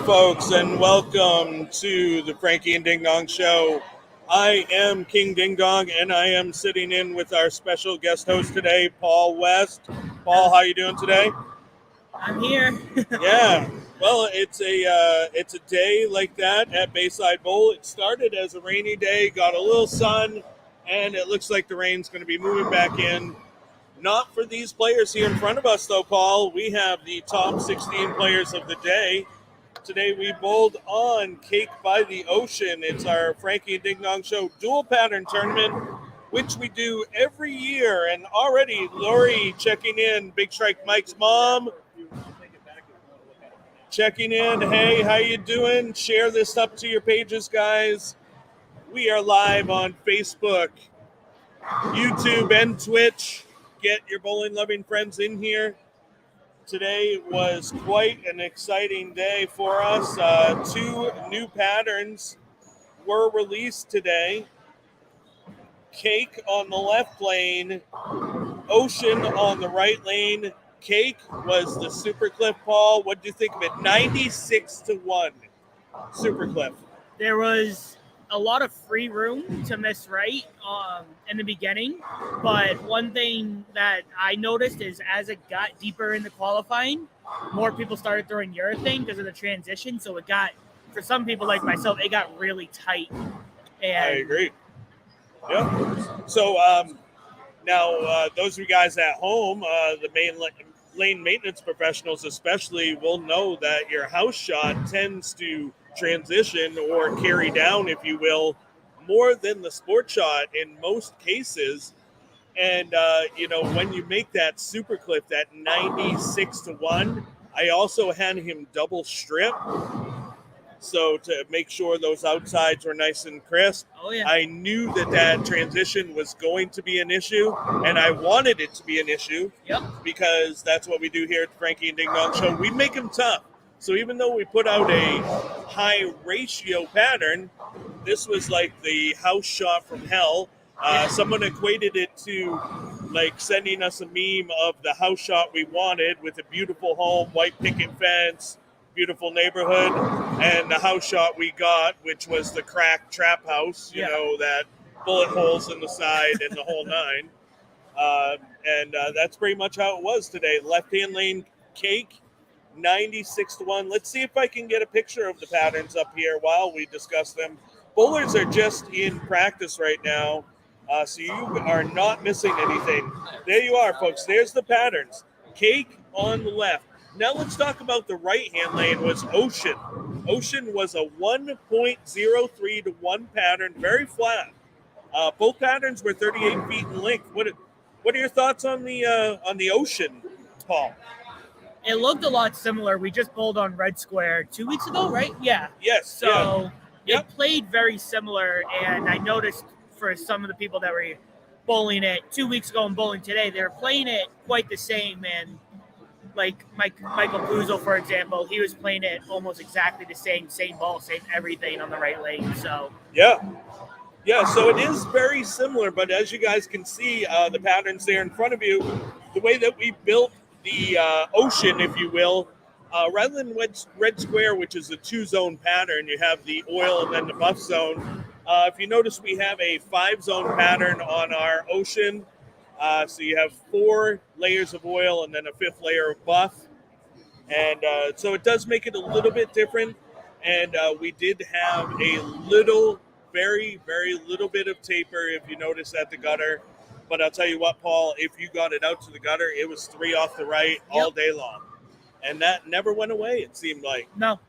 folks, and welcome to the Frankie and Ding Dong Show. I am King Ding Dong, and I am sitting in with our special guest host today, Paul West. Paul, how you doing today? I'm here. Yeah. Well, it's a day like that at Bayside Bowl. It started as a rainy day, got a little sun, and it looks like the rain's going to be moving back in. Not for these players here in front of us, though, Paul. We have the top 16 players of the day. Today we bowled on Cake by the Ocean. It's our Frankie and Ding Dong Show dual pattern tournament, which we do every year. And already Lori checking in, Big Strike Mike's mom, checking in. Hey, how you doing? Share this up to your pages, guys. We are live on Facebook, YouTube, and Twitch. Get your bowling loving friends in here. Today was quite an exciting day for us. Two new patterns were released today. Cake on the left lane, Ocean on the right lane. Cake was the Super Cliff, Paul. What do you think of it? 96-1 Super Cliff. There was a lot of free room to miss right in the beginning, but one thing that I noticed is as it got deeper in the qualifying, more people started throwing urethane because of the transition. So it got, for some people like myself, it got really tight. And I agree. Yeah. So now those of you guys at home, the main lane maintenance professionals especially, will know that your house shot tends to transition or carry down, if you will, more than the sport shot in most cases. And when you make that super clip, that 96-1, I also had him double strip, so to make sure those outsides were nice and crisp. Oh, yeah. I knew that transition was going to be an issue, and I wanted it to be an issue. Yep. Because that's what we do here at the Frankie and Ding Dong Show. We make them tough. So even though we put out a high ratio pattern, this was like the house shot from hell. Someone equated it to like sending us a meme of the house shot we wanted with a beautiful home, white picket fence, beautiful neighborhood, and the house shot we got, which was the cracked trap house, you know, that bullet holes in the side and the whole nine. And that's pretty much how it was today. Left-hand lane Cake, 96-1. Let's see if I can get a picture of the patterns up here while we discuss them. Bowlers are just in practice right now, so you are not missing anything. There you are, folks. There's the patterns. Cake on the left. Now let's talk about the right-hand lane was Ocean. Ocean was a 1.03 to 1 pattern, very flat. Both patterns were 38 feet in length. What are your thoughts on the Ocean, Paul? It looked a lot similar. We just bowled on Red Square 2 weeks ago, right? Yeah. Yes. So yeah. It played very similar, and I noticed for some of the people that were bowling it 2 weeks ago and bowling today, they were playing it quite the same. And like Michael Puzo, for example, he was playing it almost exactly the same ball, same everything on the right lane. So Yeah, so it is very similar, but as you guys can see, the patterns there in front of you, the way that we built the Ocean, if you will, rather than Red Square, which is a 2-zone pattern, you have the oil and then the buff zone. If you notice, we have a 5-zone pattern on our Ocean. So you have 4 layers of oil and then a 5th layer of buff. And so it does make it a little bit different. And we did have a little, very, very little bit of taper, if you notice, at the gutter. But I'll tell you what, Paul, if you got it out to the gutter, it was 3 off the right all day long. And that never went away, it seemed like. No.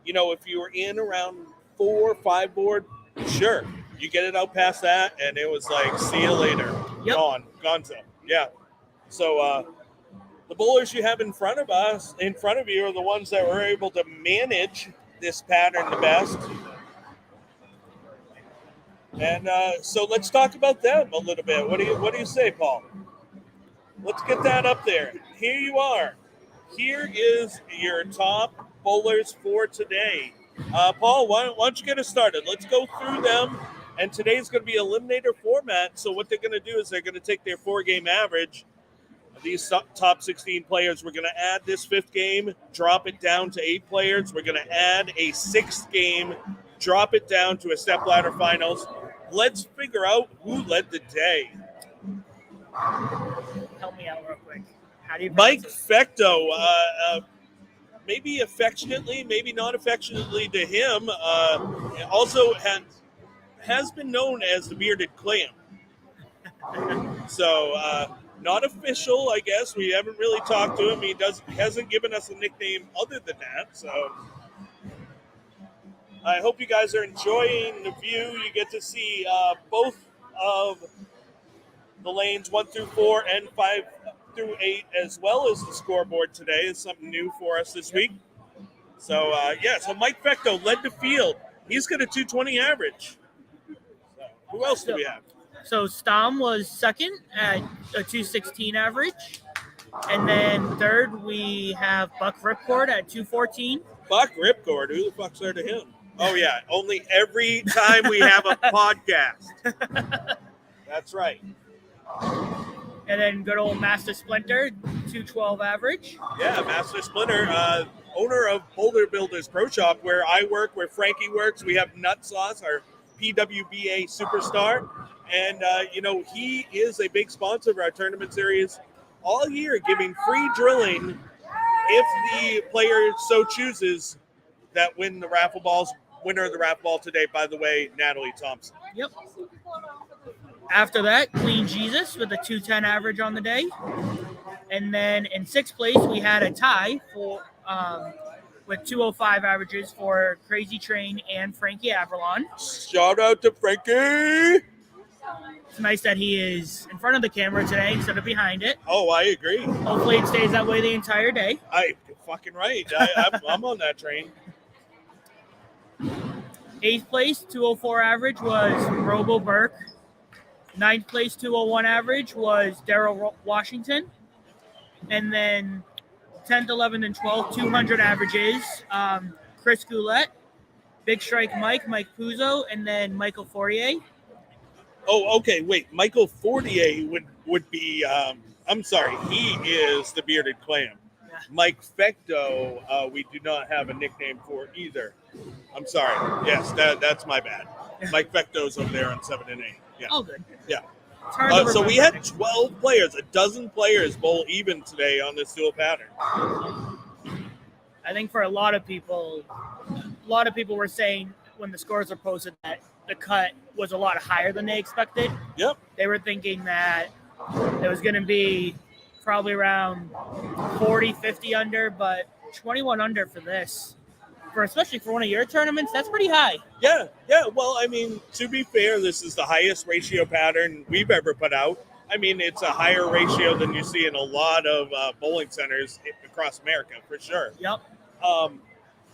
If you were in around 4 or 5 board, sure. You get it out past that, and it was like, see you later. Yep. Gonzo. Yeah. So the bowlers you have in front of you are the ones that were able to manage this pattern the best. And so let's talk about them a little bit. What do you say, Paul? Let's get that up there. Here you are. Here is your top bowlers for today. Paul, why don't you get us started? Let's go through them. And today's going to be eliminator format. So what they're going to do is they're going to take their 4-game average. these top 16 players. We're going to add this 5th game, drop it down to 8 players. We're going to add a 6th game, drop it down to a stepladder finals. Let's figure out who led the day. Help me out real quick. How do you Mike pronounce Fecto, maybe affectionately, maybe not affectionately to him, also has been known as the Bearded Clam. So, not official, I guess. We haven't really talked to him. He hasn't given us a nickname other than that. So, I hope you guys are enjoying the view. You get to see both of the lanes 1 through 4 and 5 through 8, as well as the scoreboard today. Is something new for us this week. So, so Mike Fecto led the field. He's got a 220 average. So, who else do we have? So Stom was second at a 216 average. And then third, we have Buck Ripcord at 214. Buck Ripcord? Who the fuck's there to him? Oh, yeah. Only every time we have a podcast. That's right. And then good old Master Splinter, 212 average. Yeah, Master Splinter, owner of Boulder Builders Pro Shop, where I work, where Frankie works. We have Nut Sauce, our PWBA superstar. And, he is a big sponsor of our tournament series all year, giving free drilling if the player so chooses that win the raffle balls. Winner of the raffle ball today, by the way, Natalie Thompson. Yep. After that, Clean Jesus with a 210 average on the day. And then in 6th place, we had a tie for with 205 averages for Crazy Train and Frankie Avalon. Shout out to Frankie. It's nice that he is in front of the camera today instead of behind it. Oh, I agree. Hopefully it stays that way the entire day. Fucking right. I'm on that train. 8th place, 204 average was Robo Burke. 9th place, 201 average was Daryl Washington. And then 10th, 11th, and 12th, 200 averages, Chris Goulette, Big Strike Mike Puzo, and then Michael Fourier. Oh, okay. Wait, Michael Fortier would be. I'm sorry, he is the Bearded Clam. Yeah. Mike Fecto, we do not have a nickname for either. I'm sorry. Yes, that's my bad. Mike Fecto's over there on 7 and 8. Yeah. Oh, good. Yeah. It's hard to So we remember. had 12 players, a dozen players bowl even today on this dual pattern. I think for a lot of people were saying when the scores were posted that the cut was a lot higher than they expected. Yep. They were thinking that it was going to be probably around 40, 50 under, but 21 under for this. Especially for one of your tournaments, that's pretty high. Yeah. Well, I mean, to be fair, this is the highest ratio pattern we've ever put out. I mean, it's a higher ratio than you see in a lot of bowling centers across America, for sure. Yep.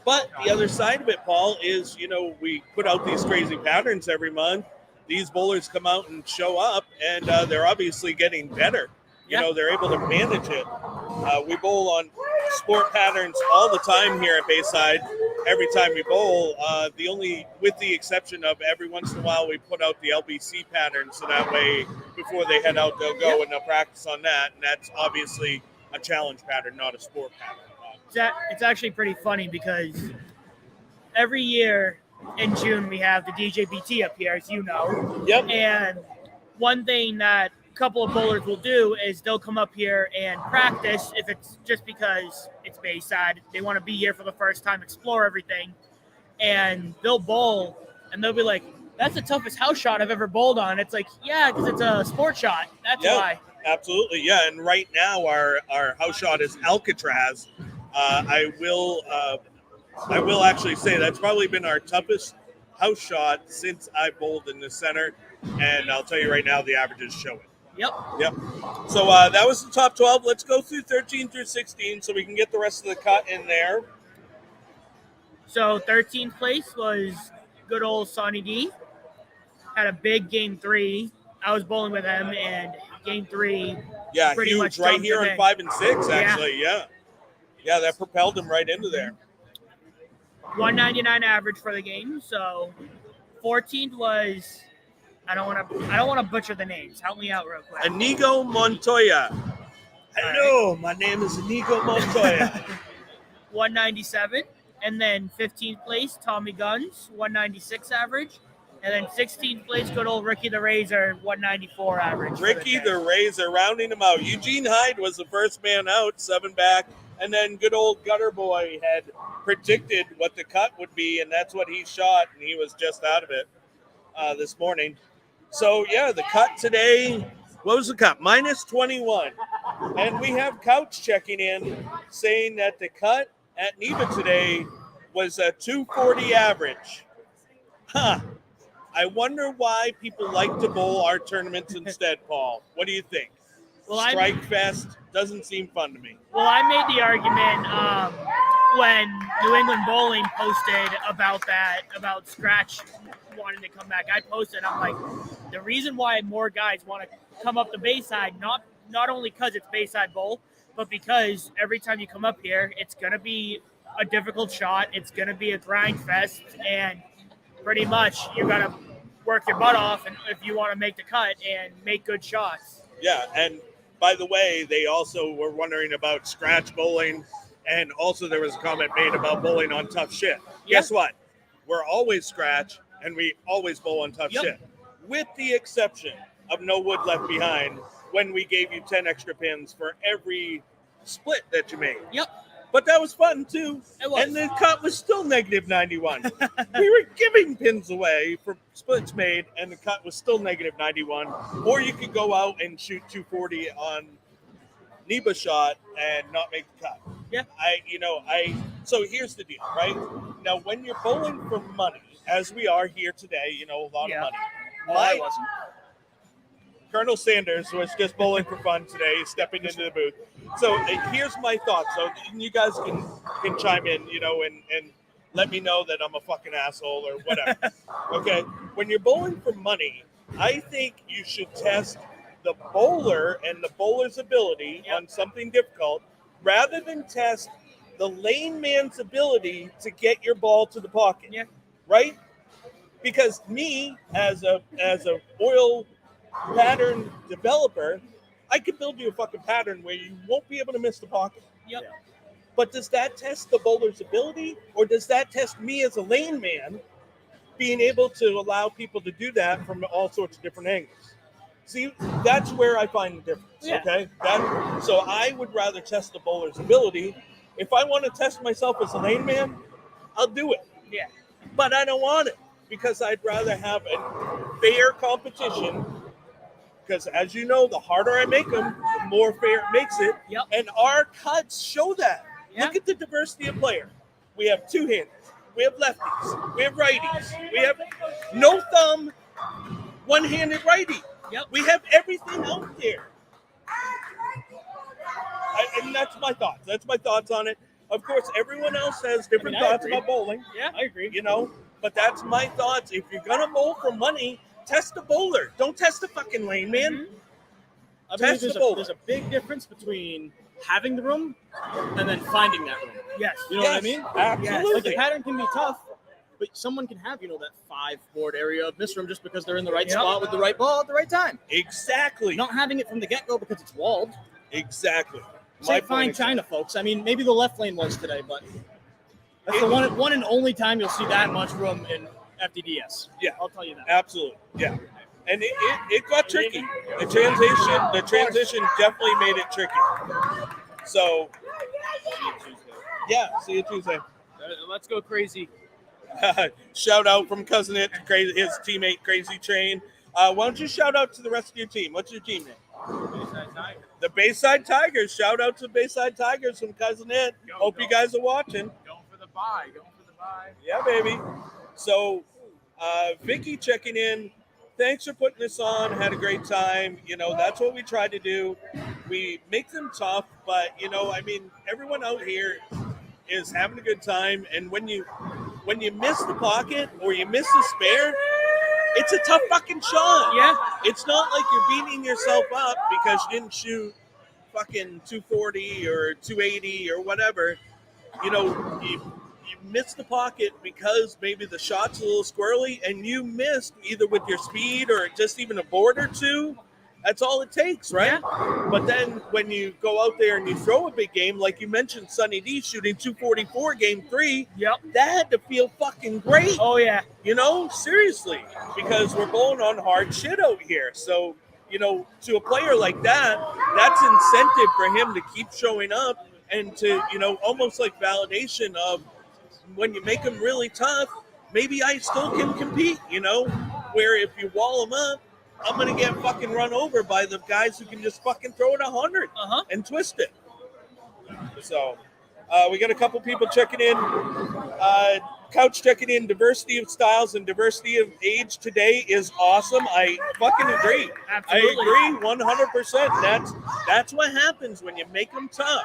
But the other side of it, Paul, is, we put out these crazy patterns every month. These bowlers come out and show up, and they're obviously getting better. Yeah. They're able to manage it. We bowl on sport patterns all the time here at Bayside. Every time we bowl, with the exception of every once in a while, we put out the LBC pattern, so that way before they head out, they'll go and they'll practice on that. And that's obviously a challenge pattern, not a sport pattern. It's actually pretty funny because every year in June we have the DJBT up here, as you know. Yep. And one thing that a couple of bowlers will do is they'll come up here and practice if it's just because it's Bayside. They want to be here for the first time, explore everything. And they'll bowl and they'll be like, that's the toughest house shot I've ever bowled on. It's like, yeah, because it's a sport shot. That's why. Absolutely. Yeah. And right now our house shot is Alcatraz. I will actually say that's probably been our toughest house shot since I bowled in the center, and I'll tell you right now the averages show it. Yep. So that was the top 12. Let's go through 13 through 16 so we can get the rest of the cut in there. So 13th place was good old Sonny D. Had a big game 3. I was bowling with him, and game 3 pretty huge, much right here in on 5 and 6, actually. Yeah, that propelled him right into there. 199 average for the game. So 14th was I don't want to butcher the names. Help me out real quick. Inigo Montoya Hello, my name is Inigo Montoya. 197. And then 15th place, Tommy Guns, 196 average. And then 16th place, good old Ricky the Razor, 194 average. Ricky the Razor, rounding him out. Eugene Hyde was the first man out, 7 back. And then good old Gutter Boy had predicted what the cut would be, and that's what he shot, and he was just out of it this morning. So, yeah, the cut today, what was the cut? Minus 21. And we have Couch checking in saying that the cut at Neva today was a 240 average. Huh. I wonder why people like to bowl our tournaments instead, Paul. What do you think? Well, Strike Fest doesn't seem fun to me. Well, I made the argument when New England Bowling posted about Scratch wanting to come back. I posted, I'm like, the reason why more guys want to come up the Bayside, not only because it's Bayside Bowl, but because every time you come up here, it's going to be a difficult shot. It's going to be a grind fest, and pretty much you're going to work your butt off and if you want to make the cut and make good shots. Yeah, and by the way, they also were wondering about scratch bowling, and also there was a comment made about bowling on tough shit. Yeah. Guess what? We're always scratch, and we always bowl on tough shit, with the exception of no wood left behind when we gave you 10 extra pins for every split that you made. Yep. But that was fun, too. It was. And the cut was still negative 91. We were giving pins away for splits made, and the cut was still negative 91. Or you could go out and shoot 240 on Neba shot and not make the cut. Yeah. So here's the deal, right? Now, when you're bowling for money, as we are here today, a lot of money. Well, I wasn't. Colonel Sanders was just bowling for fun today, stepping into the booth. So here's my thoughts. So you guys can chime in, and let me know that I'm a fucking asshole or whatever. Okay. When you're bowling for money, I think you should test the bowler and the bowler's ability on something difficult rather than test the lane man's ability to get your ball to the pocket. Yeah. Right? Because me, as a oil pattern developer, I could build you a fucking pattern where you won't be able to miss the pocket. Yep. Yeah. But does that test the bowler's ability, or does that test me as a lane man being able to allow people to do that from all sorts of different angles? See, that's where I find the difference. Yeah. Okay. So I would rather test the bowler's ability. If I want to test myself as a lane man, I'll do it. Yeah. But I don't want it because I'd rather have a fair competition. Because as you know, the harder I make them, the more fair it makes it. Yep. And our cuts show that. Yeah. Look at the diversity of player. We have two-handers. We have lefties. We have righties. We have no thumb, one-handed righty. Yep. We have everything out there. And that's my thoughts. That's my thoughts on it. Of course, everyone else has different thoughts about bowling. Yeah, I agree. But that's my thoughts. If you're going to bowl for money, test the bowler. Don't test the fucking lane, man. I believe there's a big difference between having the room and then finding that room. Yes. You know what I mean? Absolutely. Like the pattern can be tough, but someone can have, that 5-board area of miss room just because they're in the right spot with the right ball at the right time. Exactly. Not having it from the get-go because it's walled. Exactly. Say fine China, folks. I mean, maybe the left lane was today, but that's the one and only time you'll see that much room in FDDS. Yeah. I'll tell you that. Absolutely. Yeah. And it got tricky. The transition definitely made it tricky. So, see you Tuesday. Let's go crazy. Shout out from Cousin It, his teammate Crazy Train. Why don't you shout out to the rest of your team? What's your team name? Bayside Tigers. The Bayside Tigers. Shout out to the Bayside Tigers from Cousin It. Hope you guys are watching. Going for the bye. Yeah, baby. So, Vicky checking in. Thanks for putting this on. Had a great time. That's what we tried to do. We make them tough, but everyone out here is having a good time. And when you miss the pocket or you miss the spare, it's a tough fucking shot. Yeah. It's not like you're beating yourself up because you didn't shoot fucking 240 or 280 or whatever. You missed the pocket because maybe the shot's a little squirrely and you missed either with your speed or just even a board or two. That's all it takes, right? Yeah. But then when you go out there and you throw a big game, like you mentioned, Sonny D shooting 244 game 3, Yep. that had to feel fucking great. Oh yeah. You know, seriously, because we're bowling on hard shit out here. So, you know, to a player like that, that's incentive for him to keep showing up and to, you know, almost like validation of when you make them really tough, maybe I still can compete, you know, where if you wall them up, I'm going to get fucking run over by the guys who can just fucking throw it 100 and twist it. So we got a couple people checking in. Couch checking in. Diversity of styles and diversity of age today is awesome. I fucking agree. Absolutely. I agree 100%. That's what happens when you make them tough.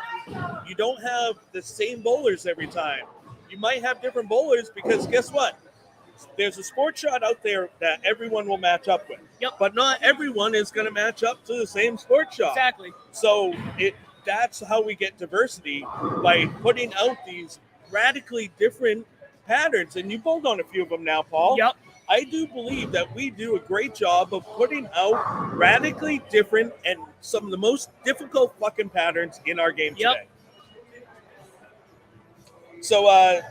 You don't have the same bowlers every time. You might have different bowlers because guess what? There's a sport shot out there that everyone will match up with. Yep. But not everyone is going to match up to the same sport shot. Exactly. So that's how we get diversity, by putting out these radically different patterns. And you bowled on a few of them now, Paul. Yep. I do believe that we do a great job of putting out radically different and some of the most difficult fucking patterns in our game today. So,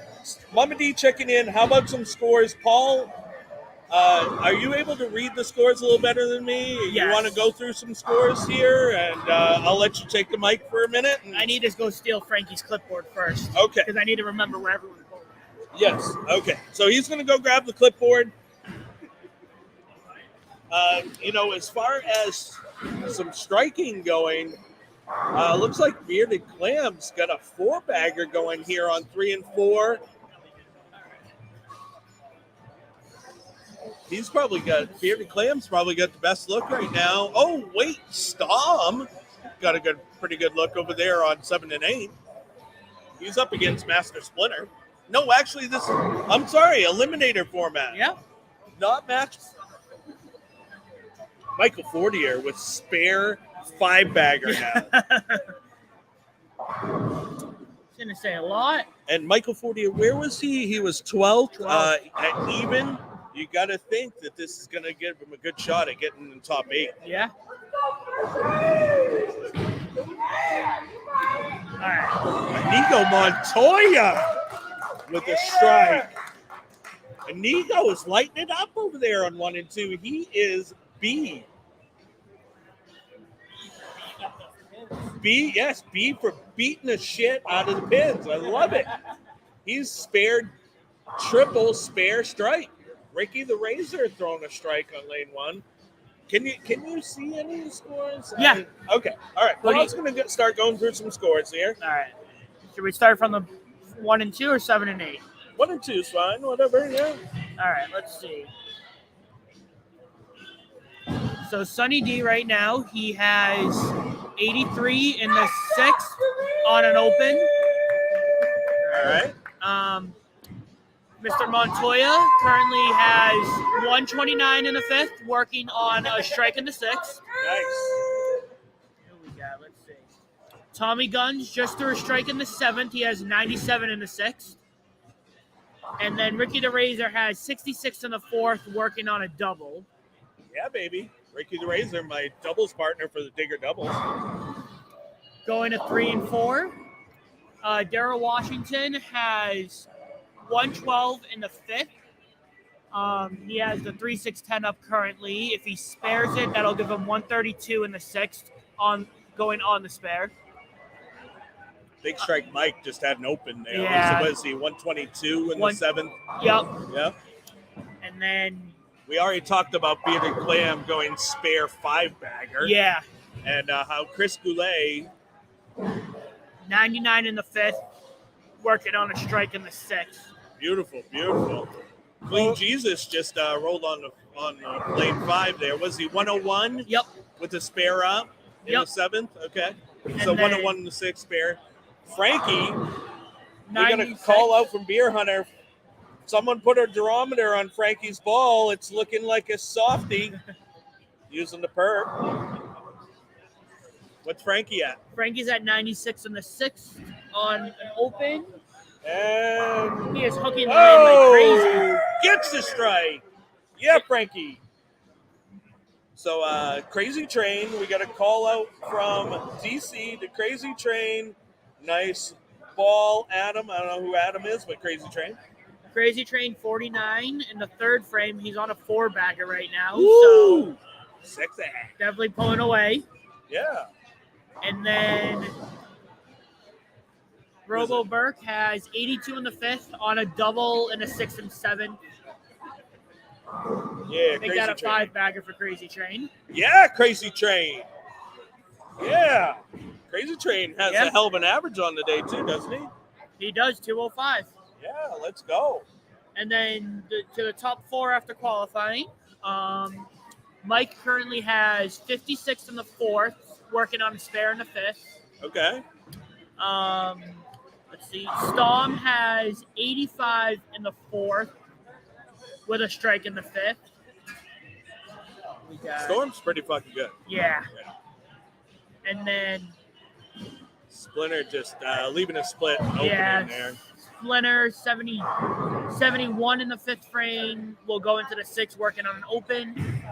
Mama D checking in. How about some scores? Paul, are you able to read the scores a little better than me? Yes. You want to go through some scores here? And I'll let you take the mic for a minute. I need to go steal Frankie's clipboard first. Okay. Because I need to remember where everyone's going. Yes. Okay. So he's going to go grab the clipboard. You know, as far as some striking going, looks like Bearded Clam's got a 4-bagger going here on 3 and 4. He's probably got, Bearded Clam's probably got the best look right now. Oh, wait, Stom got a pretty good look over there on 7 and 8. He's up against Master Splinter. No, actually, I'm sorry, Eliminator format. Yeah. Not match. Michael Fortier with spare 5-bagger now. It's going to say a lot. And Michael Fortier, where was he? He was 12th. At even, you got to think that this is going to give him a good shot at getting in the top 8. Yeah. All right. Inigo Montoya with a strike. Inigo is lighting it up over there on 1 and 2. He is B. B, yes, B for beating the shit out of the pins. I love it. He's spared triple spare strike. Ricky the Razor throwing a strike on lane 1. Can you see any of the scores? Yeah. Okay. All right. Well, I was going to start going through some scores here. All right. Should we start from the 1 and 2 or 7 and 8? 1 and 2 is fine. Whatever. Yeah. All right. Let's see. So Sonny D right now, he has 83 in the 6th on an open. All right. Mr. Montoya currently has 129 in the 5th, working on a strike in the 6th. Nice. Here we go. Let's see. Tommy Guns just threw a strike in the 7th. He has 97 in the 6th. And then Ricky the Razor has 66 in the 4th, working on a double. Yeah, baby. Ricky the Razor, my doubles partner for the Digger doubles. Going to 3 and 4. Darryl Washington has 112 in the 5th. He has the 3-6-10 up currently. If he spares it, that'll give him 132 in the 6th going on the spare. Big Strike Mike just had an open there. Yeah. So was he 122 in the 7th? Yep. Yep. And then we already talked about Bearded Clam going spare 5-bagger. yeah, And how Chris Goulet, 99 in the 5th, working on a strike in the 6th. beautiful, beautiful. Clean Jesus just rolled on lane 5 there. Was he 101? Yep. With the spare up in the 7th? Okay. So And then 101 in the 6th spare. Frankie, we're going to 96. call out from Beer Hunter. Someone put a durometer on Frankie's ball. It's looking like a softie. Using the perp. What's Frankie at? Frankie's at 96 in the 6th on an open. And He is hooking the lane like crazy. gets the strike. Yeah, Frankie. So Crazy Train, we got a call out from DC to Crazy Train. Nice ball, Adam. I don't know who Adam is, but Crazy Train. Crazy Train 49 in the third frame. He's on a 4-bagger right now. Woo! So Sexy. definitely pulling away. Yeah. And then Robo Burke has 82 in the 5th on a double and a 6 and 7. Yeah, Make Crazy that a Train. 5-bagger for Crazy Train. Yeah, Crazy Train. Yeah. Crazy Train has a hell of an average on the day, too, doesn't he? He does, 205. Yeah, let's go. And then to the top 4 after qualifying, Mike currently has 56 in the 4th, working on a spare in the 5th. Okay. Let's see. Storm has 85 in the 4th with a strike in the 5th. Storm's pretty fucking good. Yeah. And then Splinter just leaving a split open in there. Splinter 71 in the 5th frame. Will go into the 6th working on an open.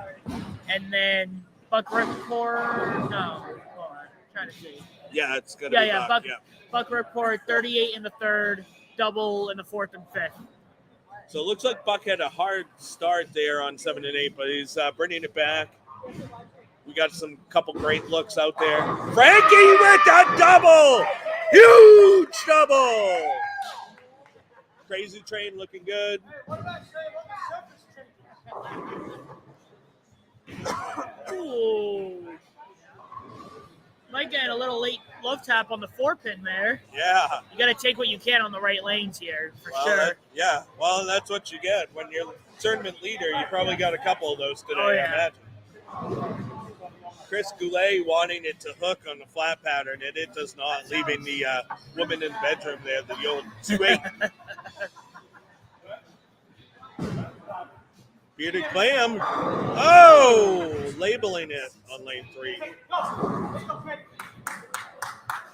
And then Buck Ripcord. No. Hold on. Trying to see. Yeah, it's going to be Buck. Buck Ripcord 38 in the 3rd, double in the 4th and 5th. So it looks like Buck had a hard start there on 7 and 8, but he's bringing it back. We got some couple great looks out there. Frankie with a double! Huge double! Crazy Train looking good. Ooh. Might get a little late love tap on the 4-pin there. Yeah. You got to take what you can on the right lanes here, for sure. Well, that's what you get. When you're tournament leader, you probably got a couple of those today, I imagine. Chris Goulet wanting it to hook on the flat pattern, and it does not, leaving the woman in the bedroom there, the old 2-8. Bearded Clam. Oh, labeling it on lane 3.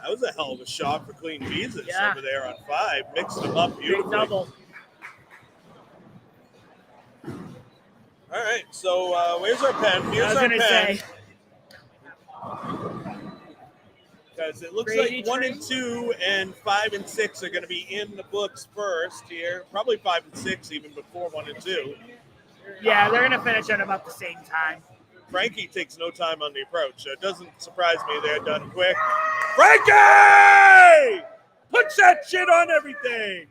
That was a hell of a shot for Clean Visas over there on 5. Mixed them up beautifully. Big double. All right, so where's our pen? Here's our pen. Say. Because it looks Crazy like 1 Train. and 2 and 5 and 6 are going to be in the books first here. Probably 5 and 6 even before 1 and 2. Yeah, they're going to finish at about the same time. Frankie takes no time on the approach. So it doesn't surprise me they're done quick. Frankie! Puts that shit on everything.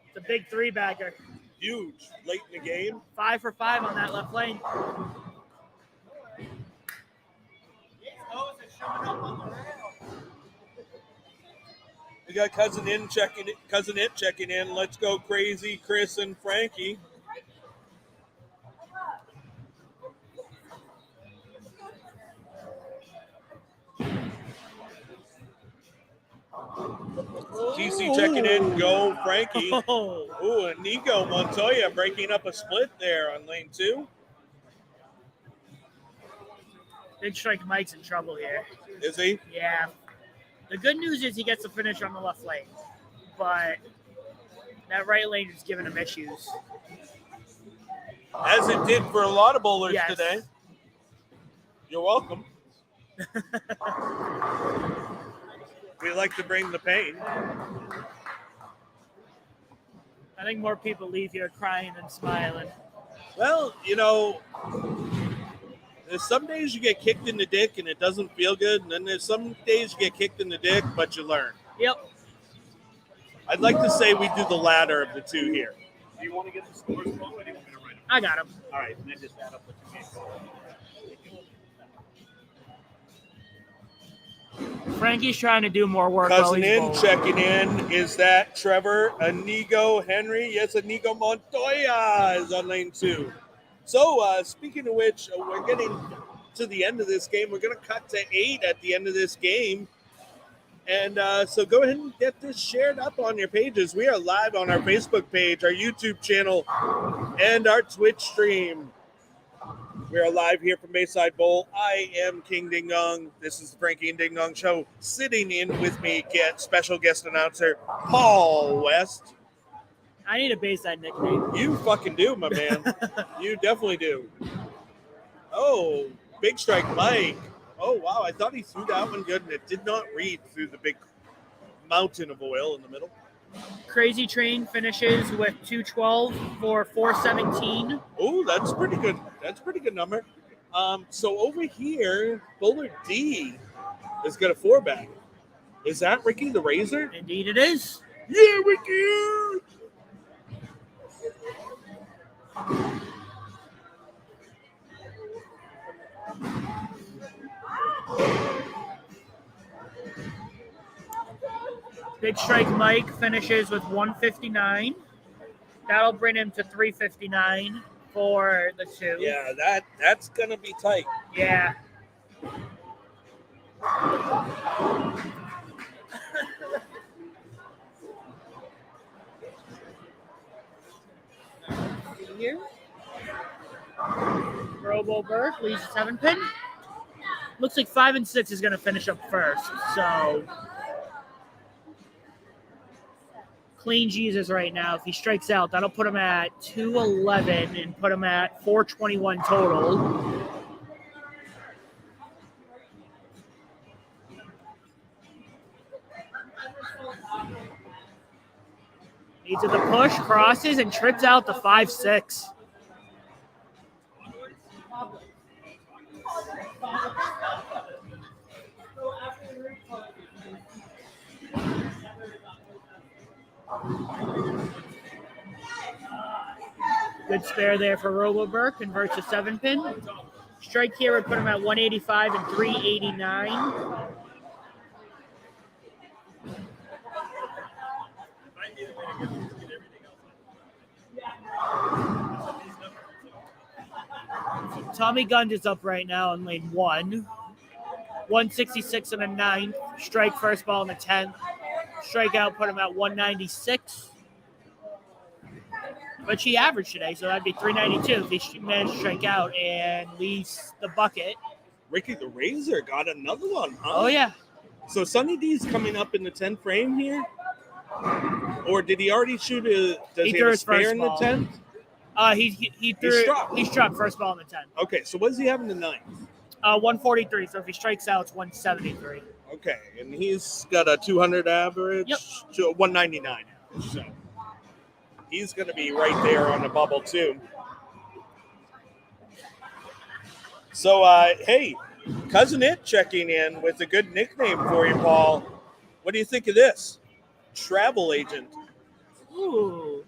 It's a big 3-bagger. Huge. Late in the game. 5 for 5 on that left lane. We got Cousin It checking in. Let's go Crazy, Chris and Frankie. TC checking in. Go Frankie. Ooh, and Nico Montoya breaking up a split there on lane 2. Big Strike Mike's in trouble here. Is he? Yeah. The good news is he gets the finish on the left lane. But that right lane is giving him issues. As it did for a lot of bowlers today. You're welcome. We like to bring the pain. I think more people leave here crying than smiling. Well, you know, there's some days you get kicked in the dick and it doesn't feel good, and then there's some days you get kicked in the dick, but you learn. Yep. I'd like to say we do the latter of the two here. Do you want to get the scores, Mo, or do you want me to write them? I got him. All right, and then just add up what you get. Frankie's trying to do more work. Cousin in checking in. Is that Trevor Inigo Henry? Yes, Inigo Montoya is on lane 2. So, speaking of which, we're getting to the end of this game. We're going to cut to 8 at the end of this game. And so go ahead and get this shared up on your pages. We are live on our Facebook page, our YouTube channel, and our Twitch stream. We are live here from Bayside Bowl. I am King Ding Dong. This is the Frankie and Ding Dong Show. Sitting in with me, special guest announcer Paul West. I need a Bayside nickname. You fucking do, my man. You definitely do. Oh, Big Strike Mike. Oh, wow. I thought he threw that one good, and it did not read through the big mountain of oil in the middle. Crazy Train finishes with 212 for 417. Oh, that's pretty good. That's a pretty good number. So over here, Bullard D has got a 4-back. Is that Ricky the Razor? Indeed it is. Yeah, Ricky! Big Strike Mike finishes with 159. That'll bring him to 359 for the 2. Yeah, that's going to be tight. Yeah. Here. Robo Burke leads the 7-pin. Looks like 5 and 6 is going to finish up first. So clean Jesus right now. If he strikes out, that'll put him at 211 and put him at 421 total. Needs it to push, crosses, and trips out the 5-6. Good spare there for Robo Burke, converts to 7-pin. Strike here would put him at 185 and 389. Tommy Gund is up right now in lane 1. 166 in the 9th. Strike first ball in the 10th. Strikeout put him at 196. But she averaged today, so that'd be 392 if he managed to strike out and leaves the bucket. Ricky the Razor got another one, huh? Oh, yeah. So Sunny D's coming up in the 10th frame here? Or did he already shoot a – does he have a spare in the 10th? He struck first ball in the 10th. Okay, so what does he have in the 9th? 143, so if he strikes out, it's 173. Okay, and he's got a 200 average to 199. So he's going to be right there on the bubble, too. So, hey, Cousin It checking in with a good nickname for you, Paul. What do you think of this? Travel Agent. Ooh.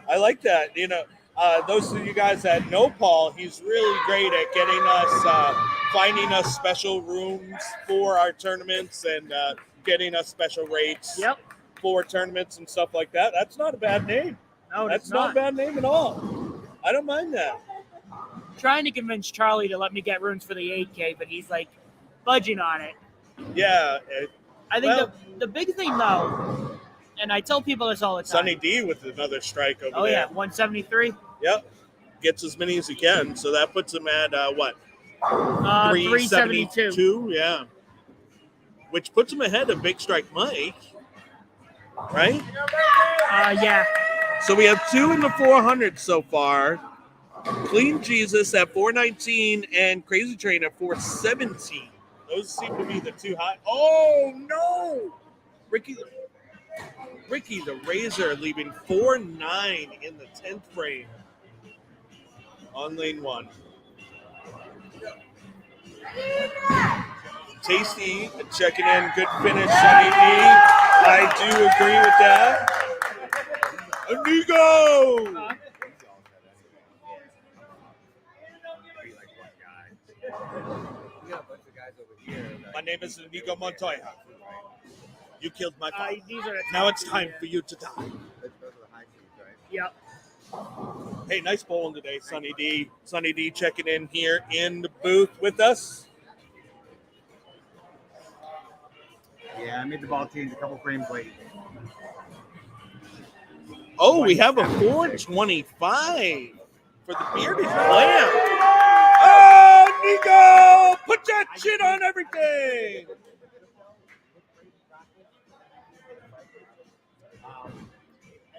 I like that. You know, those of you guys that know Paul, he's really great at getting us, finding us special rooms for our tournaments and getting us special rates for tournaments and stuff like that. That's not a bad name. No, that's not a bad name at all. I don't mind that. Trying to convince Charlie to let me get rooms for the 8K, but he's like budging on it. Yeah. I think the big thing, though, and I tell people this all the time. Sunny D with another strike over there. Oh, yeah, 173. Yep. Gets as many as he can. So that puts him at, what? 372. Yeah. Which puts him ahead of Big Strike Mike. Right? Yeah. So we have 2 in the 400 so far. Clean Jesus at 419 and Crazy Train at 417. Those seem to be the 2 high. Oh, no! Ricky the Razor leaving 4-9 in the 10th frame on lane 1. Tasty checking in. Good finish, Sunny D. I do agree with that. Amigo! My name is Inigo Montoya. You killed my father. Now it's time for you to die. Yep. Hey, nice bowling today, Sunny D. Sunny D checking in here in the booth with us. Yeah, I made the ball change a couple frames late. Oh, we have a 425 for the bearded lamb. Oh, Nico! Put that shit on everything!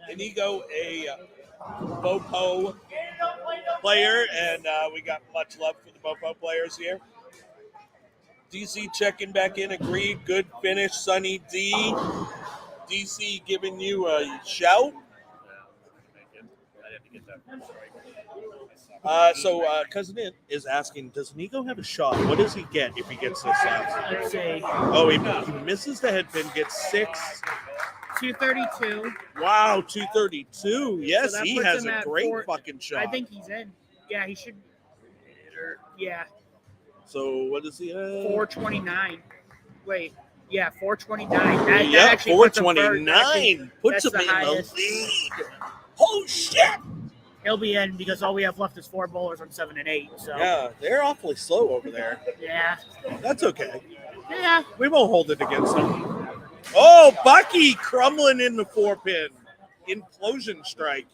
Inigo, a Bopo player, and we got much love for the Bopo players here. DC checking back in, agreed. Good finish, Sunny D. DC giving you a shout. Cousin It is asking, does Nico have a shot? What does he get if he gets this out? Let's see. Oh, he misses the head pin, gets 6. 232. Wow, 232. Yes, So that he puts has him a at great 4 fucking shot. I think he's in. Yeah, he should. Yeah, So what is he? 429. Wait, yeah, 429. That Yeah, actually puts him first. 429. Puts That's him the in the highest. lead. Oh, shit. He'll be in because all we have left is 4 bowlers on 7 and 8. So Yeah, they're awfully slow over there. yeah. That's okay. Yeah. We won't hold it against them. Oh, Bucky crumbling in the 4-pin. Implosion strike.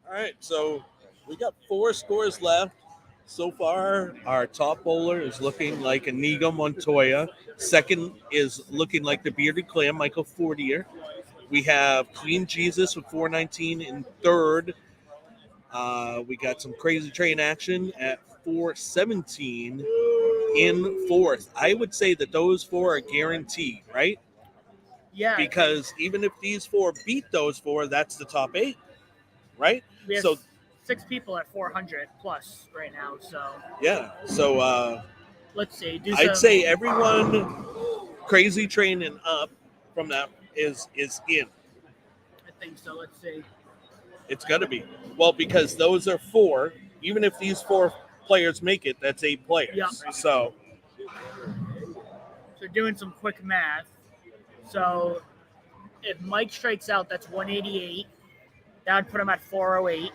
All right, so we got 4 scores left. So far, our top bowler is looking like Inigo Montoya. Second is looking like the Bearded Clam, Michael Fortier. We have Clean Jesus with 419 in third. We got some crazy train action at 417 in fourth. I would say that those 4 are guaranteed, right? Yeah. Because even if these 4 beat those 4, that's the top 8, right? We have So 6 people at 400 plus right now. So yeah, so let's see. I'd say everyone crazy train and up from that is in. I think so. Let's see. It's got to be. Well, because those are 4. Even if these 4 players make it, that's 8 players. Yeah. So doing some quick math. So if Mike strikes out, that's 188. That would put him at 408.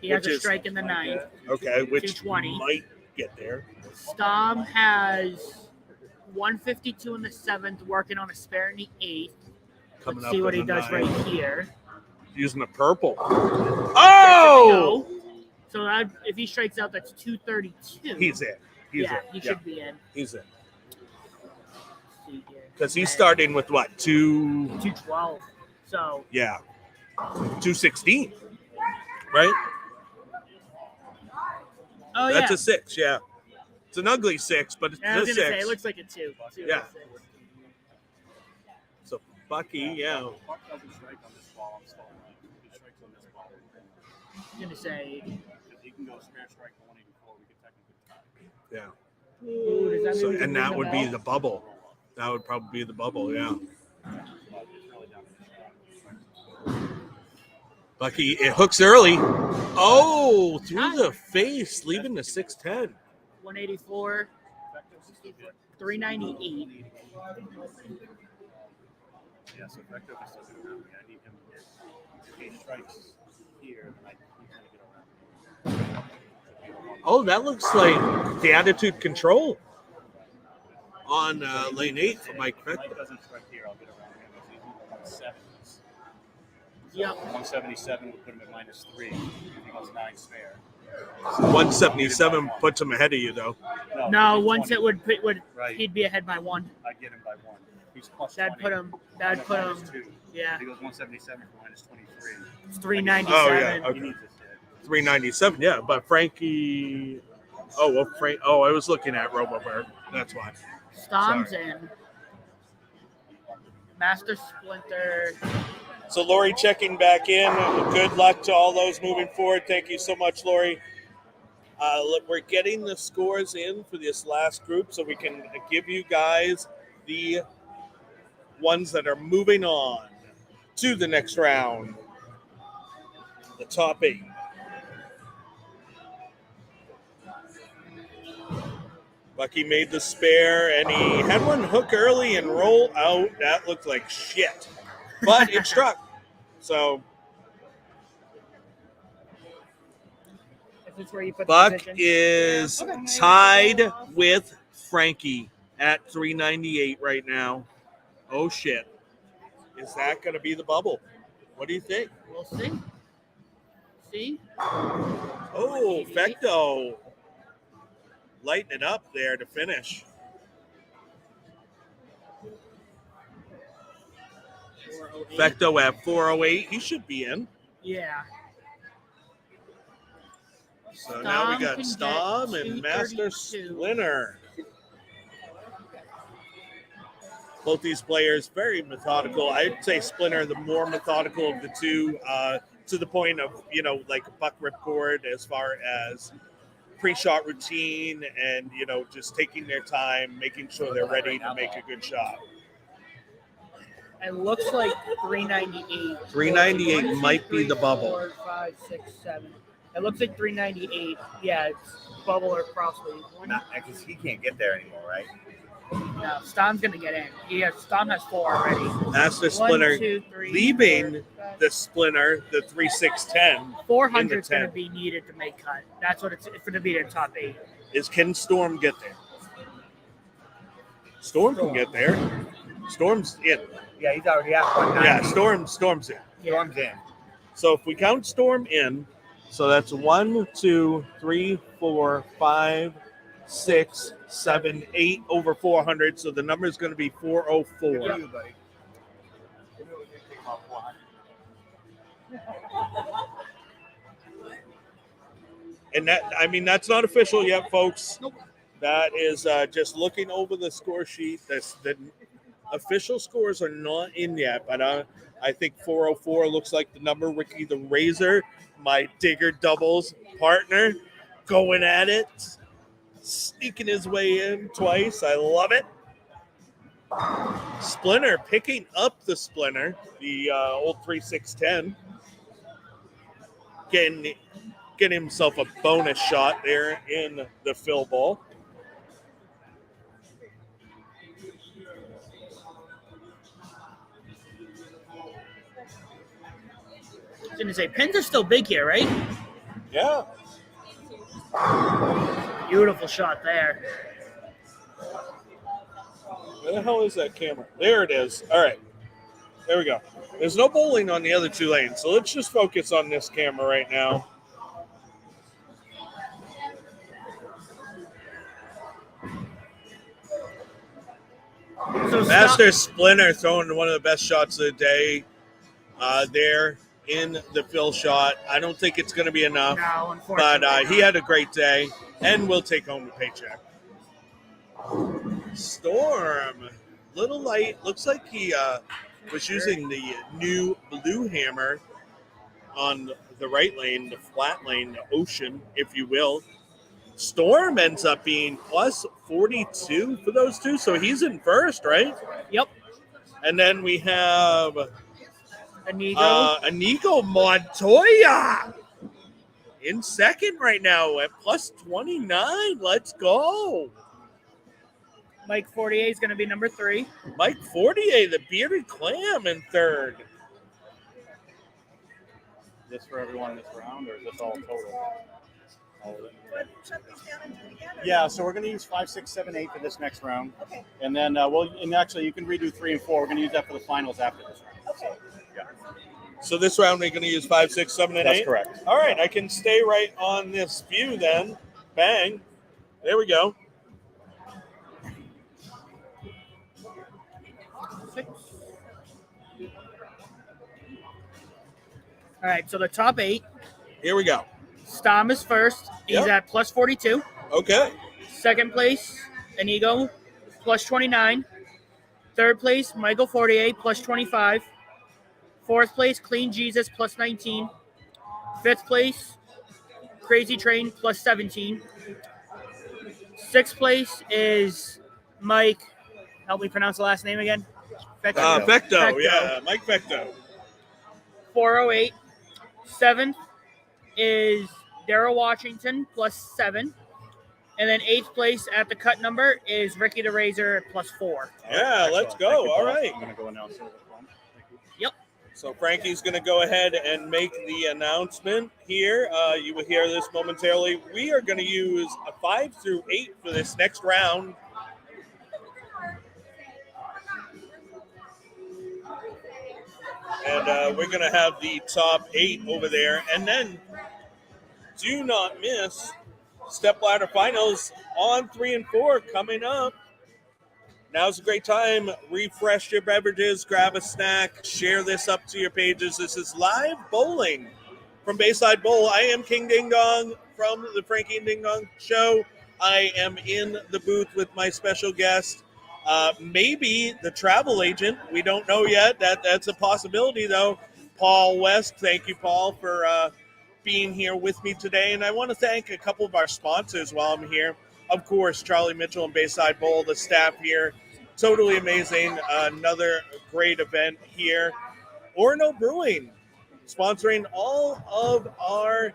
He has a strike in the 9th. Okay, which 220. might get there. Stom has 152 in the 7th, working on a spare in the 8th. Coming Let's see what he in the does 9. right here. Using the purple. Oh! So if he strikes out, that's 232. He's in. He should be in. He's in. Let's see here. Because he's starting with what? 212. So Yeah. 216. Right? oh That's yeah. a 6, yeah. It's an ugly 6, but it's I was a gonna 6. say it looks like a 2. Yeah. So Bucky, yeah. I'm gonna say. Yeah. Ooh, does that So, mean we can and that ring would the be bell? the bubble. That would probably be the bubble, yeah. Bucky, it hooks early. Oh, through the face, leaving the 610. 184, 398. Yeah, so effective is still going to I need him to get 8 strikes here. I can get around. Oh, that looks like the attitude control on lane 8 for Mike If Vector. Mike doesn't strike here, I'll get around him. He's usually 170s. Yep. 177 would put him at -3. If he goes 9 spare. 177 puts him ahead of you, though. No, once it would Right. he'd be ahead by 1. I'd get him by 1. He's plus That'd 20. put him. That'd put him. -2. Yeah, If he goes 177 for -23. it's 397. Oh, yeah, okay. He needs this hit. 397, yeah. But Frankie. Oh, well, Frank. Oh, I was looking at RoboBird. That's why. Stom's in. Master Splinter. So Lori checking back in. Good luck to all those moving forward. Thank you so much, Lori. Look, we're getting the scores in for this last group so we can give you guys the ones that are moving on to the next round. The top 8. Bucky made the spare, and he had one hook early and roll out. That looked like shit. But it struck. So Is this where you put Buck the position? is tied with Frankie at 398 right now. Oh, shit. Is that going to be the bubble? What do you think? We'll see. see. Oh, Fecto lighting it up there to finish. 408. Fecto at 408. He should be in. Yeah. So now we Stom got can Stom get and Master 232. Splinter. Both these players very methodical. I'd say Splinter the more methodical of the two, to the point of, like a buck ripcord as far as pre-shot routine and, just taking their time, making sure they're ready to make a good shot. It looks like 398. 398 1, 2, might be 3, the bubble. 4, 5, 6, 7. It looks like 398. Yeah, it's bubble or crosslead. Because he can't get there anymore, right? No, Stom's gonna get in. Stom has 4 already. Master Splinter 1, 2, 3, leaving 4, 5. the Splinter, the 3610. 400 is in the gonna 10. be needed to make cut. That's what it's gonna be the top 8. Can Storm get there? Storm can get there. Storm's in. Yeah, he's already at 190. Yeah, Storm's in. Storm's in. So if we count Storm in, so that's 1, 2, 3, 4, 5, 6, 7, 8 over 400. So the number is going to be 404. Good for you, buddy. And that's not official yet, folks. Nope. That is just looking over the score sheet. The official scores are not in yet, but I think 404 looks like the number. Ricky the Razor, my Digger doubles partner, going at it, sneaking his way in twice. I love it. Splinter picking up the Splinter, the old 3610. Getting himself a bonus shot there in the fill ball. I was gonna say pins are still big here, right? Yeah. Beautiful shot there. Where the hell is that camera? There it is. All right. There we go. There's no bowling on the other 2 lanes, so let's just focus on this camera right now. So Master Splinter throwing one of the best shots of the day there in the fill shot. I don't think it's going to be enough, No, unfortunately. but he had a great day, and we'll take home the paycheck. Storm, little light. Looks like he was using the new blue hammer on the right lane, the flat lane, the ocean, if you will. Storm ends up being plus 42 for those two, so he's in first, right? Yep. And then we have Inigo. Montoya in second right now at plus 29. Let's go. Mike 48 is going to be number 3. Mike Fortier, the bearded clam, in third. Is this for everyone in this round, or is this all total? All of it? Yeah, so we're going to use 5, 6, 7, 8 for this next round. Okay. And then actually you can redo 3 and 4. We're going to use that for the finals after this round. Okay. So this round we're going to use 5, 6, 7, and 8? That's correct. All right, I can stay right on this view then. Bang. There we go. 6. All right, so the top 8. Here we go. Stom is first. He's Yep. at plus 42. Okay. Second place, Inigo, plus 29. Third place, Michael Fortier, plus 25. Fourth place, Clean Jesus, plus 19. Fifth place, Crazy Train, plus 17. Sixth place is Mike. Help me pronounce the last name again. Fecto, yeah. Mike Fecto. 408. Seventh is Daryl Washington, plus 7. And then 8th place at the cut number is Ricky the Razor, plus 4. Yeah, let's Excellent. go. Thank you, All boss. right. I'm going to go announce it. Thank you. Yep. So Frankie's going to go ahead and make the announcement here. You will hear this momentarily. We are going to use a 5 through 8 for this next round. And we're going to have the top 8 over there. And then do not miss Step Ladder Finals on 3 and 4 coming up. Now's a great time. Refresh your beverages, grab a snack, share this up to your pages. This is live bowling from Bayside Bowl. I am King Ding Dong from the Frankie and Ding Dong Show. I am in the booth with my special guest, maybe the travel agent. We don't know yet. That's a possibility, though. Paul West. Thank you, Paul, for being here with me today. And I want to thank a couple of our sponsors while I'm here. Of course, Charlie Mitchell and Bayside Bowl, the staff here. Totally amazing. Another great event here. Orono Brewing, sponsoring all of our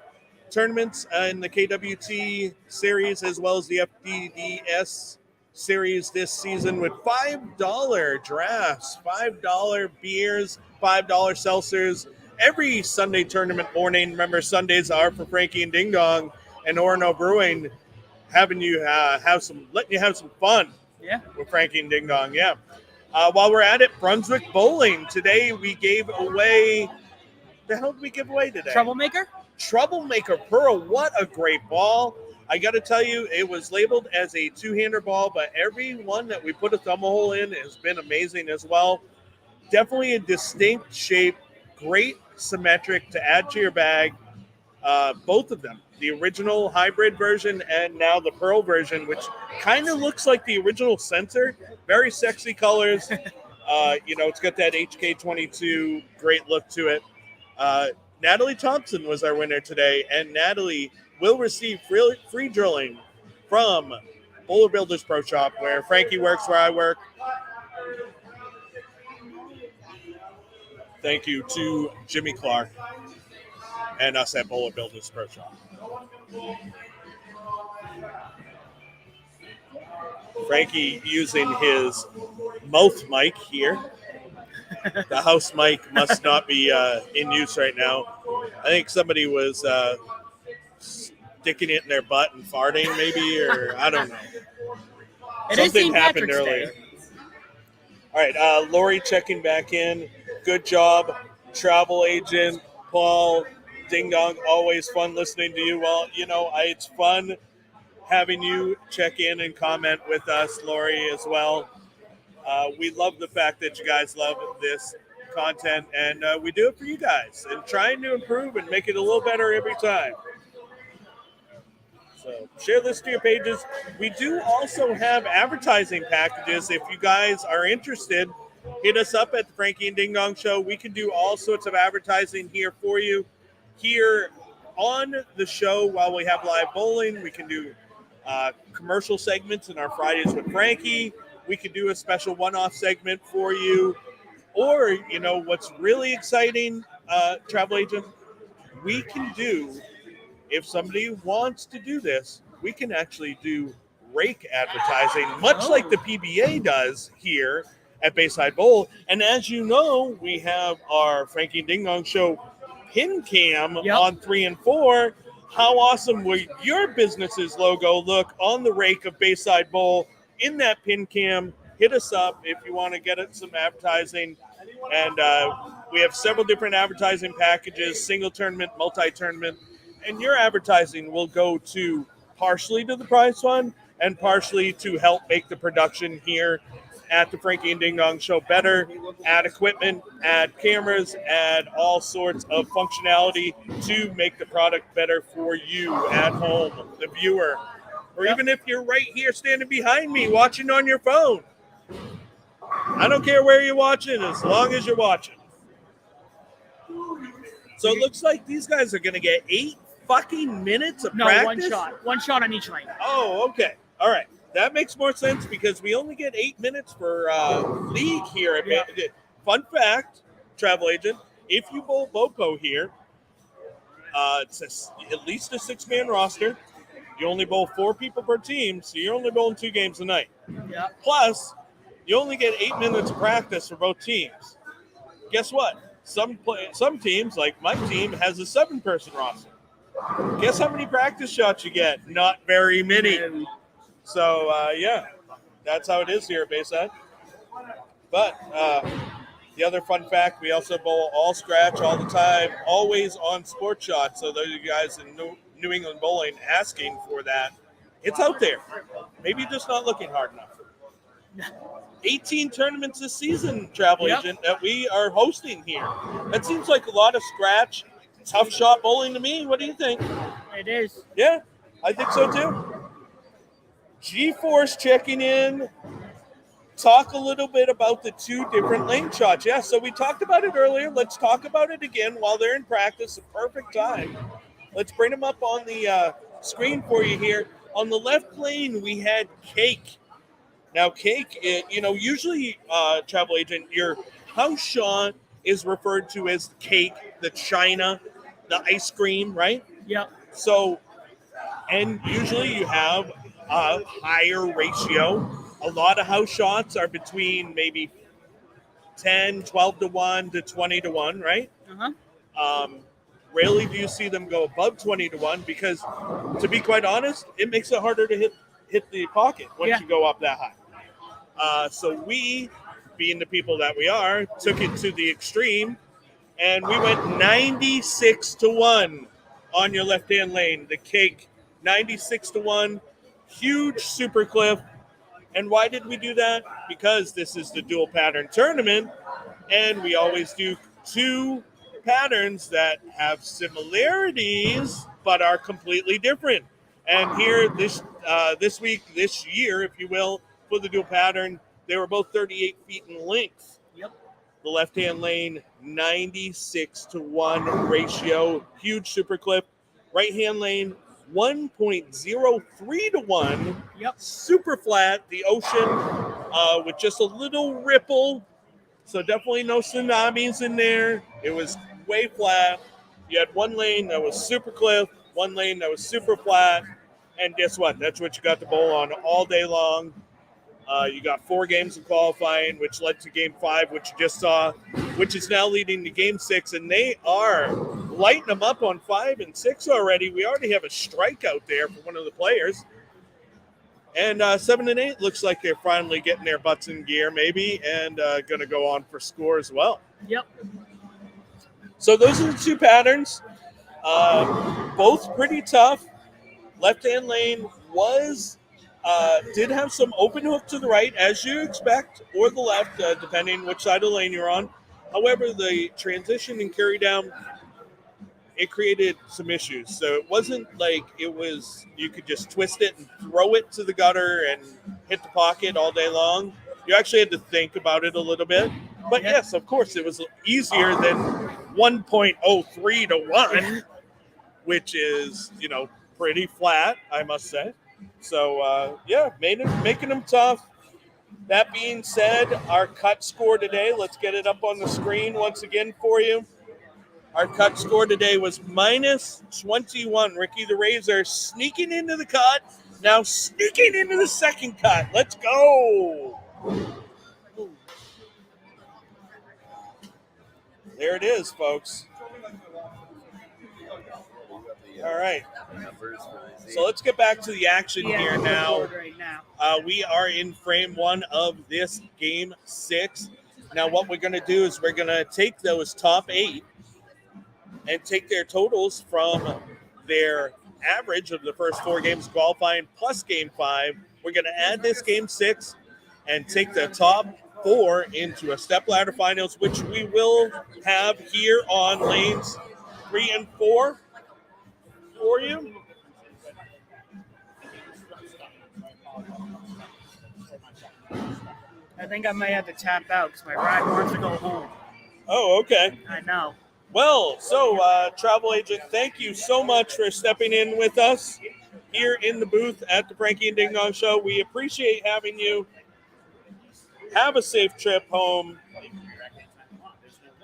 tournaments in the KWT series as well as the FDDS series this season with $5 drafts, $5 beers, $5 seltzers every Sunday tournament morning. Remember, Sundays are for Frankie and Ding Dong, and Orono Brewing letting you have some fun. Yeah. With Frankie and Ding Dong, yeah. While we're at it, Brunswick Bowling. Today we gave away, the hell did we give away today? Troublemaker Pearl. What a great ball. I got to tell you, it was labeled as a two-hander ball, but every one that we put a thumb hole in has been amazing as well. Definitely a distinct shape, great symmetric to add to your bag. Both of them, the original hybrid version and now the Pearl version, which kind of looks like the original sensor. Very sexy colors. It's got that HK22 great look to it. Natalie Thompson was our winner today, and Natalie will receive free drilling from Bowler Builders Pro Shop, where Frankie works, where I work. Thank you to Jimmy Clark and us at Bowler Builders Pro Shop. Frankie using his mouth mic here. The house mic must not be in use right now. I think somebody was sticking it in their butt and farting maybe, or I don't know. Something happened earlier. All right, Lori checking back in. Good job, travel agent, Paul, Ding Dong, always fun listening to you. Well, it's fun having you check in and comment with us, Lori, as well. We love the fact that you guys love this content, and we do it for you guys and trying to improve and make it a little better every time. So share this to your pages. We do also have advertising packages. If you guys are interested, hit us up at the Frankie and Ding Dong Show. We can do all sorts of advertising here for you. Here on the show while we have live bowling, we can do commercial segments in our Fridays with Frankie. We could do a special one-off segment for you. Or, what's really exciting, travel agent, we can do, if somebody wants to do this, we can actually do rake advertising, much like the PBA does here at Bayside Bowl. And as you know, we have our Frankie and Ding Dong Show pin cam on 3 and 4. How awesome will your business's logo look on the rake of Bayside Bowl in that pin cam? Hit us up if you want to get it some advertising. And we have several different advertising packages, single tournament, multi-tournament. And your advertising will go to partially to the prize fund and partially to help make the production here at the Frankie and Ding Dong Show better, add equipment, add cameras, add all sorts of functionality to make the product better for you at home, the viewer, or even if you're right here standing behind me watching on your phone. I don't care where you're watching as long as you're watching. So it looks like these guys are going to get 8 fucking minutes of practice? No, one shot on each lane. Oh, okay. All right. That makes more sense because we only get 8 minutes for league here. Fun fact, travel agent, if you bowl BOPO here, it's at least a 6-man roster. You only bowl 4 people per team, so you're only bowling 2 games a night. Yeah. Plus, you only get 8 minutes of practice for both teams. Guess what? Some teams, like my team, has a 7-person roster. Guess how many practice shots you get? Not very many. So, that's how it is here at Bayside. But the other fun fact, we also bowl all scratch all the time, always on Sport Shot. So those of you guys that New England Bowling asking for that. It's out there. Maybe you're just not looking hard enough. 18 tournaments this season, Travel Agent, that we are hosting here. That seems like a lot of scratch, tough shot bowling to me. What do you think? It is. Yeah, I think so too. G-Force checking in. Talk a little bit about the two different lane shots. Yeah, so we talked about it earlier. Let's talk about it again while they're in practice. A perfect time. Let's bring them up on the screen for you here. On the left lane, we had Cake. Now, Cake, usually, Travel Agent, your house shot is referred to as cake, the china, the ice cream, right? Yep. So, and usually you have a higher ratio. A lot of house shots are between maybe 10, 12 to 1 to 20 to 1, right? Uh-huh. Rarely do you see them go above 20 to 1 because, to be quite honest, it makes it harder to hit the pocket once you go up that high. So we, being the people that we are, took it to the extreme, and we went 96 to 1 on your left-hand lane. The Cake, 96 to 1, huge super cliff. And why did we do that? Because this is the dual pattern tournament, and we always do two patterns that have similarities but are completely different. And here, this year, if you will, for the dual pattern, they were both 38 feet in length. Yep. The left-hand lane, 96 to 1 ratio, huge super cliff. Right-hand lane, 1.03 to 1. Yep. Super flat, the ocean with just a little ripple. So definitely no tsunamis in there. It was way flat. You had one lane that was super cliff, one lane that was super flat. And guess what? That's what you got to bowl on all day long. You got 4 games of qualifying, which led to Game 5, which you just saw, which is now leading to Game 6. And they are lighting them up on 5 and 6 already. We already have a strikeout there for one of the players. And 7 and 8 looks like they're finally getting their butts in gear, maybe, and going to go on for score as well. Yep. So those are the two patterns. Both pretty tough. Left-hand lane did have some open hook to the right, as you expect, or the left, depending which side of the lane you're on. However, the transition and carry down, it created some issues. So it wasn't like you could just twist it and throw it to the gutter and hit the pocket all day long. You actually had to think about it a little bit. But yes, of course, it was easier than 1.03 to 1, which is, pretty flat, I must say. So, making them tough. That being said, our cut score today, let's get it up on the screen once again for you. Our cut score today was minus 21. Ricky the Razor sneaking into the cut, now sneaking into the second cut. Let's go. There it is, folks. All right. So let's get back to the action here now. Right now. We are in frame 1 of this Game 6. Now what we're going to do is we're going to take those top 8 and take their totals from their average of the first 4 games qualifying plus Game 5. We're going to add this Game 6 and take the top 4 into a stepladder finals, which we will have here on lanes 3 and 4 for you. I think I might have to tap out because my ride wants to go home. Oh, okay. I know. Well, so Travel Agent, thank you so much for stepping in with us here in the booth at the Frankie and Ding Dong Show. We appreciate having you. Have a safe trip home.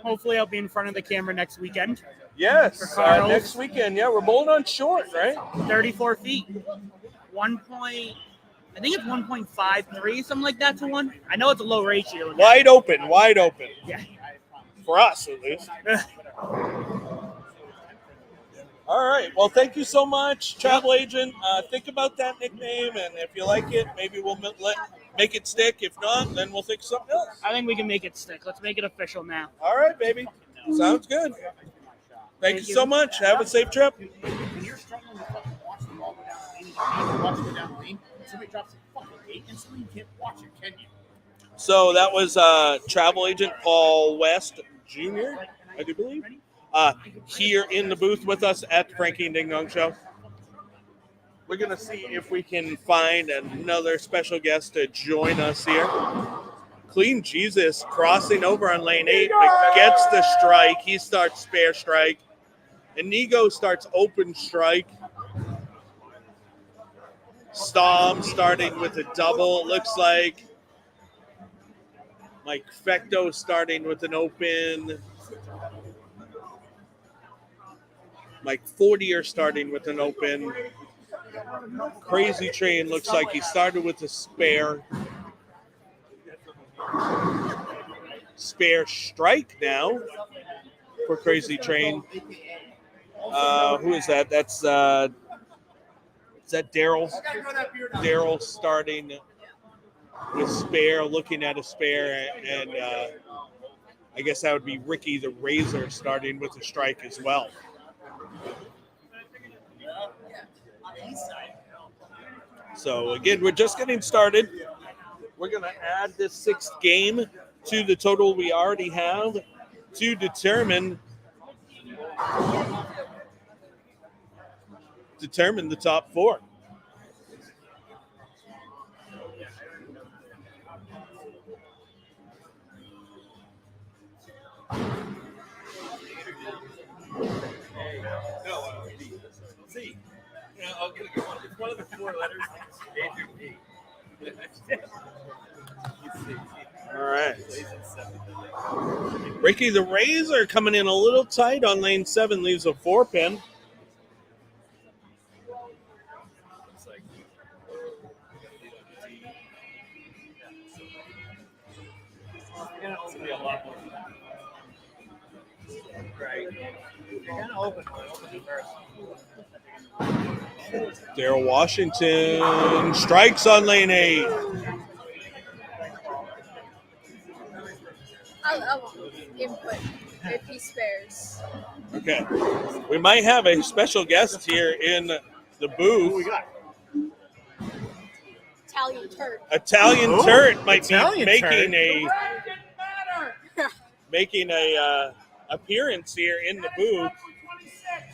Hopefully I'll be in front of the camera next weekend. Yes, next weekend. Yeah, we're bowling on short, right? 34 feet. I think it's 1.53, something like that to 1. I know it's a low ratio. Wide open. Yeah. For us, at least. All right. Well, thank you so much, Travel Agent. Think about that nickname, and if you like it, maybe we'll make it stick. If not, then we'll think of something else. I think we can make it stick. Let's make it official now. All right, baby. Sounds good. Thank you so much. Have a safe trip. Watching it down the lane, somebody drops a fucking 8 instantly, you can't watch it, can you? So that was travel agent Paul West Jr., I do believe, here in the booth with us at the Frankie and Ding Dong Show. We're going to see if we can find another special guest to join us here. Clean Jesus crossing over on lane 8, but gets the strike. He starts spare strike. Inigo starts open strike. Stom starting with a double, it looks like. Mike Fecto starting with an open. Mike Fortier starting with an open. Crazy Train looks like he started with a spare. Spare strike now for Crazy Train. Who is that? That's is that Daryl? Daryl starting with spare, looking at a spare, and I guess that would be Ricky the Razor starting with a strike as well. So again, we're just getting started. We're going to add this 6th game to the total we already have to determine the top 4. C. I'll get a good one. It's one of the 4 letters. A through P. All right. Ricky the Razor coming in a little tight on lane 7, leaves a 4-pin. Daryl Washington strikes on lane 8. I'll input if he spares. Okay. We might have a special guest here in the booth. Who we got? Italian turd. Italian Turret might Italian be Turret. making a appearance here in the booth.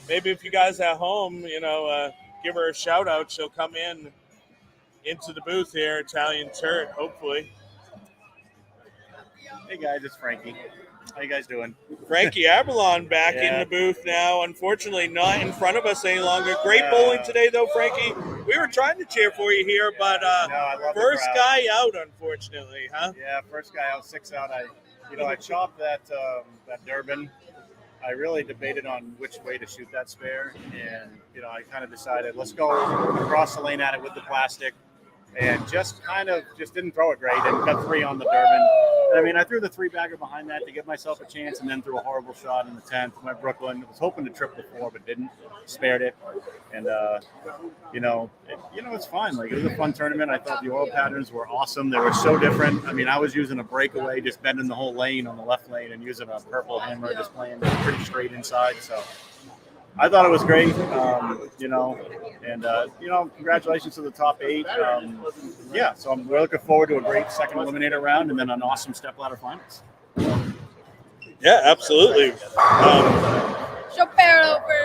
Maybe if you guys at home, give her a shout out. She'll come into the booth here, Italian Turret, hopefully. Hey guys, it's Frankie. How you guys doing? Frankie Aberlon back in the booth now. Unfortunately, not in front of us any longer. Great bowling today, though, Frankie. We were trying to cheer for you here, but I love first the crowd. guy out, unfortunately, huh? Yeah, first guy out, 6 out. I chopped that Durban. I really debated on which way to shoot that spare, and I kind of decided let's go across the lane at it with the plastic, and just didn't throw it great and got 3 on the Durban. And I threw the 3-bagger behind that to give myself a chance, and then threw a horrible shot in the 10th. Went Brooklyn. Was hoping to trip the 4, but didn't. Spared it, and it's fun. Like, it was a fun tournament. I thought the oil patterns were awesome. They were so different. I was using a breakaway, just bending the whole lane on the left lane, and using a purple hammer, just playing pretty straight inside. So I thought it was great. Congratulations to the top 8. So we're looking forward to a great second eliminator round, and then an awesome step ladder finals. Yeah, absolutely.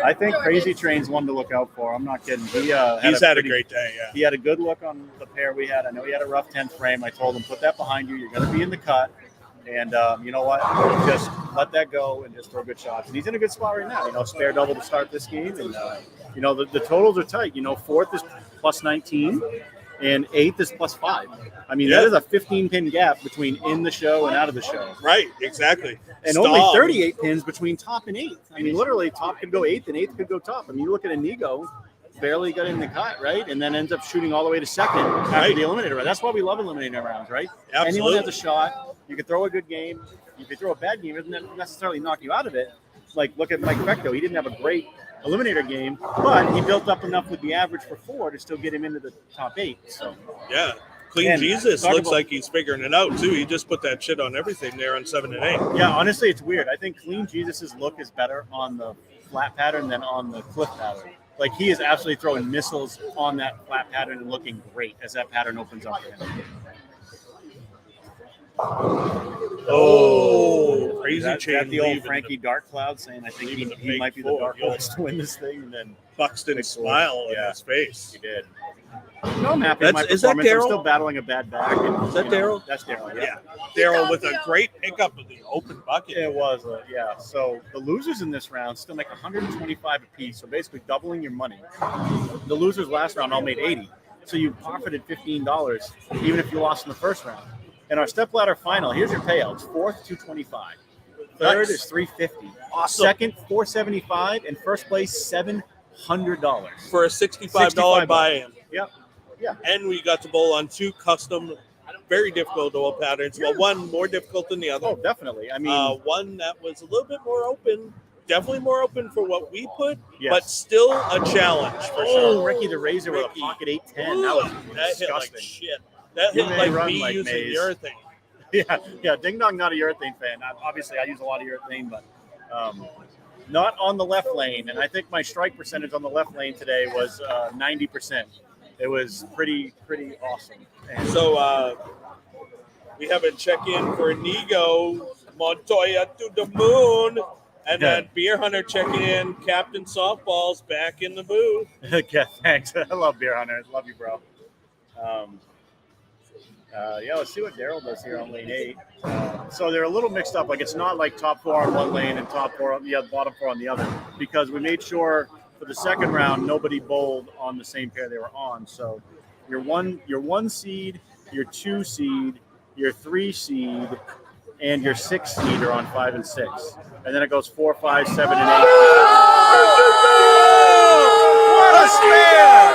I think Crazy Train's one to look out for. I'm not kidding. He's had a great day, yeah. He had a good look on the pair we had. I know he had a rough 10th frame. I told him, put that behind you. You're going to be in the cut. And you know what? Just let that go and just throw good shots. And he's in a good spot right now. Spare double to start this game. And, the totals are tight. 4th is plus 19 and 8th is plus 5. That is a 15-pin gap between in the show and out of the show. Right, exactly. And only 38 pins between top and 8th. Literally, top could go 8th and 8th could go top. You look at Inigo, barely got in the cut, right? And then ends up shooting all the way to 2nd after the eliminator round. That's why we love eliminator rounds, right? Absolutely. Anyone has a shot. You could throw a good game. You could throw a bad game. It doesn't necessarily knock you out of it. Like, look at Mike Fecto. He didn't have a great eliminator game, but he built up enough with the average for 4 to still get him into the top 8. So yeah. Clean Jesus looks like he's figuring it out, too. He just put that shit on everything there on 7 and 8. Yeah, honestly, it's weird. I think Clean Jesus's look is better on the flat pattern than on the cliff pattern. Like he is absolutely throwing missiles on that flat pattern and looking great as that pattern opens up for him. Oh, crazy That chain the old leaving Frankie Dark Cloud saying, I think leaving the he big might be the four, dark yeah. horse to win this thing. And then Buxton big smile four. on Yeah. his face. He did. No, I'm happy with my Is that performance. I'm Daryl? still battling a bad back. And, Is that you know, Daryl? That's Daryl, Yeah. Daryl with a great pickup of the open bucket. It was, yeah. So the losers in this round still make 125 apiece, so basically doubling your money. The losers last round all made 80, so you profited $15 even if you lost in the first round. In our step ladder final, here's your payouts: fourth, 225. Third Nice. is 350. Awesome. Second, 475, and first place $700 For a $65 buy-in. Yep. Yeah. And we got to bowl on 2 custom, very difficult oil patterns. Well, one more difficult than the other. Oh, definitely. I mean, One that was a little bit more open, definitely more open for what we put, Yes. but still a challenge for sure. Ricky the Razor with a Ricky. pocket 810. That was That hit disgusting. like shit. That He hit may like run me like using Maze. urethane. Yeah. Ding Dong, not a urethane fan. Obviously, I use a lot of urethane, but not on the left lane. And I think my strike percentage on the left lane today was 90%. It was pretty awesome. And So we have a check-in for Inigo, Montoya to the moon, and then Beer Hunter checking in, Captain Softballs back in the booth. yeah, thanks. I love Beer Hunter. Love you, bro. Yeah, let's see what Daryl does here on lane 8. So they're a little mixed up. Like it's not like top 4 on one lane and top 4 on the other, bottom 4 on the other, because we made sure for the second round nobody bowled on the same pair they were on. So your one seed, your 2 seed, your 3 seed, and your 6 seed are on 5 and 6, and then it goes 4, 5, 7, and 8. What a spare!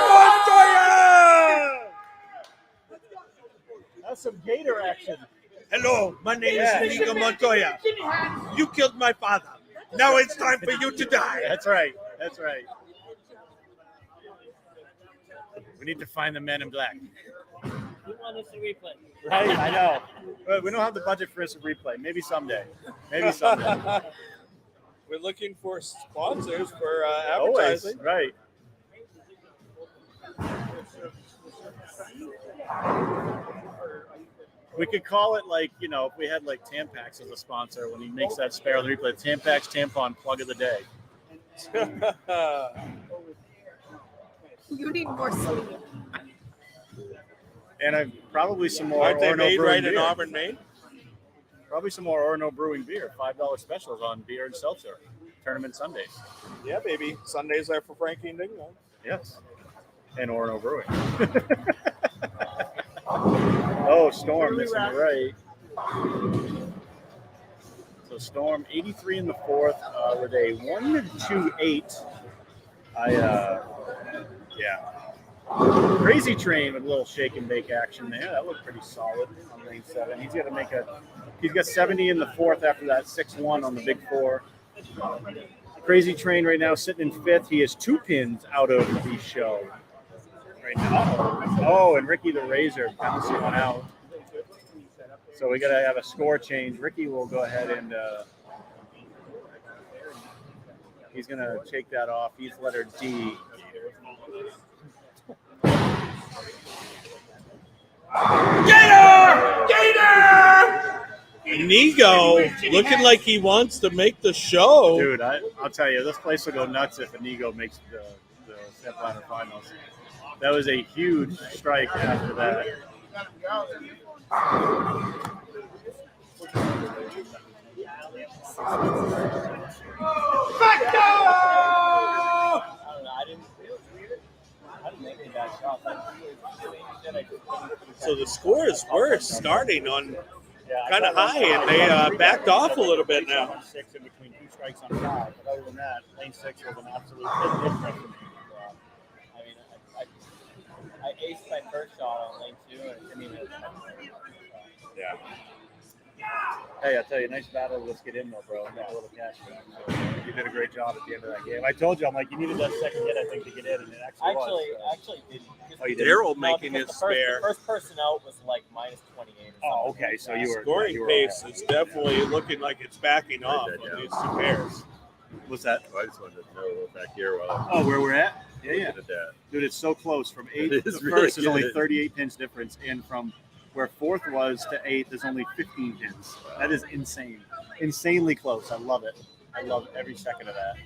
That's some gator action. Hello, my name is Inigo Montoya. You killed my father. Now it's time for you to die. That's right. That's right. We need to find the men in black. You want us to replay? Right? I know. But we don't have the budget for instant replay. Maybe someday. Maybe someday. We're looking for sponsors for Always. advertising. Right. We could call it like, you know, if we had like Tampax as a sponsor when he makes that spare on the replay, Tampax tampon plug of the day. You need more sleep. And probably some more Aren't they Orno made Brewing right in beer. Auburn, Maine? Probably some more Orno Brewing beer. $5 specials on beer and seltzer. Tournament Sundays. Yeah, baby. Sundays are for Frankie and Ding Dong. Yes. And Orno Brewing. Oh, Storm missing the right. So Storm 83 in the 4th with a 1-2-8. Yeah. Crazy Train with a little shake and bake action there. That looked pretty solid on lane 7. He's got to make he's got 70 in the 4th after that 6-1 on the big 4. Crazy Train right now sitting in 5th. He is 2 pins out of the show right now. Oh, and Ricky the Razor bouncing one out. So we got to have a score change. Ricky will go ahead and he's going to take that off. He's letter D. Inigo looking like he wants to make the show. Dude, I'll tell you, this place will go nuts if Inigo makes the step ladder finals. That was a huge strike after that. So the scores were starting on kind of high, and they backed off a little bit now. 6 in between 2 strikes on 5, but other than that, lane 6 was an absolute big difference for me. I mean, I aced my first shot on lane 2, and it didn't even. Yeah. Hey, I tell you, nice battle. Let's get in though, bro. Make a little cash. You did a great job at the end of that game. I told you, I'm like, you needed that second hit, I think, to get in, and it actually was. Actually didn't. Oh, you did? Daryl making his the spare. first person out was like minus 28. Oh, okay. So you were Scoring you were pace all right. is definitely looking like it's backing off did, on yeah. these 2 pairs. What's that? I just wanted to know back here while Oh, where we're at? I'm Yeah. looking at that. Dude, it's so close. From 8th It to is really first is only good. 38 pins difference, and from where 4th was to 8th is only 15 pins. That is insane. Insanely close. I love it. I love every second of that.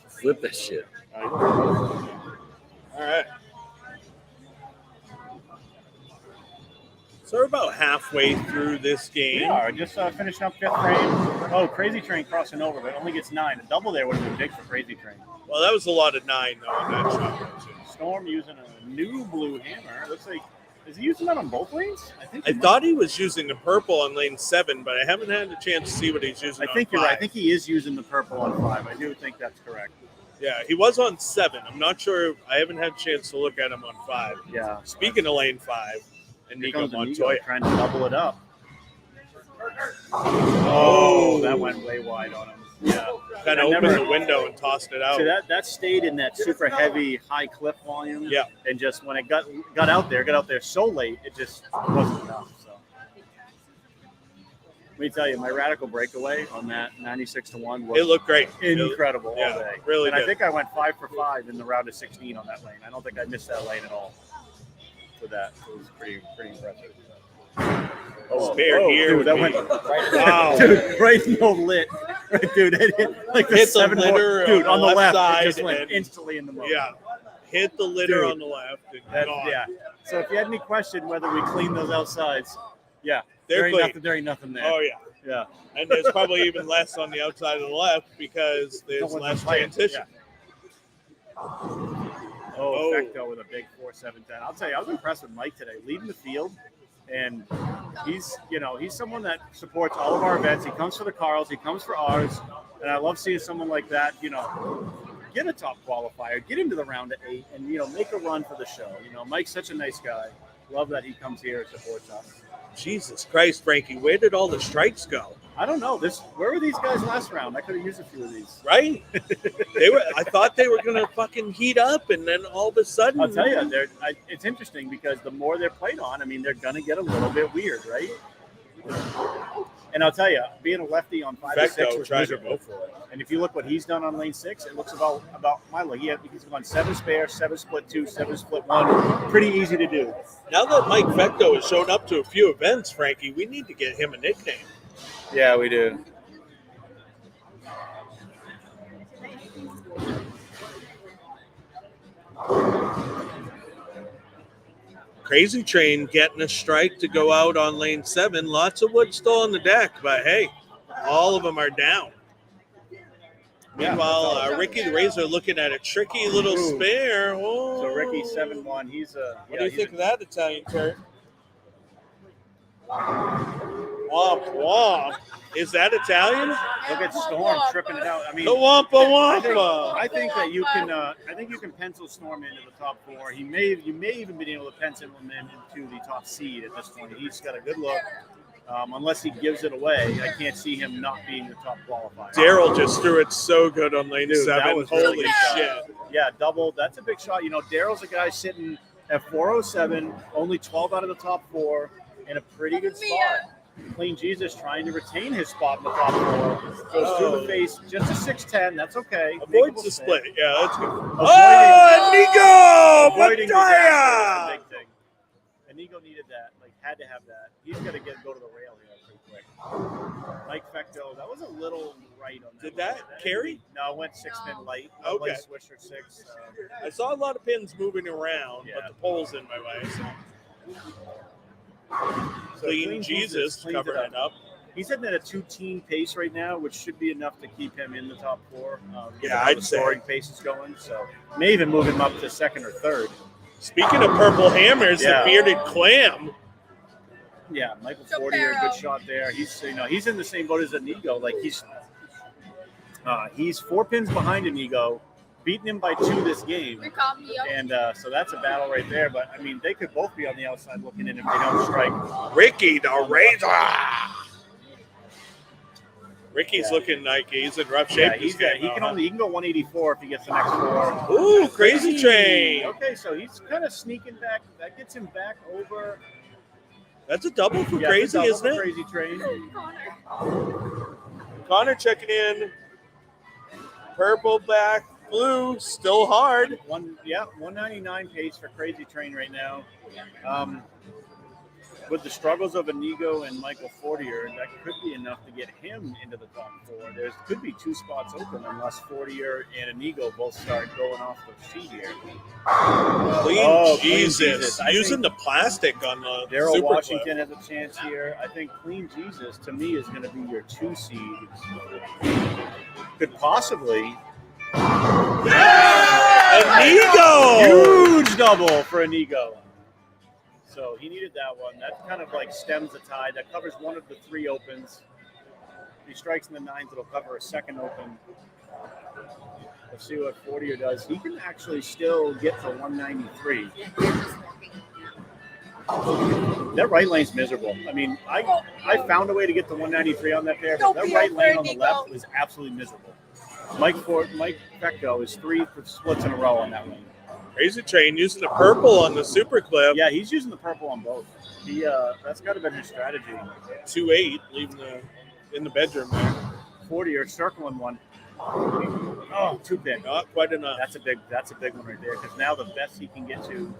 Flip that shit. All right. So we're about halfway through this game. We are just finishing up 5th frame. Oh, Crazy Train crossing over, but it only gets 9. A double there would have been big for Crazy Train. Well, that was a lot of 9 though on that shot. Storm using a new blue hammer. Looks like, is he using that on both lanes? I thought he was using the purple on lane 7, but I haven't had a chance to see what he's using. I think on you're right. I 5. think he is using the purple on 5. I do think that's correct. Yeah, he was on 7. I'm not sure. I haven't had a chance to look at him on 5. Yeah. Speaking of lane 5, and Here Nico comes Inigo Montoya. trying to double it up. Oh, that went way wide on him. Yeah. Kind of opened the window and tossed it out. So that stayed in that super heavy high clip volume. Yeah. And just when it got out there so late, it just wasn't enough. So let me tell you, my radical breakaway on that 96-1 was It looked great. incredible all Yeah, day. really and did. I think I went 5 for 5 in the round of 16 on that lane. I don't think I missed that lane at all. For that, it was pretty impressive. Spare here. Dude, that went wow, dude, right in the lit, right, dude. It hit like the Hit the 7 litter dude on on the the left. left It just side went and- instantly in the mode. Yeah. Hit the litter Dude. on the left. And That- gone. yeah. So if you had any question whether we cleaned those outsides, yeah, They're there ain't clean. nothing. There ain't nothing there. Oh, yeah. Yeah. And there's probably even less on the outside of the left because there's Someone's less playing. transition. Oh, Fecto with a big 4.710. I'll tell you, I was impressed with Mike today, leading the field, and he's someone that supports all of our events. He comes for the Carls, he comes for ours, and I love seeing someone like that. Get a top qualifier, get into the round of 8, and make a run for the show. Mike's such a nice guy. Love that he comes here and supports us. Jesus Christ, Frankie, where did all the strikes go? I don't know. Where were these guys last round? I could have used a few of these. Right? I thought they were gonna fucking heat up, and then all of a sudden, I'll tell you, it's interesting because the more they're played on, I mean, they're gonna get a little bit weird, right? And I'll tell you, being a lefty on 5 or 6 Fecto was tried to miserable. go for it. And if you look what he's done on lane 6, it looks about my look. He's gone 7 spare, 7 split 2, 7 split 1. Pretty easy to do. Now that Mike Fecto has shown up to a few events, Frankie, we need to get him a nickname. Yeah, we do. Crazy Train getting a strike to go out on lane 7. Lots of wood still on the deck, but hey, all of them are down. Meanwhile, Ricky the Razor looking at a tricky little Ooh. spare. Oh. So Ricky 7-1. He's What do you think of that Italian turn? Womp womp. Is that Italian? Look at Storm tripping it out. I mean, The Wampa Wampa. I think that you can. I think you can pencil Storm into the top 4. You may even been able to pencil him into the top seed at this point. He's got a good look. Unless he gives it away, I can't see him not being the top qualifier. Daryl just threw it so good on lane Dude, 7. that was really Holy good. shit. Yeah, double. That's a big shot. Daryl's a guy sitting at 407, only 12 out of the top 4, in a pretty good spot. Clean Jesus trying to retain his spot in the top 4. Goes through the face, just a 6'10". That's okay. Avoids the split. Yeah, that's good. Avoiding- Oh, Nico Avoiding disaster is Montoya! a big thing. And Nico needed that. Had to have that. He's got to go to the rail here pretty quick. Mike Fecto, that was a little right on that. Did that carry? No, it went 6-pin light. Okay. Light Swisher 6. I saw a lot of pins moving around, Yeah. but the pole's in my way. So Clean Jesus cleans covering it up. He's hitting at a 2-teen pace right now, which should be enough to keep him in the top 4. Yeah, how I'd the say. scoring pace is going. So may even move him up to 2nd or 3rd. Speaking of purple hammers, Yeah. the bearded clam. Yeah, Michael Fortier, good shot there. He's he's in the same boat as Inigo. Like he's 4 pins behind Inigo, beating him by 2 this game. And so that's a battle right there. But I mean, they could both be on the outside looking in if they don't strike. Ricky the Razor. Ricky's looking like he's in rough shape. Yeah, he can go 184 if he gets the next 4. Ooh, Crazy Train. Okay, so he's kind of sneaking back. That gets him back over That's a double for Yeah, Crazy, it's a double isn't for it? Crazy Train. Connor checking in. Purple, black, blue, still hard. 199 pace for Crazy Train right now. With the struggles of Inigo and Michael Fortier, that could be enough to get him into the top 4. There could be 2 spots open unless Fortier and Inigo both start going off the sheet here. Clean Jesus. I Using think the plastic on the Daryl Super Washington has a chance here. I think Clean Jesus, to me, is going to be your 2 seed. Could possibly. Inigo! Huge double for Inigo. So he needed that one. That kind of like stems the tide. That covers one of the 3 opens. If he strikes in the 9s, it'll cover a second open. Let's see what Fortier does. He can actually still get to 193. That right lane's miserable. I mean, I found a way to get to 193 on that pair, but that right lane on the left was absolutely miserable. Mike Fecto is 3 splits in a row on that lane. Crazy Train using the purple on the Super Clip. Yeah, he's using the purple on both. That's got to have been his strategy. 2-8, leaving in the bedroom there. 40 or circling one. Oh, 2 pin. Not quite enough. That's a big one right there. Because now the best he can get to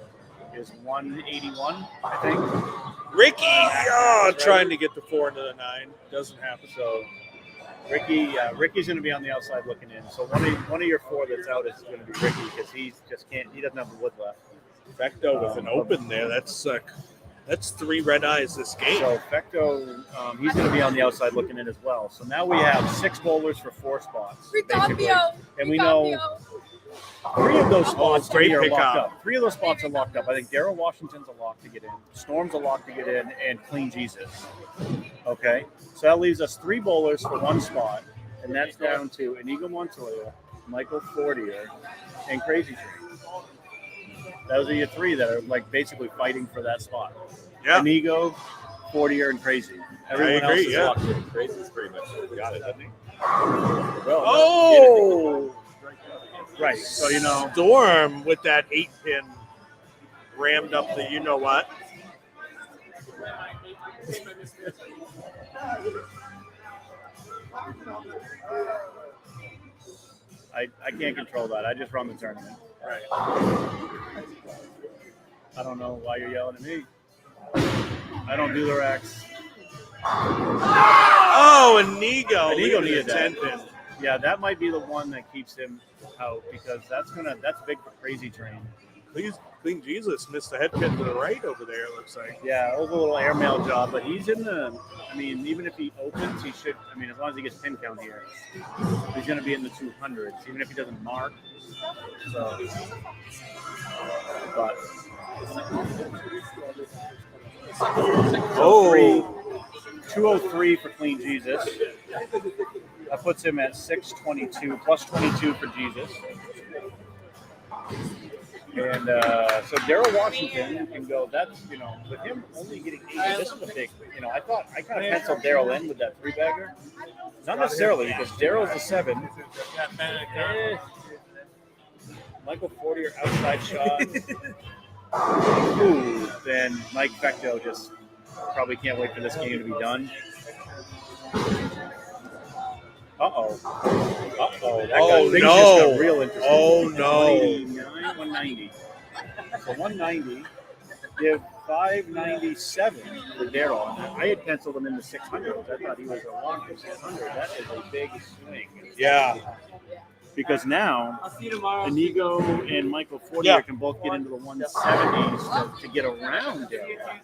is 181, I think. Ricky, trying to get the 4 into the 9, doesn't happen. So Ricky's going to be on the outside looking in. So one of your 4 that's out is going to be Ricky because he doesn't have the wood left. Fecto with an open there. That's 3 red eyes this game. So Fecto, he's going to be on the outside looking in as well. So now we have 6 bowlers for 4 spots, basically. And we know 3 of those spots to me are locked up. 3 of those spots are locked up. I think Daryl Washington's a lock to get in. Storm's a lock to get in, and Clean Jesus. Okay, so that leaves us 3 bowlers for 1 spot, and that's down to Inigo Montoya, Michael Fortier, and Crazy Train. Those are your 3 that are like basically fighting for that spot. Yeah. Inigo, Fortier, and Crazy. Everyone else is locked in. Crazy's pretty much got it, hasn't he? Well, Oh! right. So Storm with that 8-pin rammed up the you-know-what. I can't control that. I just run the tournament. Right. I don't know why you're yelling at me. I don't do the racks. Oh, Inigo. Inigo needed a that. 10-pin. Yeah, that might be the one that keeps him out because that's big for Crazy Train. Please, Clean Jesus missed the head pin to the right over there, it looks like. Yeah, it was a little airmail job, but he's in the. I mean, even if he opens, he should. I mean, as long as he gets pin count here, he's going to be in the 200s, even if he doesn't mark. So, but. Oh, 203 for Clean Jesus. That puts him at 622, plus 22 for Jesus. And so Daryl Washington can go. That's with him only getting 80. This is a big. I thought I kind of penciled Daryl in with that 3-bagger. Not necessarily because Daryl's a 7. Michael Fortier outside shot. Ooh, then Mike Fecto just probably can't wait for this game to be done. Uh-oh. That got, things just got real interesting. Oh, no. 190. So 190, give 597 for Daryl. I had penciled him in the 600s. I thought he was a lock for 600. That is a big swing. Yeah. Because now, Inigo and Michael Fortier can both get into the 170s to get around Daryl.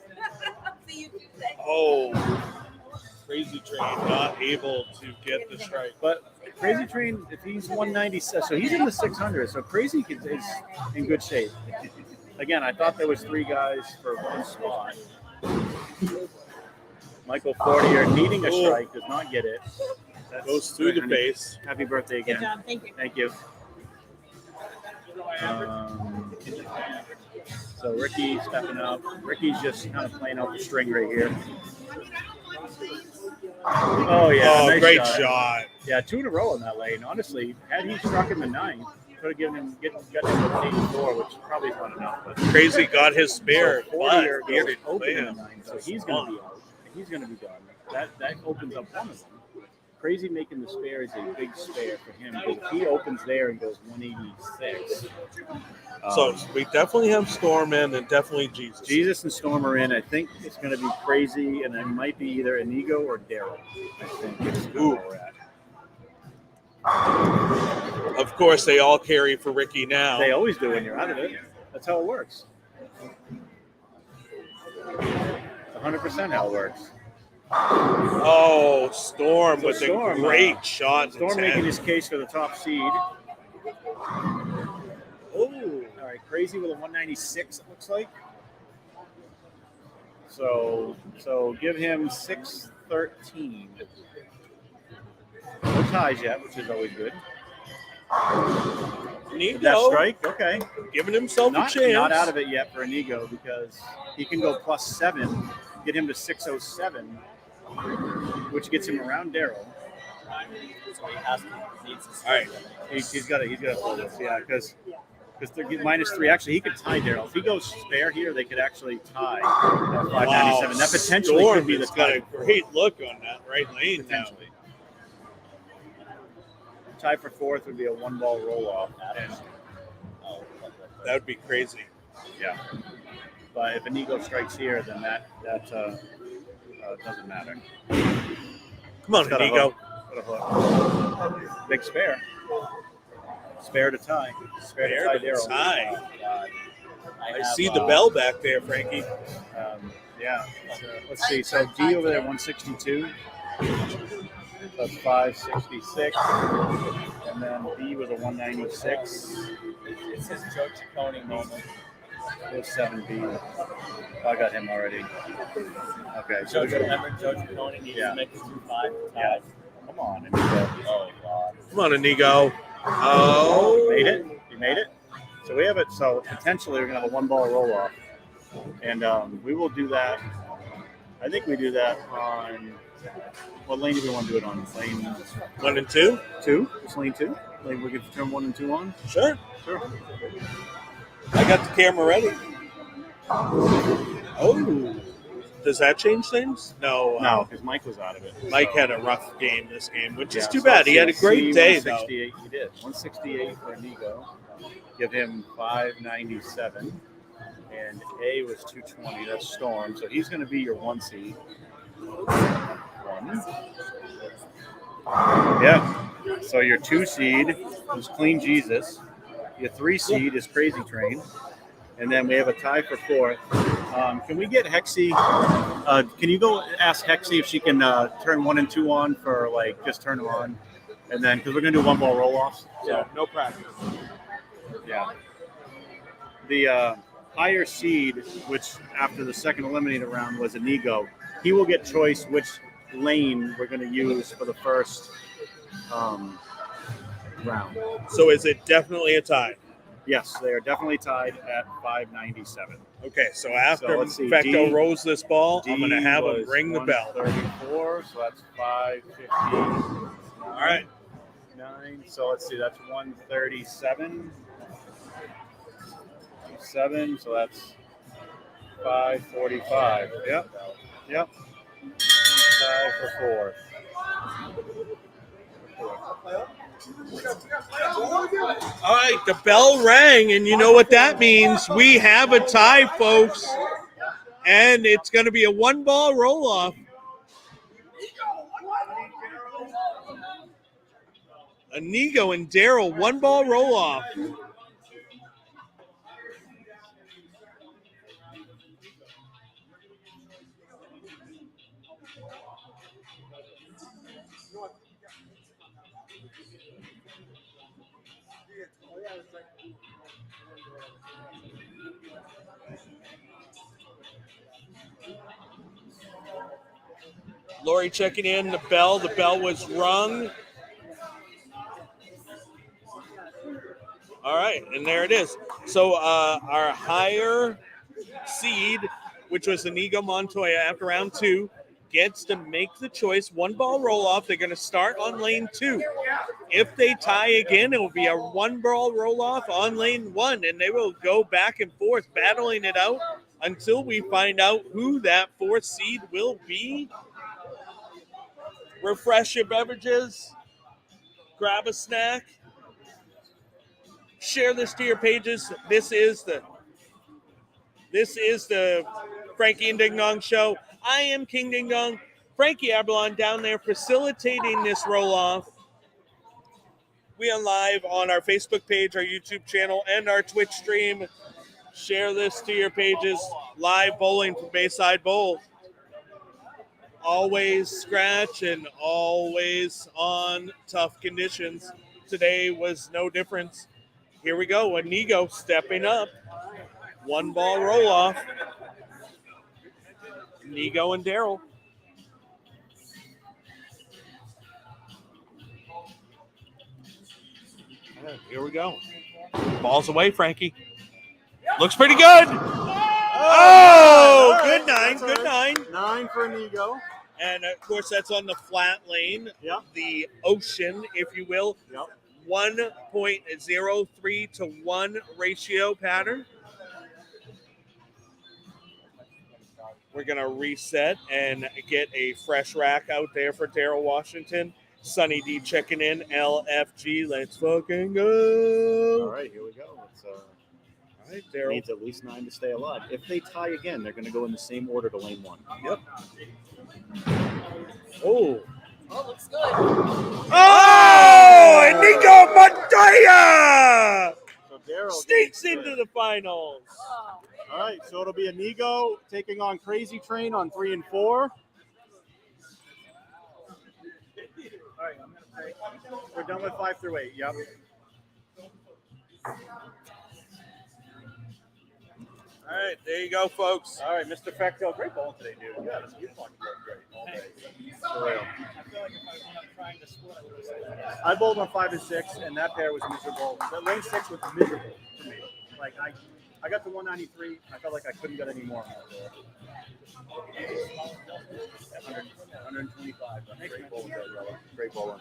Oh. Crazy Train not able to get the strike. But Crazy Train, if he's 197, so he's in the 600. So Crazy is in good shape. Again, I thought there was 3 guys for 1 spot. Michael Fortier needing a strike, does not get it. That goes through the face. Happy birthday again. Good job. Thank you. Thank you. So Ricky stepping up. Ricky's just kind of playing out the string right here. Oh, yeah. Oh, nice great shot. Yeah, 2 in a row in that lane. Honestly, had he struck in the 9th, could have got him with 84, which probably is not enough. But Crazy got his spare, so 40 but or he goes didn't open play in him. the 9, so he's going to be out. He's going to be done. That opens up one of them. Crazy making the spare is a big spare for him because if he opens there and goes 186. So we definitely have Storm in and definitely Jesus. Jesus and Storm are in. I think it's going to be Crazy, and it might be either Inigo or Daryl. I think it's where we're at. Of course, they all carry for Ricky now. They always do when you're out of it. That's how it works. 100% how it works. Oh, Storm with Storm, a great shot. Storm making his case for the top seed. Oh, all right, Crazy with a 196. It looks like. So give him 613. No ties yet, which is always good. Inigo, That strike, okay. giving himself a chance. Not out of it yet for Inigo because he can go +7, get him to 607, which gets him around Daryl. So he has to needs to All right, He's got to pull this, yeah, because they're -3. Actually, he could tie Daryl. If he goes spare here, they could actually tie at 597. That potentially Storm could be the has got tie. a great look on that right lane now. Potentially. Tie for 4th would be a 1-ball roll-off. And, That would be crazy. yeah. But if Inigo strikes here, then that doesn't matter. Come on, It's got a Inigo. hook. Got a hook. Big spare. Spare to tie. Spare to tie Daryl. Tie. I have, see the bell back there, Frankie. Yeah. So, let's see. So D over there, 162. That's 566. And then B was a 196. It's his Joe Ciccone moment. There's 7B. I got him already. Okay. So Remember Joe Ciccone needs to make 2-5 ties. Come on. Oh God. Come on, Inigo. Oh, Made it. You made it. So we have it. So potentially we're gonna have a 1-ball roll off, and we will do that. I think we do that on. What lane do we want to do it on? Lane 1 and 2. 2. It's lane 2. Lane we can turn 1 and 2 on. Sure. Sure. I got the camera ready. Oh, does that change things? No. No, because Mike was out of it. Mike so. had a rough game this game, which is Yeah, too so bad. He had a great day, though. 168. He did. 168 for Inigo. Give him 597. And A was 220. That's Storm. So he's going to be your 1 seed. 1. Yeah. So your 2 seed is Clean Jesus. Your 3 seed is Crazy Train. And then we have a tie for 4th. Can we get Hexy? Can you go ask Hexy if she can turn 1 and 2 on for just turn them on? And then, because we're going to do 1-ball roll-offs. So, No practice. yeah. The higher seed, which after the second eliminator round was Inigo, he will get choice which lane we're going to use for the first round. So is it definitely a tie? Yes, they are definitely tied at 597. Okay, so after let's see, Fecto D- rolls this ball, I'm going to D have him was ring the bell. 134, so that's 550. All right. 9. So let's see, that's 137. 7, so that's 545. Yep. 5 for 4. All right, the bell rang, and you know what that means. We have a tie, folks, and it's going to be a 1-ball roll-off. Inigo and Daryl, 1-ball roll-off. Lori checking in the bell. The bell was rung. All right, and there it is. So our higher seed, which was Inigo Montoya after round 2, gets to make the choice. 1-ball roll-off. They're going to start on lane 2. If they tie again, it will be a 1-ball roll-off on lane 1, and they will go back and forth, battling it out until we find out who that 4th seed will be. Refresh your beverages. Grab a snack. Share this to your pages. This is the Frankie and Ding Dong show. I am King Ding Dong. Frankie Aberlon down there facilitating this roll-off. We are live on our Facebook page, our YouTube channel, and our Twitch stream. Share this to your pages. Live bowling from Bayside Bowl. Always scratch and always on tough conditions. Today was no difference. Here we go. Inigo stepping up. 1-ball roll-off. Inigo and Daryl. Here we go. Ball's away, Frankie. Looks pretty good. Oh, good 9, good 9. 9 for Inigo. And, of course, that's on the flat lane. Yep. The ocean, if you will. Yep. 1.03 to 1 ratio pattern. We're going to reset and get a fresh rack out there for Daryl Washington. Sunny D checking in. LFG, let's fucking go. All right, here we go. It's, all right, Daryl. Needs at least 9 to stay alive. If they tie again, they're going to go in the same order to lane 1. Yep. Oh. Oh, looks good. Oh! Inigo Montoya So Daryl sneaks into the finals. Oh. All right, so it'll be Inigo taking on Crazy Train on 3 and 4. All right, I'm going to break. We're done with 5 through 8. Yep. All right, there you go, folks. All right, Mr. Fectel, great ball today, dude. Yeah, you fucking look great all day. For real. I bowled on 5 and 6, and that pair was miserable. The lane 6 was miserable for me. Like I got to 193. I felt like I couldn't get any more on that pair. 125. Great bowling, great bowling.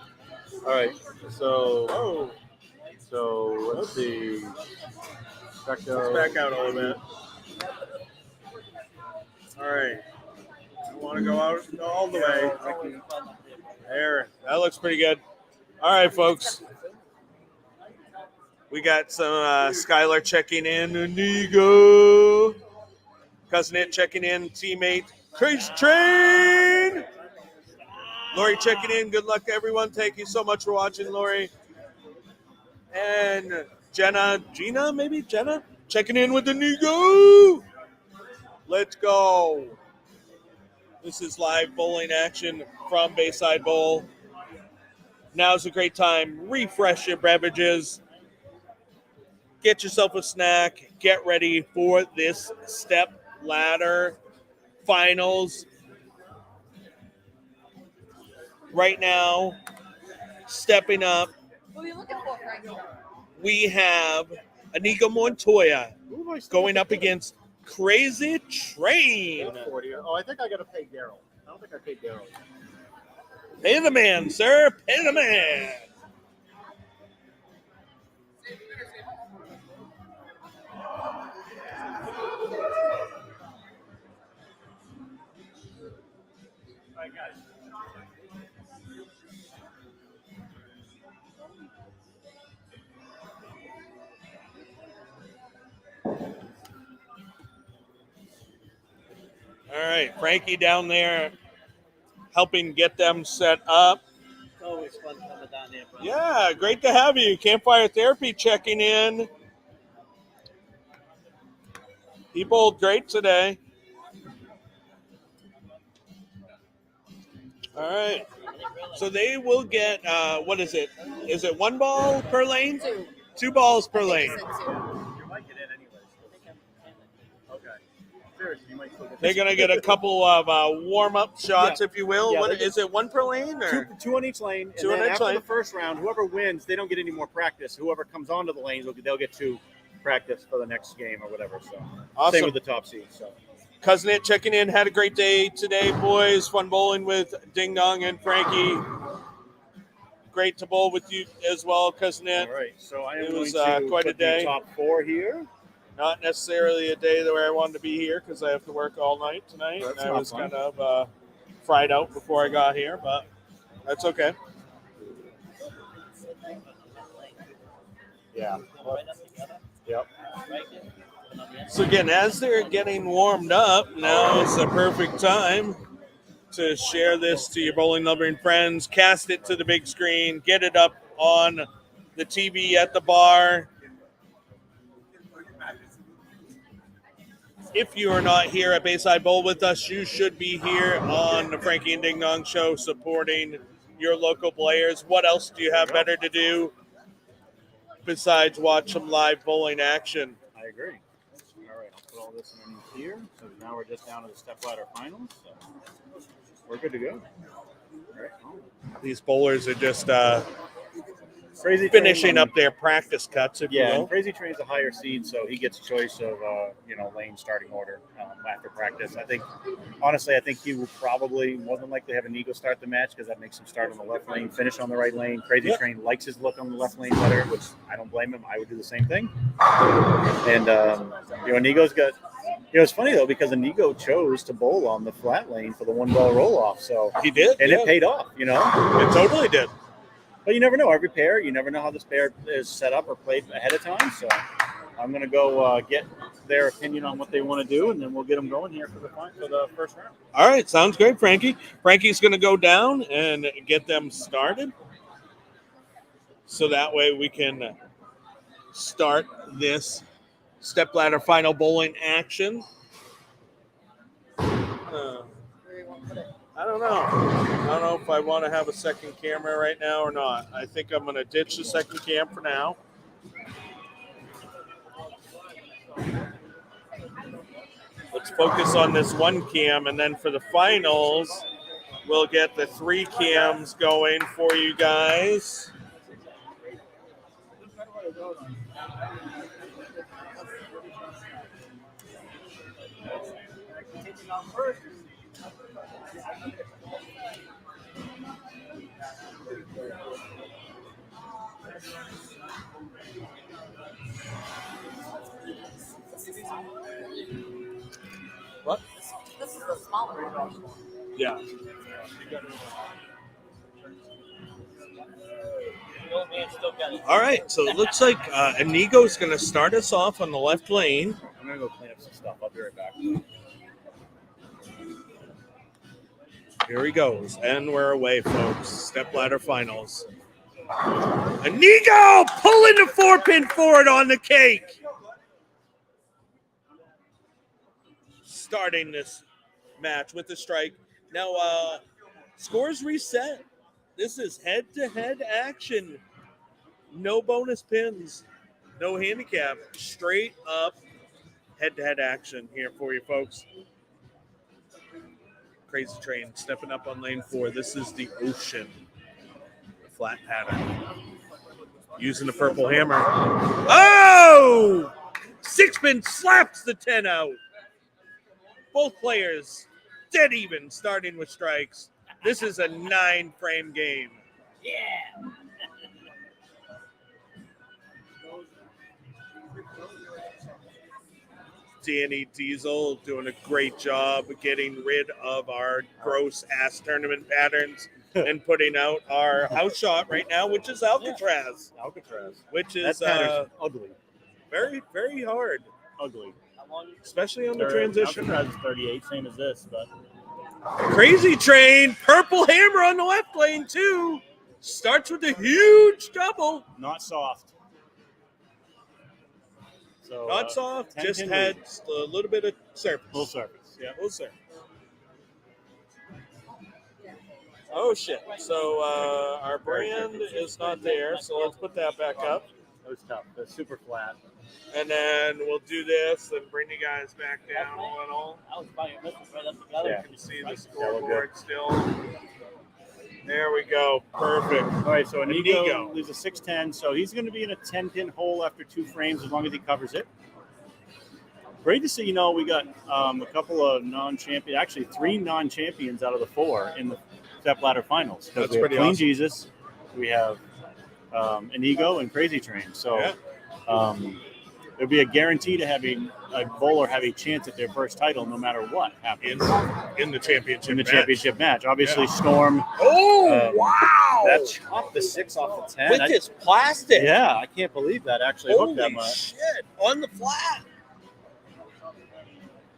All right, so let's see. Let's back out a little bit. All right. I want to go out all the way. There. That looks pretty good. All right, folks. We got some Skylar checking in. Inigo. Cousin It checking in. Teammate. Crazy Train. Lori checking in. Good luck, everyone. Thank you so much for watching, Lori. And Jenna, checking in with Inigo. Let's go. This is live bowling action from Bayside Bowl. Now's a great time. Refresh your beverages. Get yourself a snack. Get ready for this step ladder finals. Right now, stepping up, What are you looking for, Frankie? we have Inigo Montoya going up against Crazy Train. 40. Oh, I think I got to pay Daryl. I don't think I paid Daryl. Pay the man, sir. Pay the man. All right, Frankie down there helping get them set up. It's always fun coming down here, bro. Yeah, great to have you. Campfire Therapy checking in. He bowled great today. All right. So they will get, what is it? Is it 1 ball per lane? 2. 2 balls per lane. You might get in anyways. Okay. Seriously, you might still get They're going to get a couple of warm-up shots, Yeah. if you will. Yeah, What, they get- is it 1 per lane? Or? two on each lane. And Two on then each after lane. the first round, whoever wins, they don't get any more practice. Whoever comes onto the lanes, they'll get 2 practice for the next game or whatever. So Awesome. same with the top seed. So Cousinette checking in. Had a great day today, boys. Fun bowling with Ding Dong and Frankie. Great to bowl with you as well, Cousinette. All right, so I am It was, going to quite a put day. the top 4 here. Not necessarily a day where I wanted to be here because I have to work all night tonight. That's And I not was fun. kind of fried out before I got here, but that's okay. Yeah. Yep. So again, as they're getting warmed up, now is the perfect time to share this to your bowling loving friends, cast it to the big screen, get it up on the TV at the bar. If you are not here at Bayside Bowl with us, you should be here on the Frankie and Ding Dong Show supporting your local players. What else do you have better to do besides watch some live bowling action? I agree. All right, I'll put all this in here. So now we're just down to the step ladder finals. So we're good to go. All right. These bowlers are just Crazy finishing Train, up their practice cuts, if you Yeah, will. and Crazy Train's a higher seed, so he gets a choice of lane starting order after practice. Honestly, I think he will probably more than likely have Inigo start the match because that makes him start on the left lane, finish on the right lane. Crazy Train likes his look on the left lane better, which I don't blame him. I would do the same thing. And Inigo's got. It's funny though because Inigo chose to bowl on the flat lane for the 1-ball roll off, so He did, and yeah. it paid off. It totally did. But you never know. Every pair, you never know how this pair is set up or played ahead of time. So I'm going to go get their opinion on what they want to do, and then we'll get them going here for the first round. All right, sounds great, Frankie. Frankie's going to go down and get them started. So that way we can start this stepladder final bowling action. I don't know if I want to have a second camera right now or not. I think I'm going to ditch the second cam for now. Let's focus on this one cam, and then for the finals, we'll get the 3 cams going for you guys. What? This is the smaller one. Yeah. All right, so it looks like Inigo's going to start us off on the left lane. I'm going to go clean up some stuff. I'll be right back. Here he goes, and we're away, folks. Stepladder finals. Inigo pulling the 4-pin forward on the cake. Starting this match with the strike. Now, scores reset. This is head-to-head action. No bonus pins, no handicap. Straight up head-to-head action here for you, folks. Crazy Train stepping up on lane 4. This is the Ocean. The flat pattern. Using the purple hammer. Oh! 6-pin slaps the 10 out. Both players dead even, starting with strikes. This is a 9-frame game. Yeah. Danny Diesel doing a great job getting rid of our gross-ass tournament patterns and putting out our house shot right now, which is Alcatraz. Alcatraz. Which is ugly. Very, very hard. Ugly. Especially on the transition. Alcatraz is 38, same as this, but Crazy Train, purple hammer on the left lane too. Starts with a huge double. not soft. So Not soft, 10 just pin had lead. a little bit of surface. Full surface. Yeah. Full surface. Oh shit! So our brand is not there, so let's put that back up, That was tough. That's super flat. and then we'll do this and bring you guys back down a little. I was buying this right up together. Yeah. You can see the scoreboard still. There we go. Perfect. All right, so Inigo Inigo. leaves a 6-10, so he's going to be in a 10-pin hole after 2 frames as long as he covers it. Great to see. We got a couple of non-champion, actually 3 non-champions out of the 4 in the step ladder finals. That's we have pretty Clean awesome. Jesus, we have Inigo, and Crazy Train. So it'll be a guarantee to having a bowler have a chance at their first title, no matter what happens in the championship. Championship match. Obviously, Storm. Oh wow! That chopped the 6 off the 10 with this plastic. Yeah, I can't believe that actually hooked that much. Holy shit! On the flat.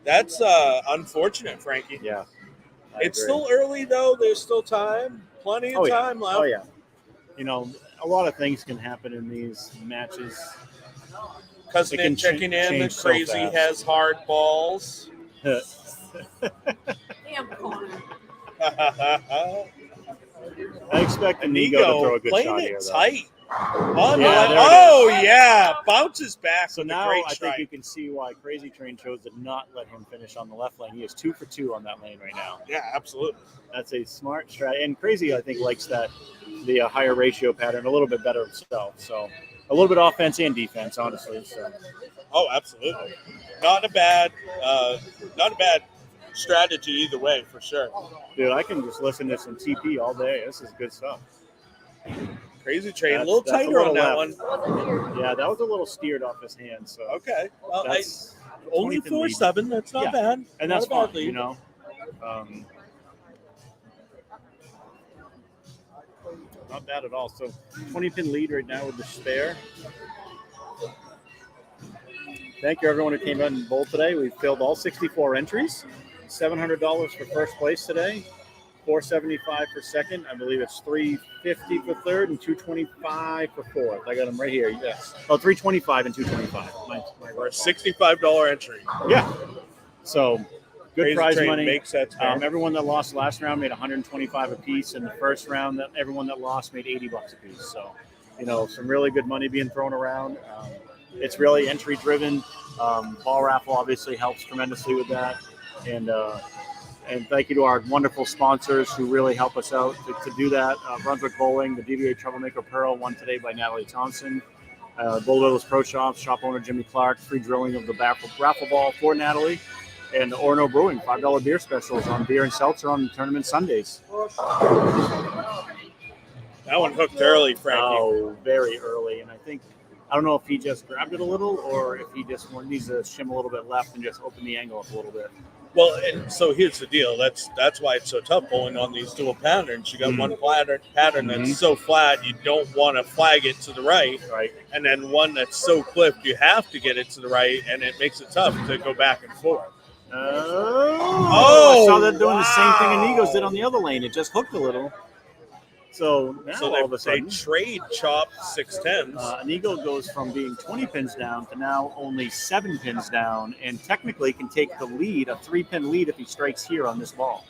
That's unfortunate, Frankie. Yeah. It's still early though. There's still time. Plenty of time left. Oh yeah. A lot of things can happen in these matches. Cousin in checking in. The Crazy has hard balls. Damn corner. I expect Inigo to throw a good playing shot it here, though. tight. Bounces back. So with now a great I strike. think you can see why Crazy Train chose to not let him finish on the left lane. He is 2 for 2 on that lane right now. Yeah, absolutely. That's a smart strat. And Crazy, I think, likes the higher ratio pattern a little bit better himself. So a little bit of offense and defense, honestly. So. Oh, absolutely. Not a bad strategy either way, for sure. Dude, I can just listen to some TP all day. This is good stuff. Crazy Train, a little tighter on that one. Yeah, that was a little steered off his hand. So okay, well, that's only 4-7. That's not bad, and that's not fine. Not bad at all. So 20-pin lead right now with the spare. Thank you, everyone who came out and bowled today. We filled all 64 entries. $700 for first place today. $475 for second. I believe it's $350 for third and $225 for fourth. I got them right here. Yes. Oh, $325 and $225. For a $65 entry. Yeah. So good Crazy prize Train money. makes that fair. Everyone that lost last round made $125 a piece. In the first round, everyone that lost made $80 a piece. So, some really good money being thrown around. It's really entry driven. Ball raffle obviously helps tremendously with that. And thank you to our wonderful sponsors who really help us out to do that. Brunswick Bowling, the DBA Troublemaker Pearl, won today by Natalie Thompson. Bull Willis Pro Shops, shop owner Jimmy Clark, free drilling of the raffle ball for Natalie. And Orno Brewing, $5 beer specials on beer and seltzer on tournament Sundays. That one hooked early, Frankie. Oh, very early. And I don't know if he just grabbed it a little or if he just needs to shim a little bit left and just open the angle up a little bit. Well, and so here's the deal. That's why it's so tough bowling on these dual patterns. You got one pattern that's so flat you don't want to flag it to the right, and then one that's so clipped you have to get it to the right, and it makes it tough to go back and forth. I saw that doing the same thing Inigos did on the other lane. It just hooked a little. So now all of a sudden, they trade chop 610s. Inigo goes from being 20 pins down to now only 7 pins down, and technically can take the lead, a 3-pin lead, if he strikes here on this ball.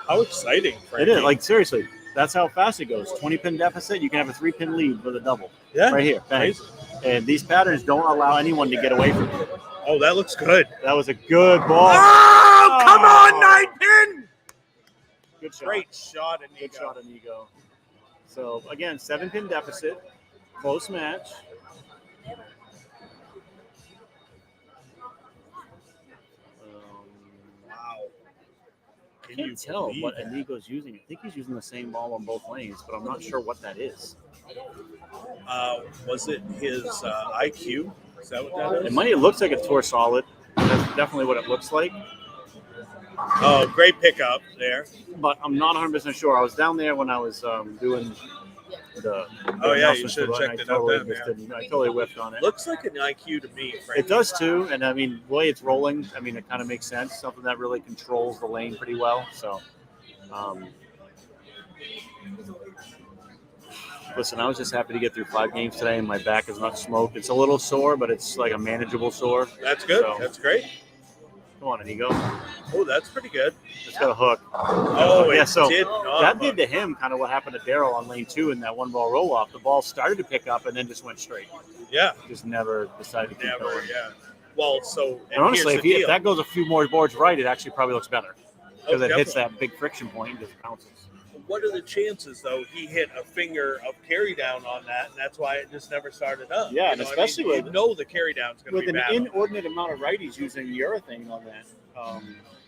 How exciting, Frankie. It is. Seriously, that's how fast it goes. 20-pin deficit, you can have a 3-pin lead with a double. Yeah. Right here. Bang. And these patterns don't allow anyone to get away from it. Oh, that looks good. That was a good ball. Oh, come on, 9-pin! Good shot. Great shot, Inigo. Good shot, Inigo. So, again, 7-pin deficit. Close match. Wow. I can't tell what Inigo's using. I think he's using the same ball on both lanes, but I'm not sure what that is. Was it his IQ? Is that what that is? It looks like a Tour Solid. That's definitely what it looks like. Oh, great pickup there. But I'm not 100% sure. I was down there when I was doing the you should have checked it out then. I totally whiffed on it. Looks like an IQ to me, Frankie. It does too. And the way it's rolling, it kind of makes sense. Something that really controls the lane pretty well. So, listen, I was just happy to get through 5 games today, and my back is not smoked. It's a little sore, but it's like a manageable sore. That's good. So, that's great. Come on, Inigo. Oh, that's pretty good. Just got a hook. Oh, yeah. So did that did to him kind of what happened to Daryl on lane 2 in that 1-ball roll off. The ball started to pick up and then just went straight. Yeah. Just never decided to keep going. Yeah. Well, so and honestly, if that goes a few more boards right, it actually probably looks better because it hits that big friction point and just bounces. what are the chances, though, he hit a finger of carry down on that, and that's why it just never started up? Yeah, and especially with the carry down's going to with be an bad. inordinate amount of righties using urethane on that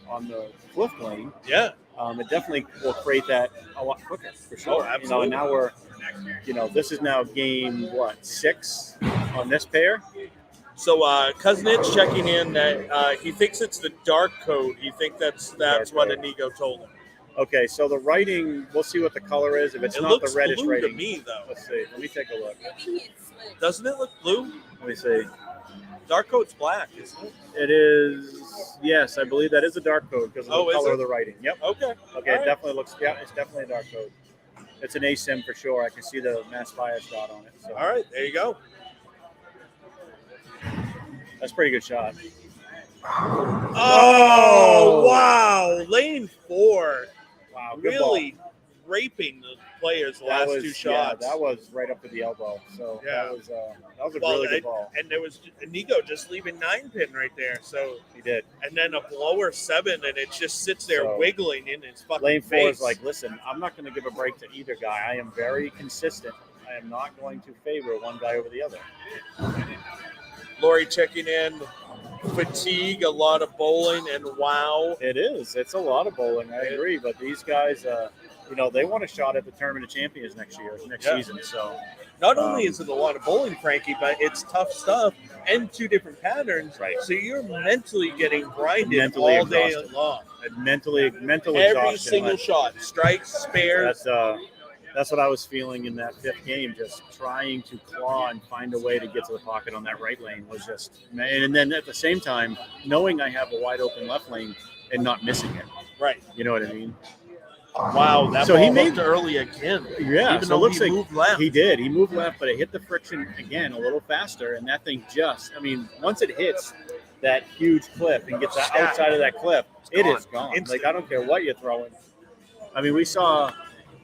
on the cliff lane. Yeah. It definitely will create that a lot quicker for sure. Oh, absolutely. And now we're, this is now game 6 on this pair. So Kuznets checking in that he thinks it's the dark code. He thinks that's what code. Inigo told him. Okay, so the writing, we'll see what the color is. If it's It not looks the reddish blue writing, to me, though. let's see. Let me take a look. Doesn't it look blue? Let me see. Dark code's black, isn't it? It is, yes, I believe that is a dark code because of the is color it? of the writing. Yep. Okay. Okay, All it right. definitely looks, it's definitely a dark code. It's an ASIM for sure. I can see the mass bias dot on it. So. All right, there you go. That's a pretty good shot. Oh, wow. Lane 4. Wow, good Really raping the players the last two shots. Yeah, that was right up to the elbow. So Yeah. that was a really good ball. And there was Inigo just leaving 9-pin right there. So He did. and then a blower 7, and it just sits there So, wiggling in his fucking Lane 4 face. is like, listen, I'm not going to give a break to either guy. I am very consistent. I am not going to favor one guy over the other. Lori checking in. Fatigue, a lot of bowling, and wow. It is. It's a lot of bowling. I agree. But these guys, they want a shot at the Tournament of Champions next season. So Not only is it a lot of bowling, Frankie, but it's tough stuff and 2 different patterns. Right. So you're mentally getting grinded Mentally all day exhausted. long. mental Every exhaustion. single shot, strikes, spares. That's what I was feeling in that 5th game. Just trying to claw and find a way to get to the pocket on that right lane was just, and then at the same time, knowing I have a wide open left lane and not missing it. Right. You know what I mean? Wow, that So ball he made- hooked early again. Yeah, Even so though it looks he like moved left. he did. He moved left, but it hit the friction again a little faster, and that thing once it hits that huge cliff and gets outside of that cliff, it is gone. Instant. Like, I don't care what you're throwing. I mean, we saw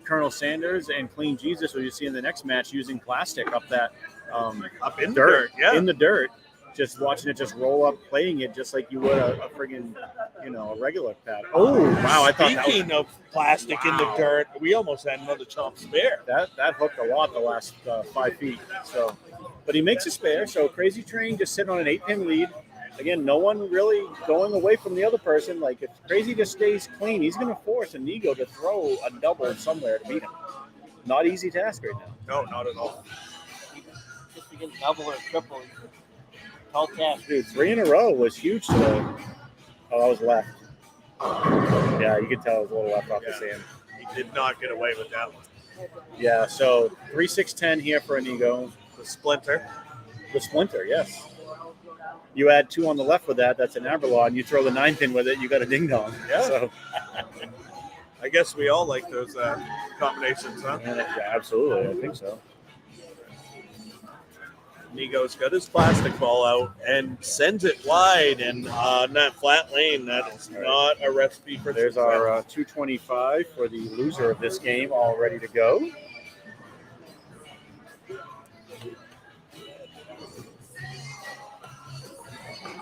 Colonel Sanders and Clean Jesus, who you see in the next match, using plastic up that Up in the dirt, dirt, yeah. in the dirt, just watching it just roll up, playing it just like you would a friggin', a regular pad. Oh, wow. I thought Speaking of plastic in the Wow. dirt, we almost had another chomp spare. that hooked a lot the last 5 feet. So, but he makes a spare. So Crazy Train just sitting on an 8-pin lead. Again, no one really going away from the other person. Like, if Crazy just stays clean, he's going to force Inigo to throw a double somewhere to beat him. Not easy task right now. No, not at all. Just to get double or triple. Tall task. Dude, 3 in a row was huge today. Oh, that was left. Yeah, you could tell it was a little left off the sand. He did not get away with that one. Yeah, so 3-6-10 here for Inigo. The splinter. The splinter, yes. You add 2 on the left with that, that's an Aberlaw, and you throw the 9-pin with it, you got a ding-dong. Yeah. So, I guess we all like those combinations, huh? yeah, absolutely. I think so. Nigo's got his plastic ball out and sends it wide, and on that flat lane, that is not a recipe for There's success. our 225 for the loser of this game, all ready to go.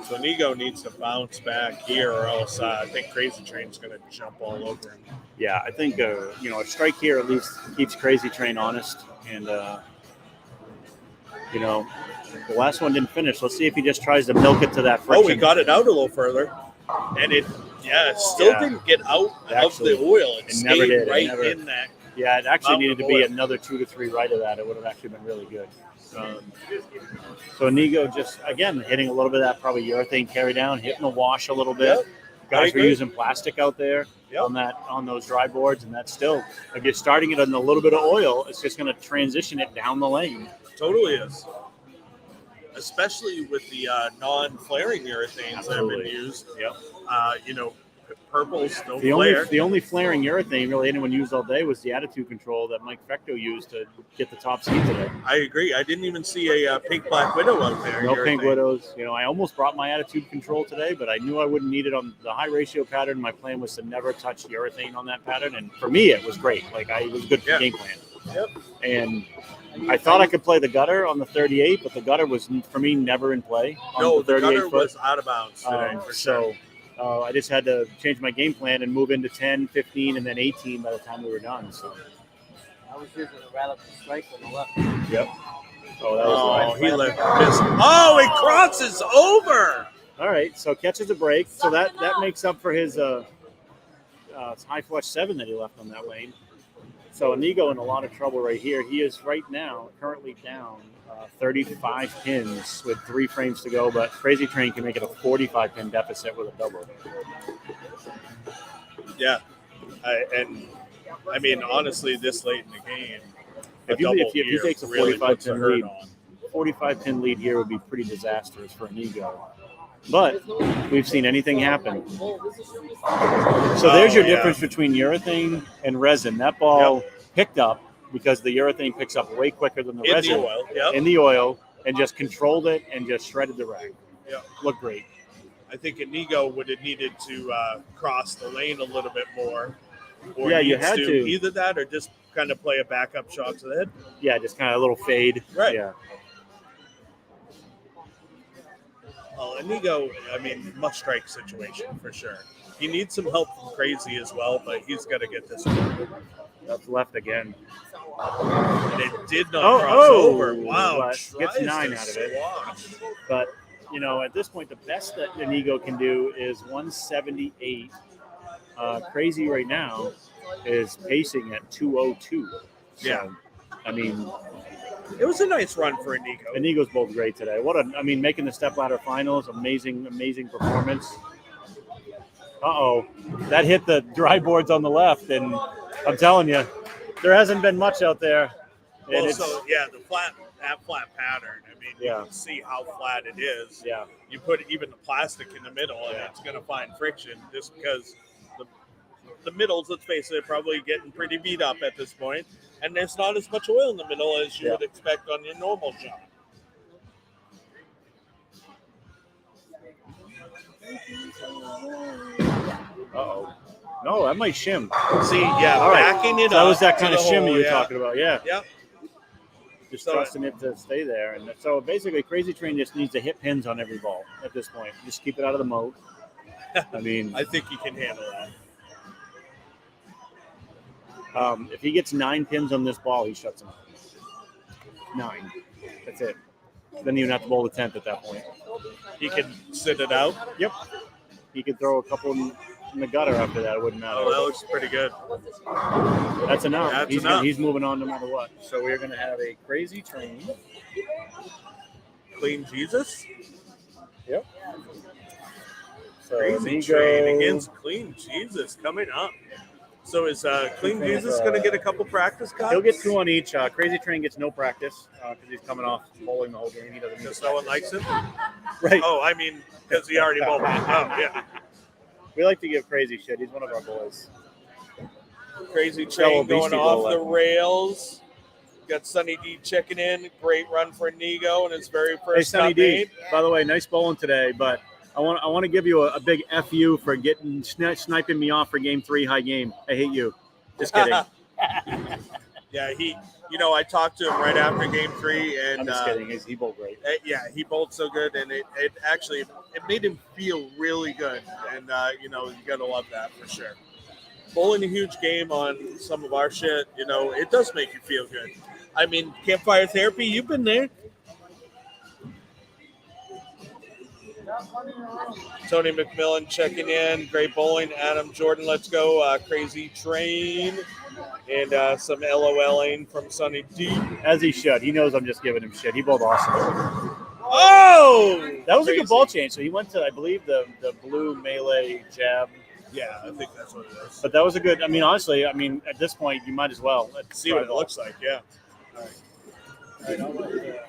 So Nigo needs to bounce back here, or else I think Crazy Train's going to jump all over him. Yeah, I think a strike here at least keeps Crazy Train honest, and the last one didn't finish. Let's see if he just tries to milk it to that friction. Oh, we got it out a little further, and it still didn't get out of the oil. It stayed never did. right in that. Yeah, it actually mountain needed to of be oil. another 2 to 3 right of that. It would have actually been really good. So Inigo just, again, hitting a little bit of that probably urethane carry down, hitting the wash a little bit. Yep. I Guys were agree. using plastic out there Yep. on those dry boards, and that's still, if you're starting it on a little bit of oil, it's just going to transition it down the lane. Totally is. Especially with the non-flaring urethanes that have been Absolutely. used. Yep. Purples don't The flare. only flaring urethane really anyone used all day was the attitude control that Mike Fecto used to get the top seed today. I agree. I didn't even see a pink black widow out there. No urethane. pink widows. I almost brought my attitude control today, but I knew I wouldn't need it on the high ratio pattern. My plan was to never touch urethane on that pattern, and for me, it was great. It was good Yeah. game plan. Yep. And I thought I could play the gutter on the 38, but the gutter was for me never in play on No, the the 38 gutter foot. was out of bounds today. For sure. So I just had to change my game plan and move into 10, 15, and then 18 by the time we were done. So. I was using a rather strike on the left. Yep. Oh, that was he missed. Oh, it crosses over. All right, so catches a break. So that makes up for his high flush 7 that he left on that lane. So Inigo in a lot of trouble right here. He is right now currently down 35 pins with 3 frames to go, but Crazy Train can make it a 45 pin deficit with a double. Yeah, I mean, honestly, this late in the game, if he takes a 45 pin lead, 45 pin lead here would be pretty disastrous for Inigo. But we've seen anything happen. So there's your difference between urethane and resin. That ball picked up because the urethane picks up way quicker than the resin in the oil, and just controlled it and just shredded the rack. Yeah, looked great. I think Inigo would have needed to cross the lane a little bit more. Or you had to. Either that or just kind of play a backup shot to the head. Yeah, just kind of a little fade. Right. Yeah. Well, Inigo, I mean, must strike situation for sure. He needs some help from Crazy as well, but he's got to get this one. That's left again. And it did not cross over. Wow. Gets 9 out of it. But, you know, at this point, the best that Inigo can do is 178. Crazy right now is pacing at 202. So, yeah. I mean, it was a nice run for Inigo. Inigo's both great today. Making the stepladder finals, amazing performance. That hit the dry boards on the left, and I'm telling you, there hasn't been much out there. Well, the flat pattern. I mean, you can see how flat it is. Yeah. You put even the plastic in the middle, and it's going to find friction just because the middles, let's face it, are probably getting pretty beat up at this point, and there's not as much oil in the middle as you would expect on your normal job. No, that might shim. See, backing it up. That was that kind of shim you were talking about, yeah. Yep. Just trusting it to stay there. And so basically, Crazy Train just needs to hit pins on every ball at this point. Just keep it out of the moat. I mean, I think he can handle that. If he gets 9 pins on this ball, he shuts him up. 9. That's it. Then you don't have to bowl the 10th at that point. He can sit it out? Yep. He could throw a couple in the gutter after that. It wouldn't matter. Oh, that looks pretty good. That's enough. He's moving on no matter what. So we're going to have a Crazy Train. Clean Jesus? Yep. So Crazy Train against Clean Jesus coming up. So is Clean Jesus going to get a couple practice cuts? He'll get 2 on each. Crazy Train gets no practice because he's coming off bowling the whole game. He doesn't. Because no one likes him? Right. Oh, I mean, because he already bowled. Oh, yeah. We like to give Crazy shit. He's one of our boys. Crazy Train going off the rails. Got Sunny D checking in. Great run for Inigo in his very first Sunny D. By the way, nice bowling today, but I want to give you a big FU for getting sniping me off for game 3 high game. I hate you. Just kidding. Yeah, I talked to him right after game 3, and I'm just kidding. He bowled great. He bowled so good, and it actually made him feel really good, and you got to love that for sure. Bowling a huge game on some of our shit, it does make you feel good. I mean, campfire therapy, you've been there. Tony McMillan checking in. Great bowling. Adam Jordan, let's go. Crazy Train. And some LOLing from Sunny D. As he should. He knows I'm just giving him shit. He bowled awesome. Oh! That was a good ball change. So he went to, I believe, the blue melee jab. Yeah, I think that's what it is. But that was a good, honestly, at this point, you might as well. Let's see what it looks like, yeah. All right.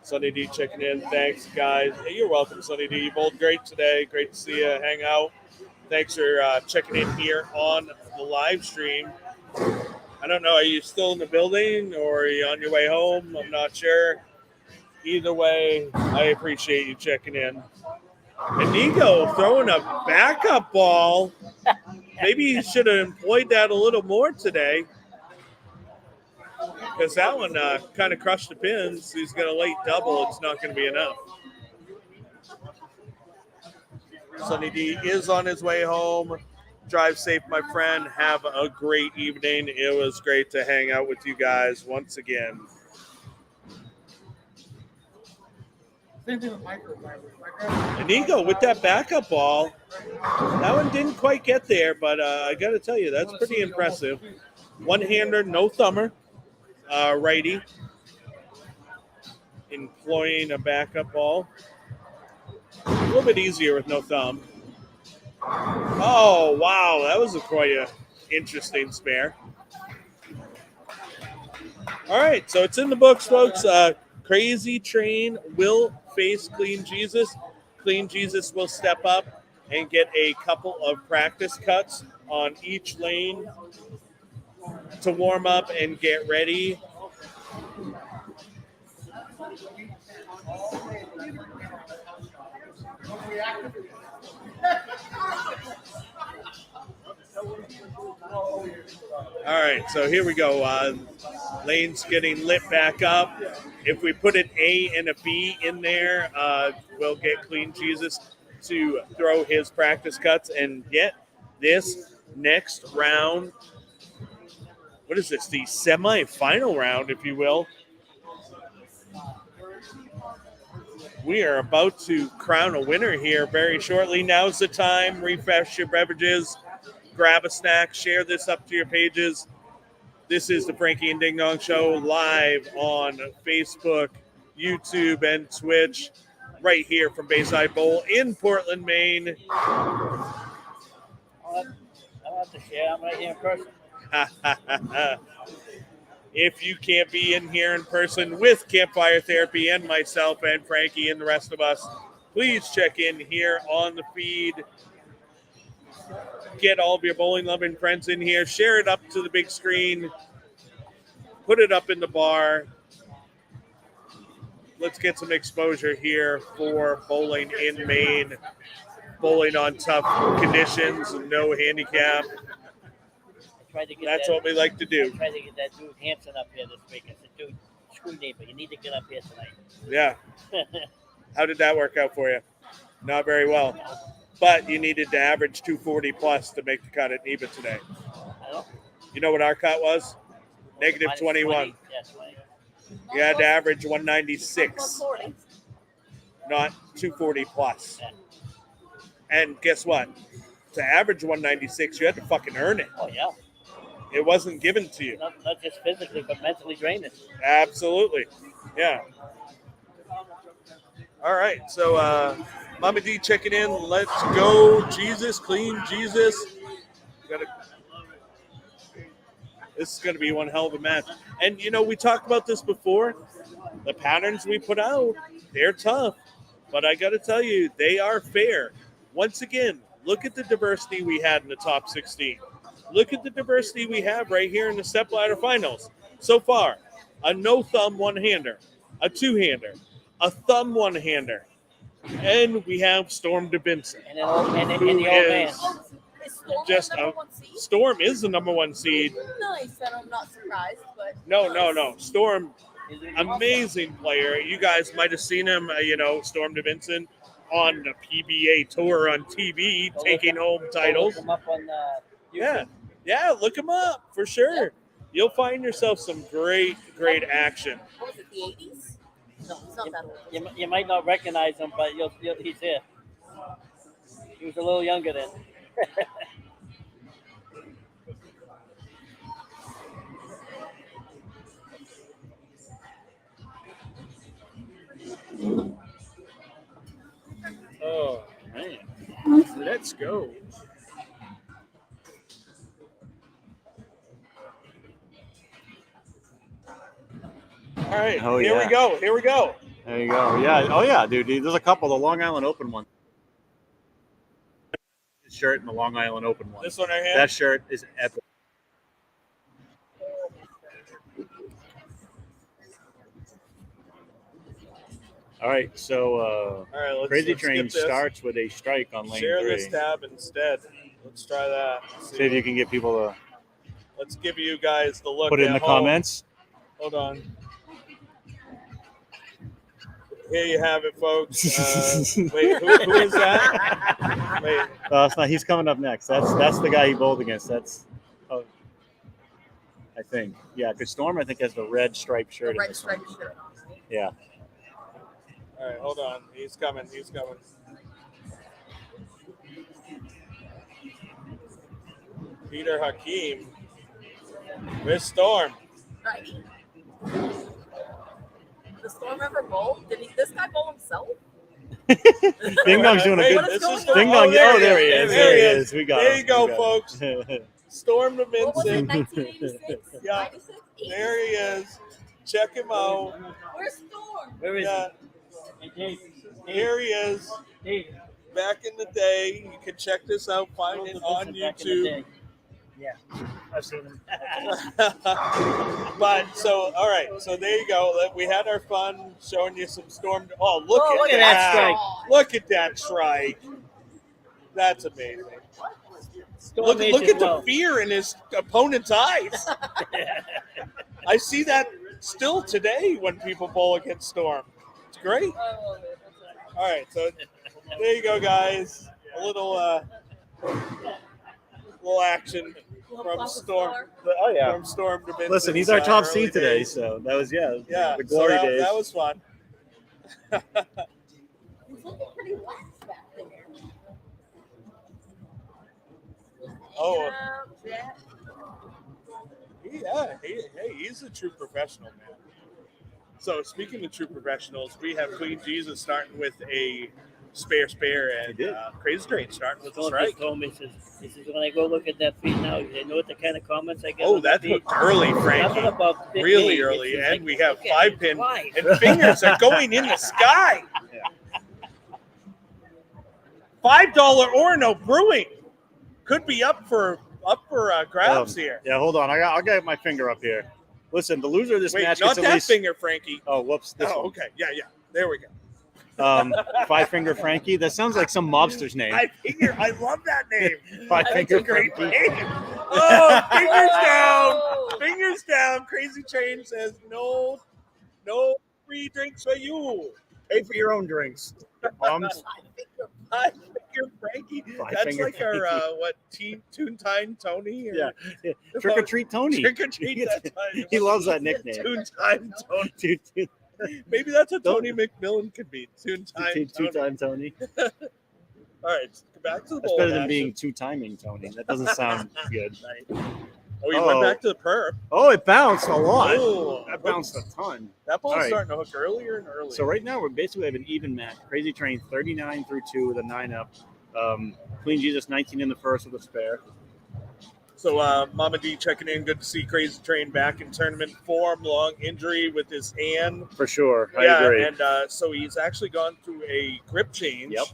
Sunny D checking in. Thanks, guys. Hey, you're welcome, Sunny D. You bowled great today. Great to see you. Hang out. Thanks for checking in here on the live stream. I don't know. Are you still in the building or are you on your way home? I'm not sure. Either way, I appreciate you checking in. Inigo throwing a backup ball. Maybe he should have employed that a little more today. Because that one kind of crushed the pins. He's going to late double. It's not going to be enough. Sunny D is on his way home. Drive safe, my friend. Have a great evening. It was great to hang out with you guys once again. Same thing with micro. Inigo with that backup ball. That one didn't quite get there, but I got to tell you, that's pretty impressive. One-hander, no thumber, righty, employing a backup ball. A little bit easier with no thumb. Oh, wow, that was quite an interesting spare. All right, so it's in the books, folks. Crazy Train will face Clean Jesus. Clean Jesus will step up and get a couple of practice cuts on each lane to warm up and get ready. All right, so here we go. Lane's getting lit back up. If we put an A and a B in there, we'll get Clean Jesus to throw his practice cuts and get this next round. What is this? The semi-final round, if you will. We are about to crown a winner here very shortly. Now's the time. Refresh your beverages. Grab a snack. Share this up to your pages. This is the Frankie and Ding Dong Show live on Facebook, YouTube, and Twitch right here from Bayside Bowl in Portland, Maine. I don't have to share. I'm right here in person. If you can't be in here in person with Campfire Therapy and myself and Frankie and the rest of us, please check in here on the feed. Get all of your bowling loving friends in here. Share it up to the big screen. Put it up in the bar. Let's get some exposure here for bowling in Maine. Bowling on tough conditions, no handicap. That's what we like to do. I tried to get that dude Hanson up here this week. I said, dude, screw neighbor, you need to get up here tonight. Yeah. How did that work out for you? Not very well. But you needed to average 240 plus to make the cut at NEBA today. You know what our cut was? Negative 21. Yes, 20. You had to average 196, not 240 plus. Yeah. And guess what? To average 196, you had to fucking earn it. Oh, yeah. It wasn't given to you. Not just physically, but mentally draining. Absolutely. Yeah. All right. So, Mama D checking in. Let's go. Jesus, Clean Jesus. This is going to be one hell of a match. And, you know, we talked about this before. The patterns we put out, they're tough. But I got to tell you, they are fair. Once again, look at the diversity we had in the top 16. Look at the diversity we have right here in the step ladder finals. So far, a no-thumb one-hander, a two-hander, a thumb one-hander, and we have Storm DeVinson. And the old man. Just Storm is the number one seed. Nice, and I'm not surprised, but No. Storm, amazing player. You guys might have seen him, Storm DeVinson on the PBA tour on TV, taking home titles. Look him up on YouTube. Yeah, look him up for sure. Yep. You'll find yourself some great action. What was it, the 80s? No, it's not that old. You might not recognize him, but he's here. He was a little younger then. Oh, man. Let's go. All right, Oh, here yeah. we go. There you go. Yeah. Oh, yeah, dude. There's a couple. The Long Island Open one. His shirt and the Long Island Open one. This one right here? That shirt is epic. All right, so Crazy Train starts with a strike on lane Share 3. this tab instead. Let's try that. See if you can get people to Let's give you guys the look. put it in at the home. comments. Hold on. here you have it, folks. Wait, who is that? Wait, It's not. He's coming up next. That's the guy he bowled against. That's, I think. Yeah, because Storm, I think, has the red striped shirt. The red striped shirt. Yeah. all right, hold on. He's coming. Peter Hakeem with Storm. Right. The Storm ever bowl? Did this guy bowl himself? Ding Dong's doing a Wait, good. What is this is going Ding on? Dong. there Oh, there he he is. is. There he is. We got There him. you go, We got folks. him. Storm to What was it, Vincent. 1986? Yeah. 96? There he is. Check him out. Where's Storm? Where is Yeah, he? Hey, here he is. Dave. Back in the day, you can check this out. Find it on YouTube. Yeah, I've seen him. But so, all right. So there you go. We had our fun showing you some Storm. Oh, look Oh, at look at that that strike. Look at that strike. That's amazing. Look made at it the well. fear in his opponent's eyes. I see that still today when people bowl against Storm. It's great. All right, so there you go, guys. A little action from Storm. Oh yeah. From Storm to Vincent. Listen, he's our top early seed today, days. so that was the Yeah, glory so days. that was fun. He's looking pretty lax back there. Oh. Yeah. Hey, he's a true professional, man. So speaking of true professionals, we have Queen Jesus starting with a spare, and Crazy Train starting with a Don't strike. just told me, he says, when I go look at that feed now, you know what the kind of comments I get? Oh, on the that feed? looked early, Nothing Frankie. about big Really feed. early, It's and like, we have look at it, 5 pin, why? and fingers are going in the sky. $5 Orono Brewing could be up for grabs here. Yeah, hold on. I'll get my finger up here. Listen, the loser of this Wait, match not gets at that least. finger, Frankie. Oh, whoops. This Oh, one. okay. Yeah. There we go. 5 Finger Frankie. That sounds like some mobster's name. I love that name. 5 Finger Great Frankie. name. Oh, fingers down. Fingers down. Crazy Train says no free drinks for you. Pay for your own drinks. Moms. 5 Finger Frankie. That's Finger like our Frankie. Toon Time Tony. Or, Yeah. Trick or treat Tony. Trick or treat. He loves that nickname. Toon Time Tony. Maybe that's what Tony McMillan could be. Toon Time Tony. Two-time Tony. All right, back to the That's bowl better than action. being two-timing Tony. That doesn't sound good. Oh, he went back to the perp. Oh, it bounced a lot. Oh, That bounced a ton. That ball's All right. starting to hook earlier and earlier. So right now we're basically have an even match. Crazy Train 39 through 2 with a 9 up. Clean Jesus 19 in the first with a spare. So Mama D checking in. Good to see Crazy Train back in tournament form. Long injury with his hand. For sure. I agree. And so he's actually gone through a grip change. Yep.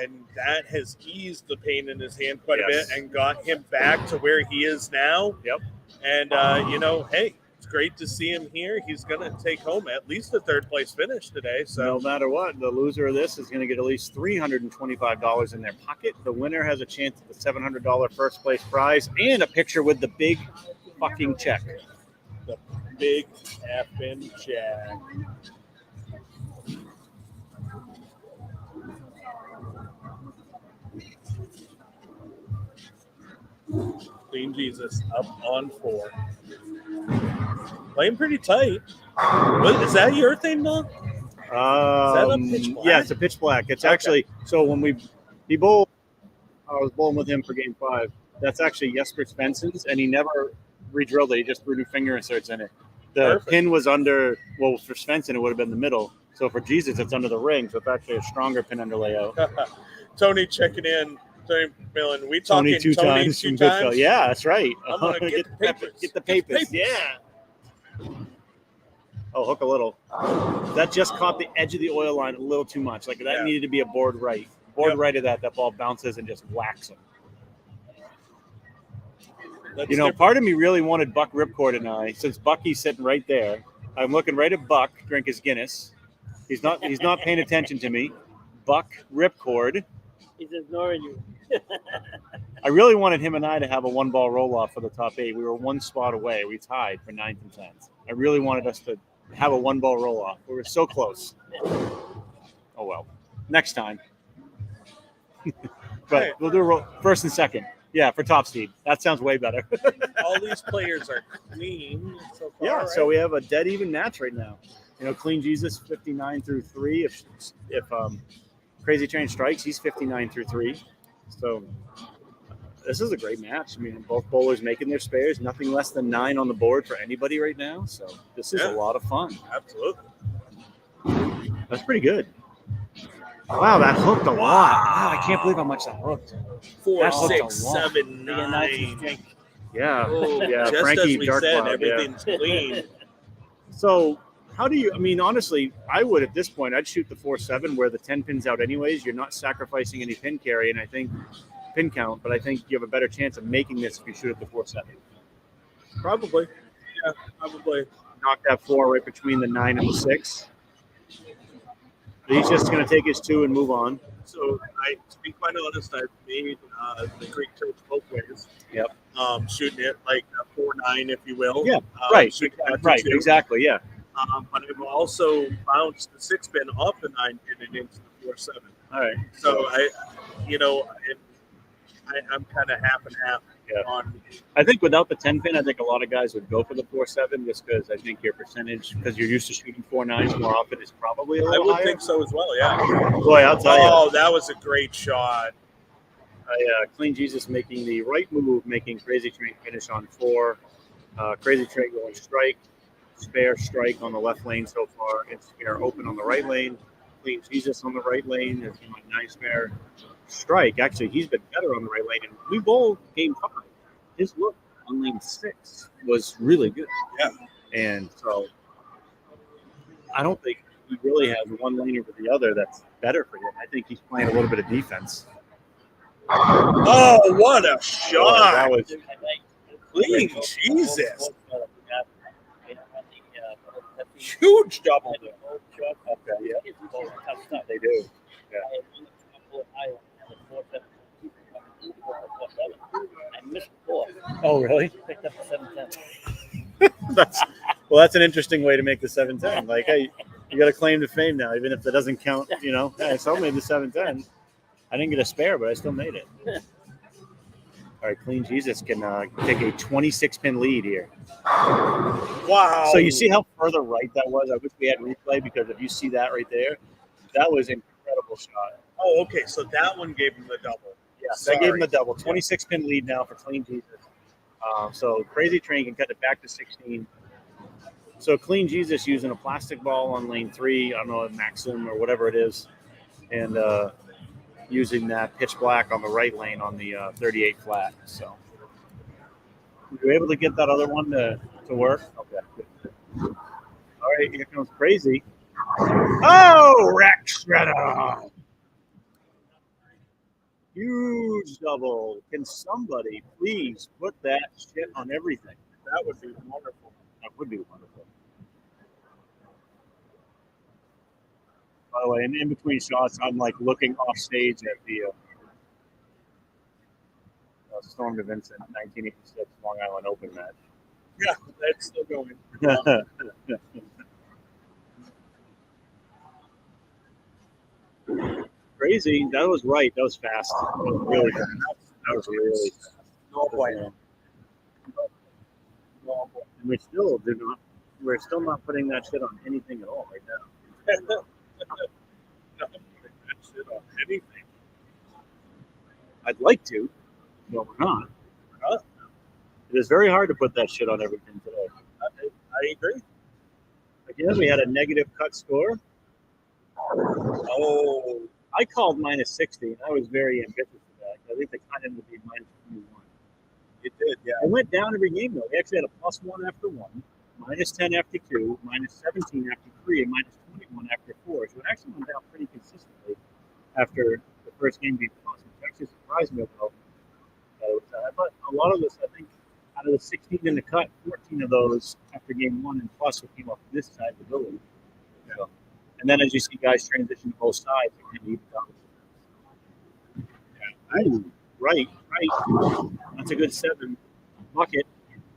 And that has eased the pain in his hand quite a Yes. bit and got him back to where he is now. Yep. And, hey, it's great to see him here. He's going to take home at least a third place finish today. So No matter what, the loser of this is going to get at least $325 in their pocket. The winner has a chance at the $700 first place prize and a picture with the big fucking check. the big effing check. Clean Jesus up on 4. Playing pretty tight. What, is that your thing, Doc? that a pitch black? Yeah, it's a pitch black. It's Okay. actually so when he bowled. I was bowling with him for game 5. That's actually Jesper Svensson's, and he never re-drilled it. He just threw new finger inserts in it. The Perfect. pin was under. Well, for Svensson, it would have been the middle. So for Jesus, it's under the ring. So it's actually a stronger pin under layout. Tony checking in. Tony Millen. We talking Tony 2 times two from times? Goodfellow. Yeah, that's right. I'm gonna get the papers. Get the papers. Yeah. Oh, hook a little. That just caught the edge of the oil line a little too much. Like that Yeah. needed to be a board right. Board Yep. right of that ball bounces and just whacks him. Let's You know, skip- part of me really wanted Buck Ripcord and I, since Bucky's sitting right there. I'm looking right at Buck, drink his Guinness. He's not paying attention to me. Buck Ripcord. He's ignoring you. I really wanted him and I to have a 1-ball roll off for the top 8. We were 1 spot away. We tied for 9th and 10th. I really wanted us to have a 1 ball roll off. We were so close. Oh well, next time. But we'll do first and second. Yeah, for top seed. That sounds way better. All these players are clean so far. Yeah, right? so we have a dead even match right now. Clean Jesus 59 through 3. If Crazy Train strikes, he's 59 through 3. So this is a great match. I mean, both bowlers making their spares. Nothing less than 9 on the board for anybody right now. So this is a lot of fun. Absolutely. That's pretty good. Wow, that hooked a lot. Wow, I can't believe how much that hooked. 4, That hooked 6, a lot. 7, 9. Yeah, Oh, yeah. just Frankie, as we Dark said, Cloud, everything's clean. So how do you? I mean, honestly, I would at this point. I'd shoot the 4-7 where the 10 pins out anyways. You're not sacrificing any pin carry, and I think pin count. But I think you have a better chance of making this if you shoot at the 4-7. Probably. Yeah, probably. Knock that 4 right between the 9 and the 6. He's just going to take his 2 and move on. So, to be quite honest, I've made the Greek church both ways. Yep. Shooting it like a 4-9, if you will. Yeah. Right. Shooting it Right. to 2. Exactly. Yeah. But I've also bounced the 6 pin off the 9 pin and into the 4-7. All right. So I'm kind of half and half on. I think without the 10 pin, I think a lot of guys would go for the 4-7 just because I think your percentage, because you're used to shooting 4-9s more often, is probably a little I would higher. think so as well. Yeah. Boy, I'll tell you. Oh, that was a great shot. Clean Jesus making the right move, making Crazy Train finish on 4. Crazy Train going strike, spare strike on the left lane so far, and spare open on the right lane. Clean Jesus on the right lane is doing 9 spare strike. Actually, he's been better on the right lane. And we bowl game 5. His look on lane 6 was really good. Yeah. And so I don't think he really has one lane over the other that's better for him. I think he's playing a little bit of defense. Oh, what a shot! That was Clean Jesus. Huge double. okay. Yeah, they do. Oh, really? That's an interesting way to make the 7-10. Like, hey, you got a claim to fame now, even if that doesn't count. Hey, I still made the 7-10. I didn't get a spare, but I still made it. All right, Clean Jesus can take a 26-pin lead here. Wow. So you see how further right that was? I wish we had replay because if you see that right there, that was an incredible shot. Oh, okay. So that one gave him the double. Yes, I gave him the double. 26-pin lead now for Clean Jesus. So Crazy Train can cut it back to 16. So Clean Jesus using a plastic ball on lane 3, I don't know, Maxim or whatever it is, and using that pitch black on the right lane on the 38 flat. So we were able to get that other one to work. Okay. All right, here comes Crazy. Oh, rack shredder. Huge double. Can somebody please put that shit on everything? That would be wonderful. That would be wonderful. By the way, in between shots, I'm like looking off stage at the Storm to Vincent 1986 Long Island Open match. Yeah, that's still going. Crazy. That was right. That was fast. That was really fast. That was really fast. No point. And we're still not putting that shit on anything at all right now. That shit on anything. I'd like to, but we're not. It is very hard to put that shit on everything today. I agree. Again, we had a negative cut score. Oh, I called minus 60, and I was very ambitious with that. I think the cut-in would be minus 21. it did, yeah. It went down every game, though. We actually had a plus 1 after 1, minus 10 after 2, minus 17 after 3, and minus 21 after 4. So it actually went down pretty consistently after the first game being plus, which actually surprised me about that it was that. But a lot of this, I think, out of the 16 in the cut, 14 of those after game 1 and plus came off this side of the building. So, and then as you see guys transition to both sides, it can even down. Right. That's a good 7 bucket.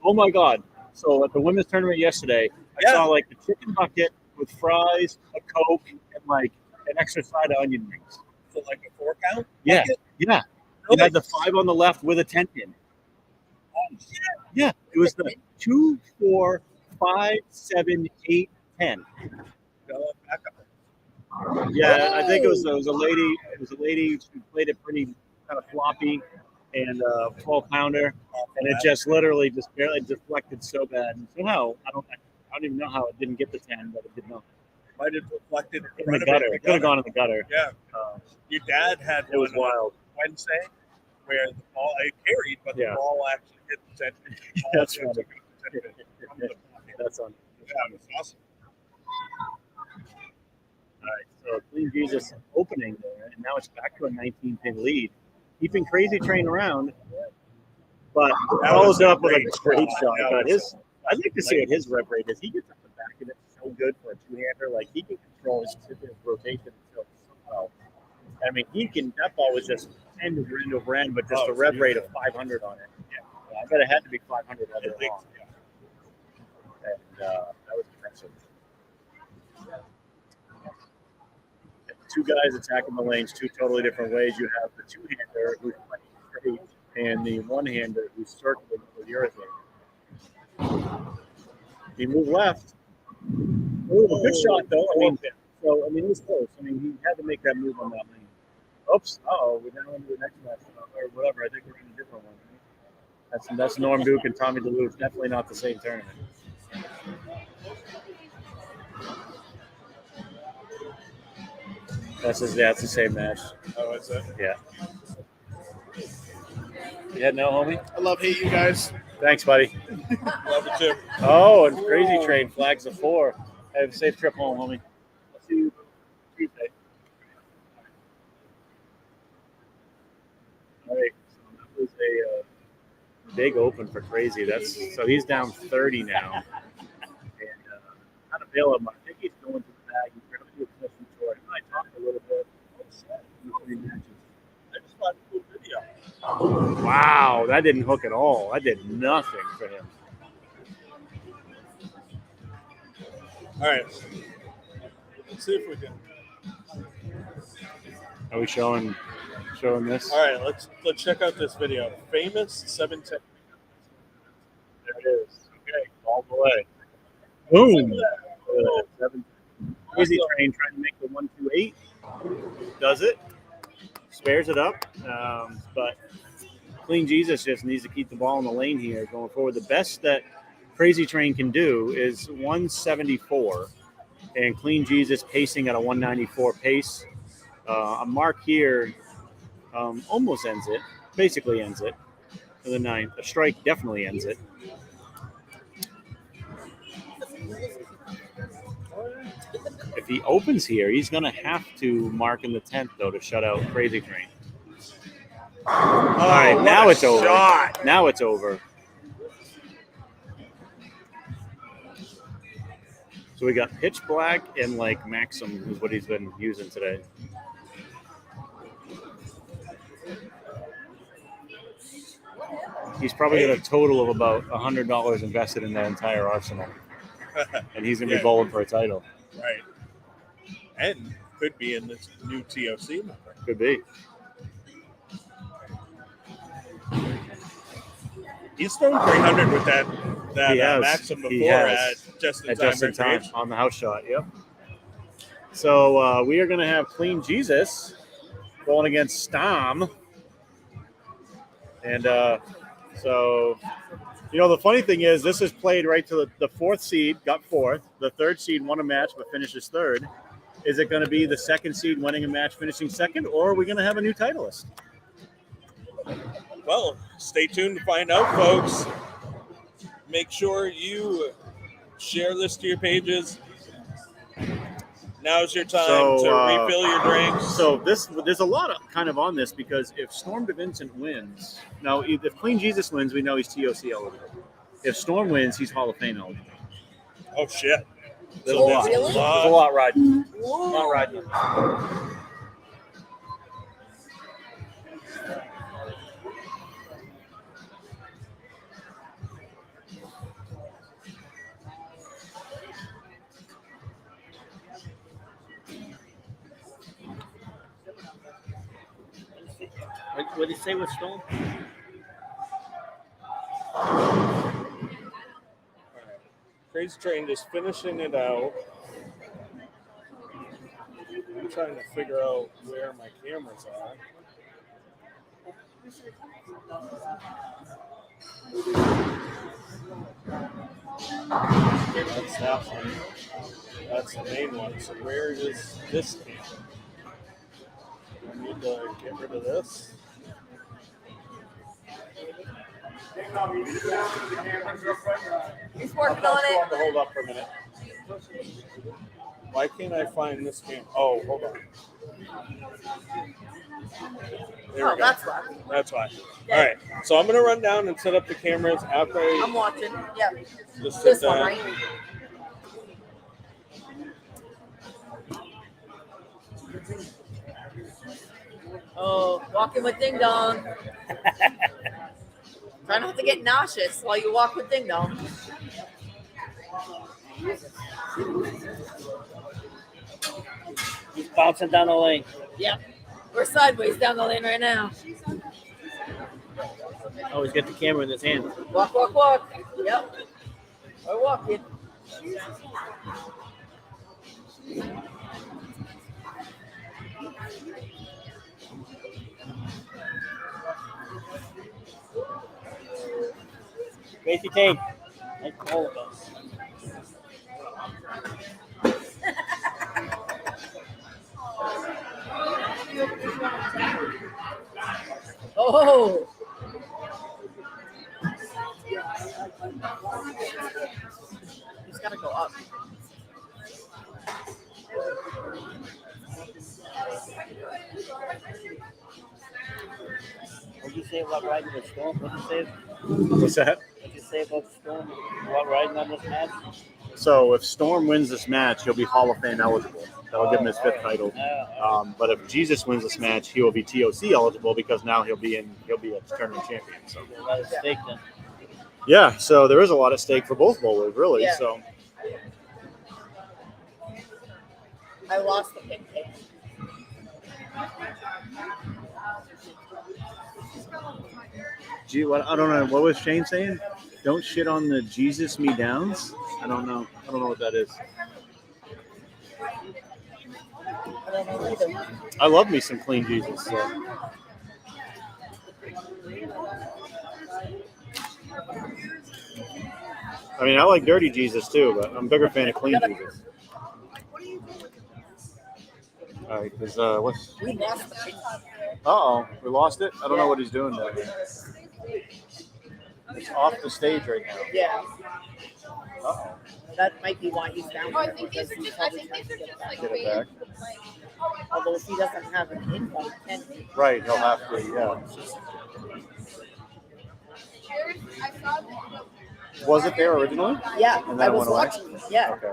Oh my God. So at the women's tournament yesterday, I saw like the chicken bucket with fries, a Coke, and like an extra side of onion rings. So like a 4 count? Yeah, bucket? yeah. It had the 5 on the left with a 10 in. Oh, shit. Yeah, it was the 2, 4, 5, 7, 8, 10. Go back up. Yeah, I think it was a lady. It was a lady who played it pretty kind of floppy and 12-pounder, and it just literally just barely deflected so bad. And somehow I don't even know how it didn't get the 10, but it did not. Might have reflected in In front the of gutter, it. it could have gone in the gutter. Yeah. Your dad had It was one on wild. Wednesday where the ball I carried, but Yeah. the ball actually hit the 10. That's Took funny. out the 10 from the pocket. That's on. Yeah, it was awesome. All right, so Clean Jesus opening there, and now it's back to a 19-pin lead, keeping Crazy Train around, but That follows was a up with a great great shot. shot. That But was I'd like to see what his rev rate is. He gets up the back of it so good for a two-hander. Like he can control his rotation so well. I mean, that ball was just end over end, but just a rev rate of 500 on it. Yeah, I bet it had to be 500 other than long. And that was impressive. Two guys attacking the lanes two totally different ways. You have the two-hander who's playing straight and the one-hander who's circling with urethane. He moved left. Oh, good shot, though. It was close. I mean, he had to make that move on that lane. Oops. We're down into the next match or whatever. I think we're in a different one. Right? That's Norm Duke and Tommy DeLuce. Definitely not the same tournament. That's the same match. Oh, is it? Yeah. Yeah, no, homie. I love hate you guys. Thanks, buddy. Love it too. Oh, and Crazy Train flags a 4. Have a safe trip home, homie. I'll see you Tuesday. All right. So that was a big open for Crazy. So he's down 30 now. And kind of bail him. I think he's going to the bag. He's going to do a commission short. I talked a little bit. I just watched a cool video. Wow, that didn't hook at all. I did nothing for him. All right. Let's see if we can. Are we showing this? All right, let's check out this video. Famous 710. There it is. Okay, all the way. Boom. Crazy Train trying to make the 128. Does it? Spares it up. But Clean Jesus just needs to keep the ball in the lane here going forward. The best that Crazy Train can do is 174, and Clean Jesus pacing at a 194 pace. A mark here almost ends it, basically ends it for the 9th. A strike definitely ends it. If he opens here, he's going to have to mark in the 10th, though, to shut out Crazy Train. All right, now it's over. Shot. Now it's over. So we got Pitch Black and like Maxim is what he's been using today. He's probably got a total of about $100 invested in that entire arsenal, and he's gonna be bowling for a title. Right. And could be in this new TOC number. Could be. He's thrown 300 with that He has. Maxim He before has. at just in At time. just in time recreation. on the house shot. Yep. So we are going to have Clean Jesus going against Stom. And so, the funny thing is this is played right to the 4th seed, got 4th. The 3rd seed won a match but finishes 3rd. Is it going to be the 2nd seed winning a match, finishing 2nd, or are we going to have a new titleist? Well, stay tuned to find out, folks. Make sure you share this to your pages. Now's your time to refill your drinks. So there's a lot of kind of on this because if Storm DeVincent wins, now if Clean Jesus wins, we know he's TOC eligible. If Storm wins, he's Hall of Fame eligible. Oh shit! There's a lot. really? There's a lot riding. Whoa. A lot riding. What did you say with Storm? Crazy Train just finishing it out. I'm trying to figure out where my cameras are. That's that one. That's the main one. So where is this camera? I need to get rid of this. He's working on it. Hold up for a minute. Why can't I find this camera? Oh, hold on. There we go. That's why. That's why. All right. So I'm going to run down and set up the cameras after I'm I watching. Yep. just This sit one, down. right? Oh, walking with Ding Dong. Try not to get nauseous while you walk with Ding Dong. He's bouncing down the lane. Yep. We're sideways down the lane right now. Oh, he's got the camera in his hand. Walk, walk, walk. Yep. We're walking. Gracie King. Like all of us. Oh. He's got to go up. What did you say about riding the Storm? What did you say? What's that? What did you say about Storm? About riding on this match? So if Storm wins this match, he'll be Hall of Fame eligible. That'll give him his 5th title. But if Jesus wins this match, he will be TOC eligible because now he'll be a tournament champion. So A lot of stake then. yeah, so there is a lot at stake for both bowlers, really. Yeah. So I lost the pink tape. gee, what I don't know. What was Shane saying? Don't shit on the Jesus me downs. I don't know what that is. I don't know either. I love me some clean Jesus. So. I mean, I like dirty Jesus too, but I'm a bigger fan of clean Jesus. All right, because what's? We lost the pink tape. We lost it. I don't know what he's doing there. It's off the stage right now. Yeah. Uh-oh. That might be why he's down Oh, I there. think Because these are he's just. I probably think trying these to are get just back. like Get it waiting back. to play. Although if he doesn't have an invite, can he? Right, he'll have to. Yeah. I saw that. Was it there originally? Yeah, And then I it was went away? watching. Yeah. Okay.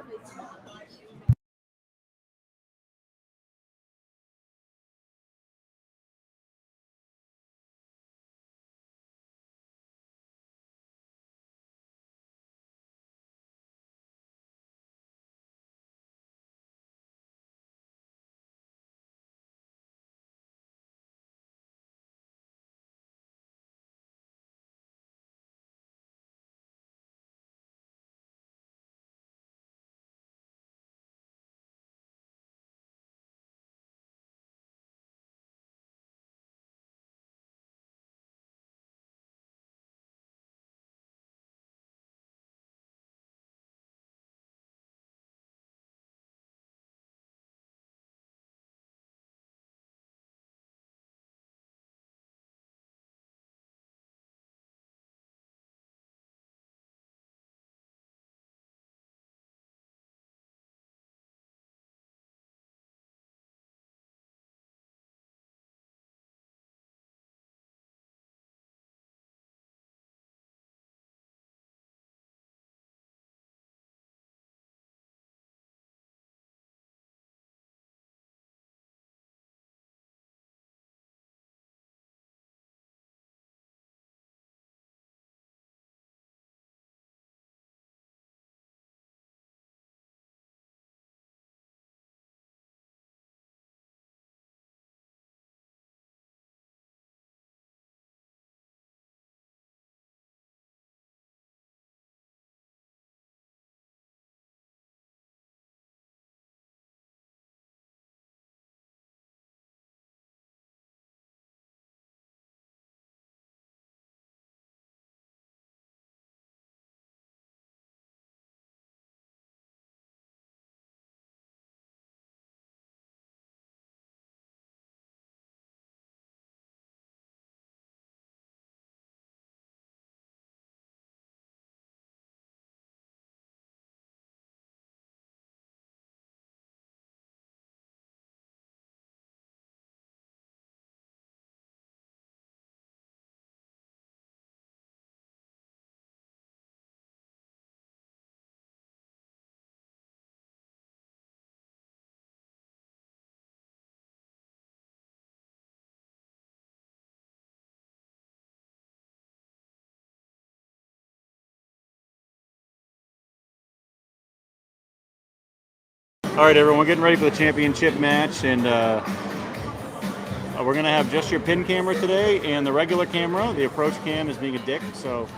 All right, everyone, we're getting ready for the championship match, and we're going to have just your pin camera today and the regular camera. The approach cam is being a dick, so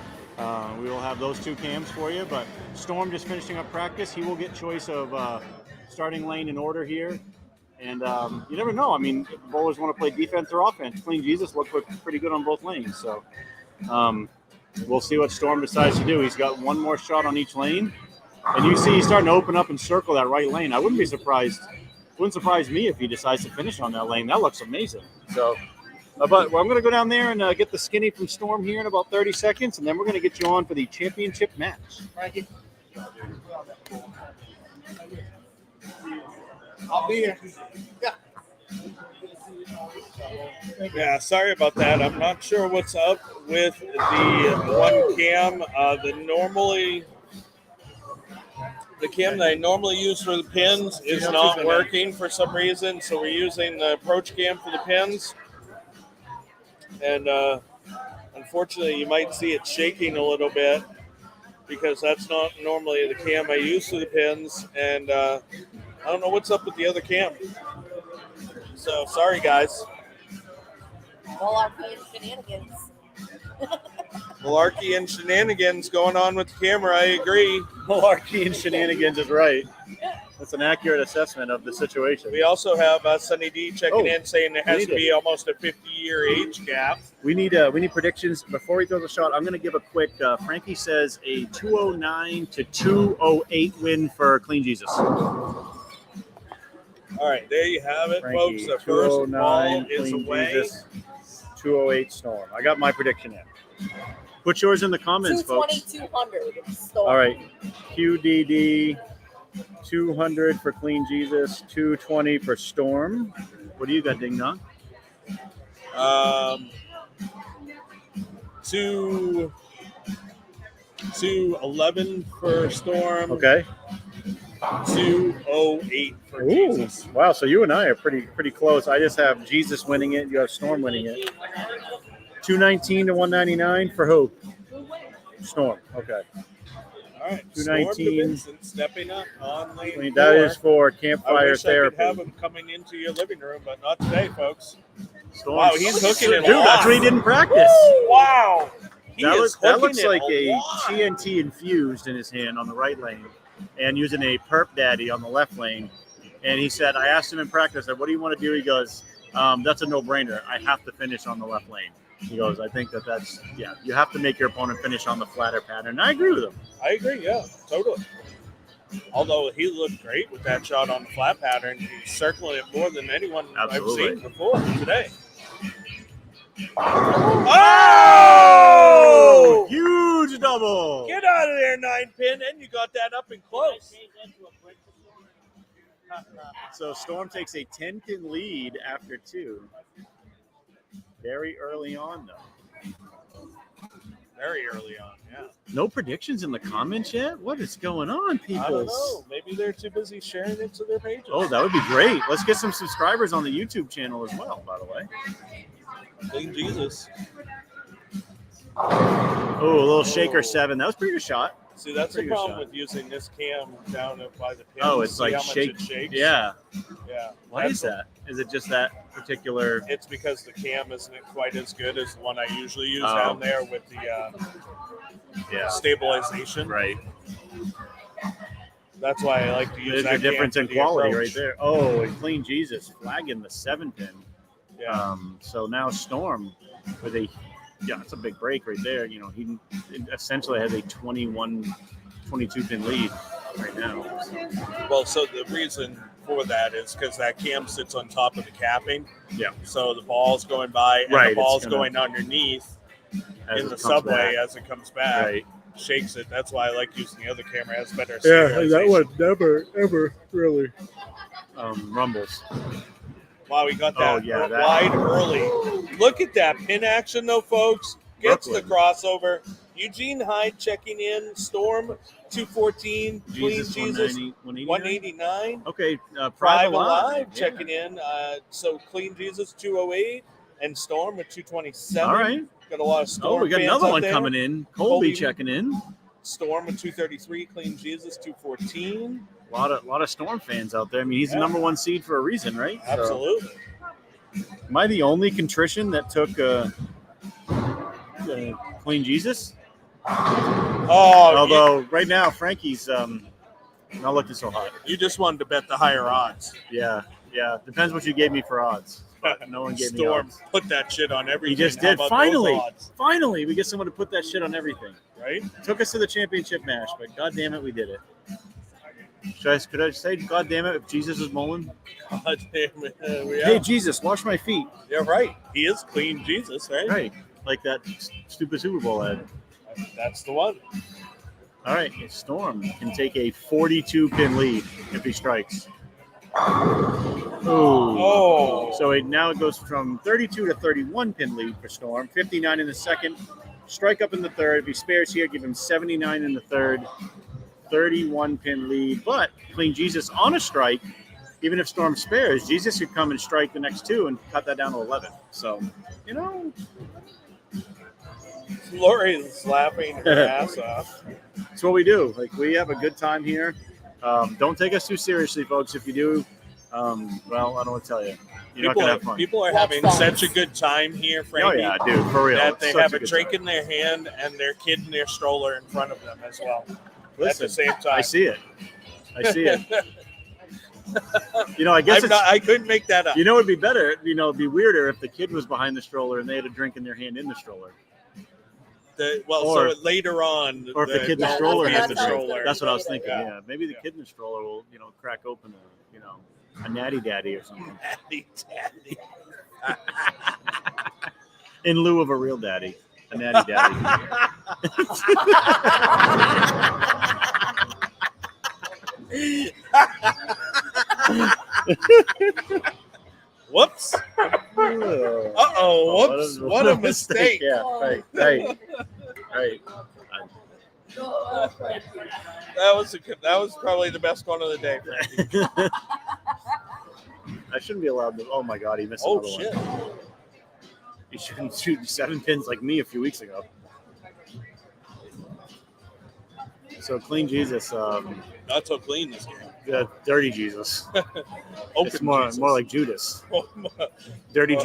we will have those two cams for you. But Storm just finishing up practice. He will get choice of starting lane in order here. And you never know. I mean, if bowlers want to play defense or offense. Clean Jesus looked pretty good on both lanes. So we'll see what Storm decides to do. He's got one more shot on each lane. And you see he's starting to open up and circle that right lane. I wouldn't be surprised. Wouldn't surprise me if he decides to finish on that lane. That looks amazing. So, but I'm going to go down there and get the skinny from Storm here in about 30 seconds, and then we're going to get you on for the championship match. Frankie. I'll be here. Yeah, sorry about that. I'm not sure what's up with the one cam. The cam that I normally use for the pins is not working for some reason, so we're using the approach cam for the pins. And unfortunately, you might see it shaking a little bit because that's not normally the cam I use for the pins. And I don't know what's up with the other cam. So sorry, guys. Malarkey and shenanigans. Malarkey and shenanigans going on with the camera. I agree. Malarkey and shenanigans is right. That's an accurate assessment of the situation. We also have Sunny D checking in saying there has to be almost a 50-year age gap. We need predictions before he throws a shot. I'm going to give a quick. Frankie says a 209 to 208 win for Clean Jesus. All right, there you have it, Frankie, folks. The first ball is Clean away. Jesus, 208 Storm. I got my prediction in. Put yours in the comments, folks. 220, 200. All right, QDD 200 for Clean Jesus, 220 for Storm. What do you got, Ding Dong? 211 for Storm. Okay. 208 for Ooh, Jesus. wow. So you and I are pretty close. I just have Jesus winning it. You have Storm winning it. 219 to 199 for who? Storm. Okay. All right. 219. Storm stepping up on lane That 4. is for I campfire wish therapy. I could have him coming into your living room, but not today, folks. Storm. Wow, he's hooking it. Dude, a lot. that's what he didn't practice. Woo, wow. That looks like a lot. TNT infused in his hand on the right lane and using a perp daddy on the left lane. And he said, I asked him in practice, I said, what do you want to do? He goes, that's a no-brainer. I have to finish on the left lane. He goes, I think that's, you have to make your opponent finish on the flatter pattern. And I agree with him. I agree, yeah, totally. Although he looked great with that shot on the flat pattern. He's circling it more than anyone Absolutely. I've seen before today. Oh! Huge double. Get out of there, 9-pin, and you got that up and close. So Storm takes a 10-pin lead after 2. Very early on, though. Very early on, yeah. No predictions in the comments yet? What is going on, people? I don't know. Maybe they're too busy sharing it to their pages. Oh, that would be great. Let's get some subscribers on the YouTube channel as well, by the way. Clean Jesus. Oh, a little shaker 7. That was a pretty good shot. See, that's the Pretty good problem shot. with using this cam down by the pin. Oh, it's See like how much shake. it shakes? Yeah. Yeah. Why is that? Is it just that particular? It's because the cam isn't quite as good as the one I usually use Oh. down there with the stabilization. Right. That's why I like to use There's that a difference cam in for the quality approach. right there. Oh, and Clean Jesus flagging the 7-pin. Yeah. So now Storm with a, it's a big break right there. You know, he essentially has a 22-pin lead right now. Well, so the reason for that is because that cam sits on top of the capping. Yeah. So the ball's going by and Right, the ball's it's gonna- going underneath As in it the comes subway back. as it comes back. Right. Shakes it. That's why I like using the other camera. It has better Yeah, stabilization. that one never, ever really rumbles. Wow, we got that, that- wide early. Look at that pin action, though, folks. Gets the Brooklyn. crossover. Eugene Hyde checking in. Storm 214. Clean Jesus 189. Okay, Private Private Alive checking in. So Clean Jesus 208 and Storm at 227. All right. Got a lot of Storm Oh, we got fans another out one there. coming in. Colby checking in. Storm with 233, Clean Jesus 214. A lot of Storm fans out there. I mean, he's the number 1 seed for a reason, right? Absolutely. So, am I the only contrition that took Clean Jesus? Oh, although right now Frankie's not looking so hot. You just wanted to bet the higher odds. Yeah. Depends what you gave me for odds. But no one gave me Storm odds. put that shit on everything. He just How did. about Finally, those odds? finally, we get someone to put that shit on everything. Right? Took us to the championship match, but god damn it, we did it. Could I say god damn it if Jesus is mowing? God damn it. Hey Jesus, wash my feet. Yeah, right. He is Clean Jesus, right? Right. Like that stupid Super Bowl ad. That's the one. All right, Storm can take a 42-pin lead if he strikes. Oh. So now it goes from 32 to 31-pin lead for Storm, 59 in the second, strike up in the third. If he spares here, give him 79 in the third, 31-pin lead. But Clean Jesus on a strike, even if Storm spares, Jesus could come and strike the next two and cut that down to 11. So, Lori's laughing her ass off. That's what we do. Like, we have a good time here. Don't take us too seriously, folks. If you do, well, I don't want to tell you. You're not going to have fun. People are having such a good time here, Frankie. Oh, yeah, dude, for real. That they Such have a a good drink time. in their hand and their kid in their stroller in front of them as well. Listen, at the same time. I see it. I guess I couldn't make that up. It'd be better. It'd be weirder if the kid was behind the stroller and they had a drink in their hand in the stroller. So later on, or if the kid in the stroller has the stroller. drink. That's what I was thinking. Yeah. Yeah, maybe the kid in the stroller will, crack open a natty daddy or something Natty daddy. in lieu of a real daddy, a natty daddy. Whoops. Whoops. What a mistake. Yeah, right. That was probably the best one of the day. I shouldn't be allowed to. Oh my God, he missed another one. He shouldn't shoot 7 pins like me a few weeks ago. So Clean Jesus. Not so clean this game. Dirty Jesus. Open It's more Jesus. like Judas. Dirty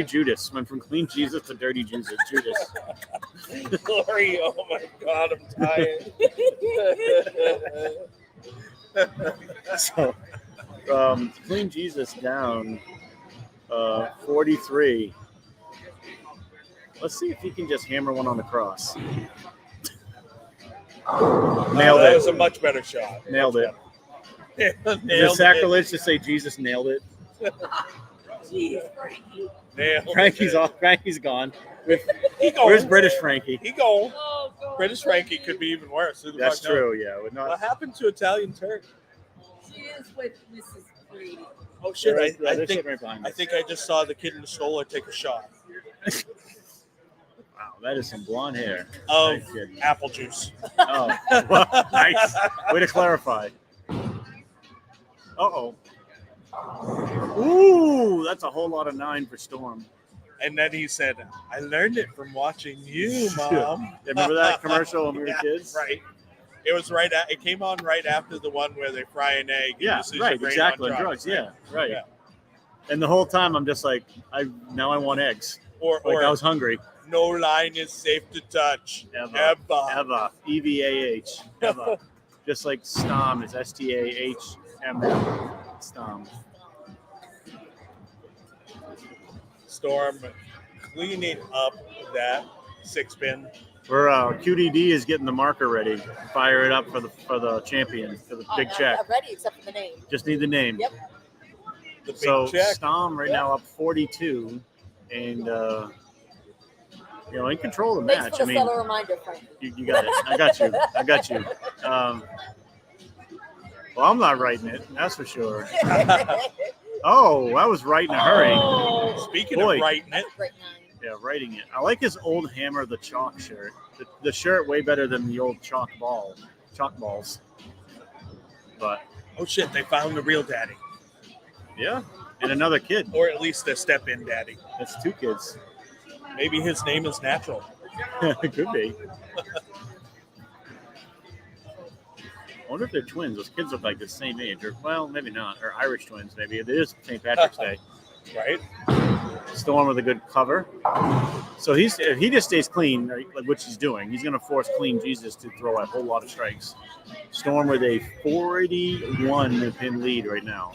Judas. Went from Clean Jesus to Dirty Judas. Lori, oh my God, I'm tired. So, Clean Jesus down 43. Let's see if he can just hammer one on the cross. Nailed That it. was a much better shot. Nailed it. Is it Nailed sacrilege to say Jesus nailed it? Frankie's off. Frankie's gone. Where's British Frankie? He gone. British Frankie could be even worse. Who the That's fuck knows? true. Yeah. What happened to Italian Turk? She is with Mrs. Brady. Oh shit! They're I sitting think right behind us. I just saw the kid in the stroller take a shot Wow, that is some blonde hair. of Nice kid. apple juice. Oh, well, nice. Way to clarify. Uh-oh. Ooh, that's a whole lot of 9 for Storm. And then he said, "I learned it from watching you, Mom." Remember that commercial when we were kids? Right. It was it came on right after the one where they fry an egg. and Yeah, this is right, your brain exactly. on Drugs, yeah, right. Yeah. And the whole time I'm just like, now I want eggs. Or I was hungry. no line is safe to touch. Ever. Eva. EVAH. Eva. Just like Stom is STAHM. Stom. Storm cleaning up that 6-pin. We're QDD is getting the marker ready. Fire it up for the champion, for the big check. I'm ready except for the name. Just need the name. Yep. The big So check. Stom right now up 42, and in control of the Thanks match. for the subtle reminder, Frankie. You got it. I got you. Well, I'm not writing it. That's for sure. Oh, I was right in a hurry. Speaking Boy. of writing it, Great 9. Yeah, writing it. I like his old Hammer the Chalk shirt. The shirt way better than the old chalk balls. But oh shit, they found the real daddy. yeah, and another kid. Or at least the step-in daddy. That's 2 kids. Maybe his name is Natural. It could be. I wonder if they're twins. Those kids look like the same age, or well, maybe not, or Irish twins. Maybe it is St. Patrick's Day. Right? Storm with a good cover. So if he just stays clean, which he's doing, he's going to force Clean Jesus to throw a whole lot of strikes. Storm with a 41 pin lead right now.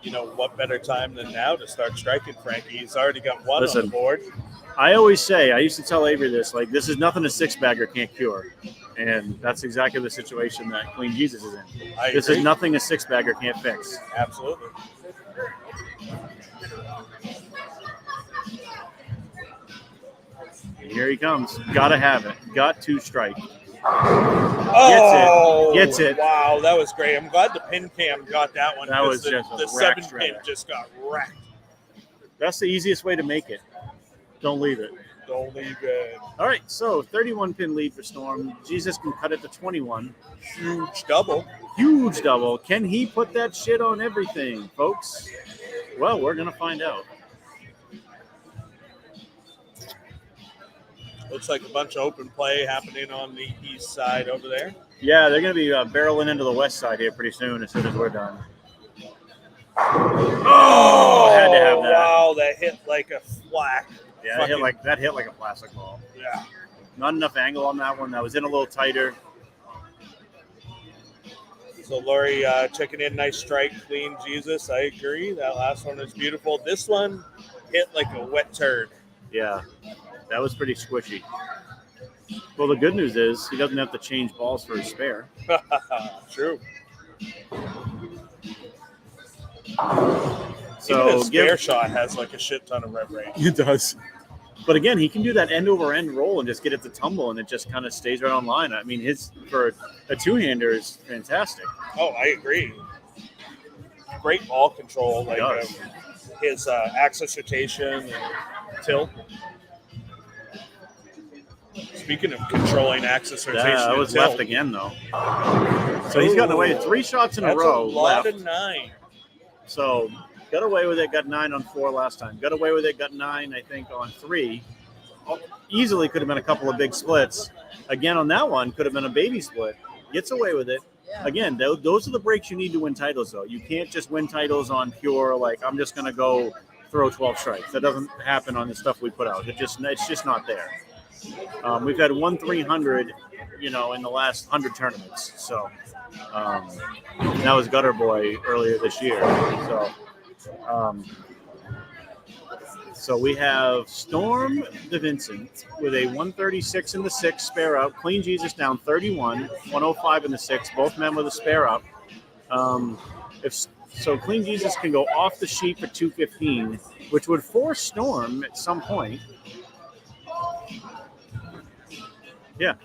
You know, what better time than now to start striking, Frankie? He's already got one on the board. I always say, I used to tell Avery this, like, this is nothing a six-bagger can't cure. And that's exactly the situation that Clean Jesus is in. This is nothing a six-bagger can't fix. Absolutely. And here he comes. Gotta have it. Got to strike. Oh, Gets it. Wow, that was great. I'm glad the pin cam got that one. That was just the 7-pin just got wrecked. That's the easiest way to make it. Don't leave it. Don't leave it. All right, so 31-pin lead for Storm. Jesus can cut it to 21. Huge double. Huge double. Can he put that shit on everything, folks? Well, we're going to find out. Looks like a bunch of open play happening on the east side over there. Yeah, they're going to be barreling into the west side here pretty soon as we're done. Oh, had to have that. Wow, that hit like a flat. Yeah, that hit like a plastic ball. Yeah. Not enough angle on that one. That was in a little tighter. So Laurie checking in, nice strike, Clean Jesus. I agree. That last one was beautiful. This one hit like a wet turd. Yeah, that was pretty squishy. Well, the good news is he doesn't have to change balls for his spare. True. So even a spare shot has like a shit ton of rev range. It does. But again, he can do that end-over-end roll and just get it to tumble, and it just kind of stays right on line. I mean, his for a two-hander is fantastic. Oh, I agree. Great ball control, like his axis rotation and tilt. Speaking of controlling axis rotation, that was tilt, left again though. So he's gotten away with 3 shots in a row. That's a lot left. of 9. So got away with it. Got 9 on 4 last time. Got away with it. Got 9, I think, on 3. Easily could have been a couple of big splits. Again, on that one, could have been a baby split. Gets away with it. Again, those are the breaks you need to win titles, though. You can't just win titles on pure, like, I'm just going to go throw 12 strikes. That doesn't happen on the stuff we put out. It's just not there. We've had 1-300, in the last 100 tournaments. So that was Gutter Boy earlier this year. So we have Storm DeVincent with a 136 in the 6 spare up. Clean Jesus down 31, 105 in the 6. Both men with a spare up. So Clean Jesus can go off the sheet for 215, which would force Storm at some point. Yeah.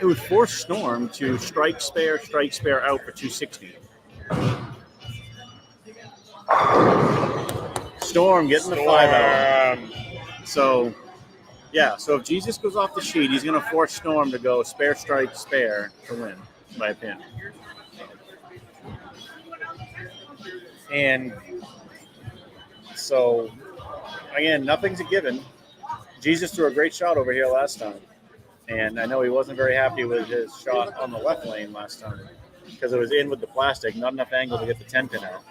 It would force Storm to strike spare out for 260. Storm getting the 5 out. So if Jesus goes off the sheet, he's going to force Storm to go spare strike spare to win by a pin. And so, again, nothing's a given. Jesus threw a great shot over here last time. And I know he wasn't very happy with his shot on the left lane last time because it was in with the plastic, not enough angle to get the 10-pin out.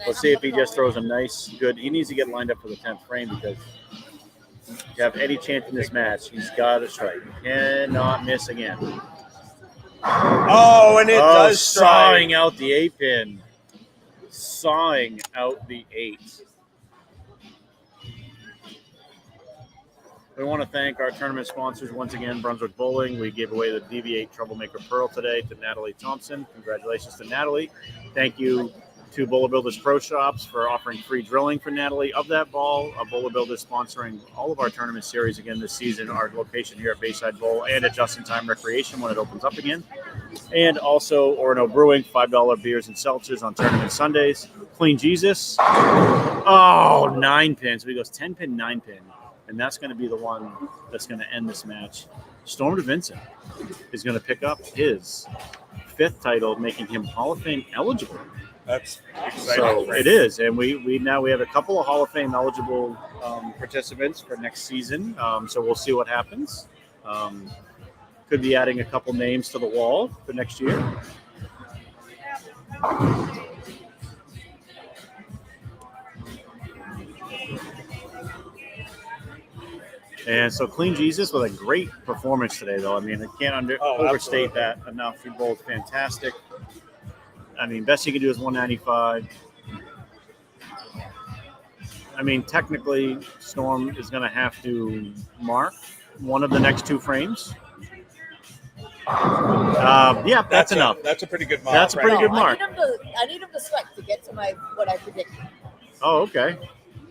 We'll see if he just throws a nice, good. He needs to get lined up for the 10th frame because to have any chance in this match, he's got to strike. He cannot miss again. Oh, and it does strike. Sawing out the 8-pin. Sawing out the 8. We want to thank our tournament sponsors once again, Brunswick Bowling. We gave away the DV8 Troublemaker Pearl today to Natalie Thompson. Congratulations to Natalie. Thank you to Bowler Builders Pro Shops for offering free drilling for Natalie of that ball. Bowler Builders sponsoring all of our tournament series again this season. Our location here at Bayside Bowl and at Just in Time Recreation when it opens up again. And also Orono Brewing, $5 beers and seltzers on tournament Sundays. Clean Jesus. Oh, 9-pin. So he goes 10-pin, 9-pin. And that's going to be the one that's going to end this match. Storm DeVincent is going to pick up his 5th title, making him Hall of Fame eligible. That's exciting. So it is, and we now have a couple of Hall of Fame eligible participants for next season. So we'll see what happens. Could be adding a couple names to the wall for next year. And so Clean Jesus with a great performance today, though. I mean, I can't overstate that enough. You're both fantastic. I mean, best you can do is 195. I mean, technically, Storm is going to have to mark one of the next 2 frames. Yeah, that's enough. That's a pretty good mark. That's a pretty good mark. I need him to strike to get to what I predicted. Oh, okay.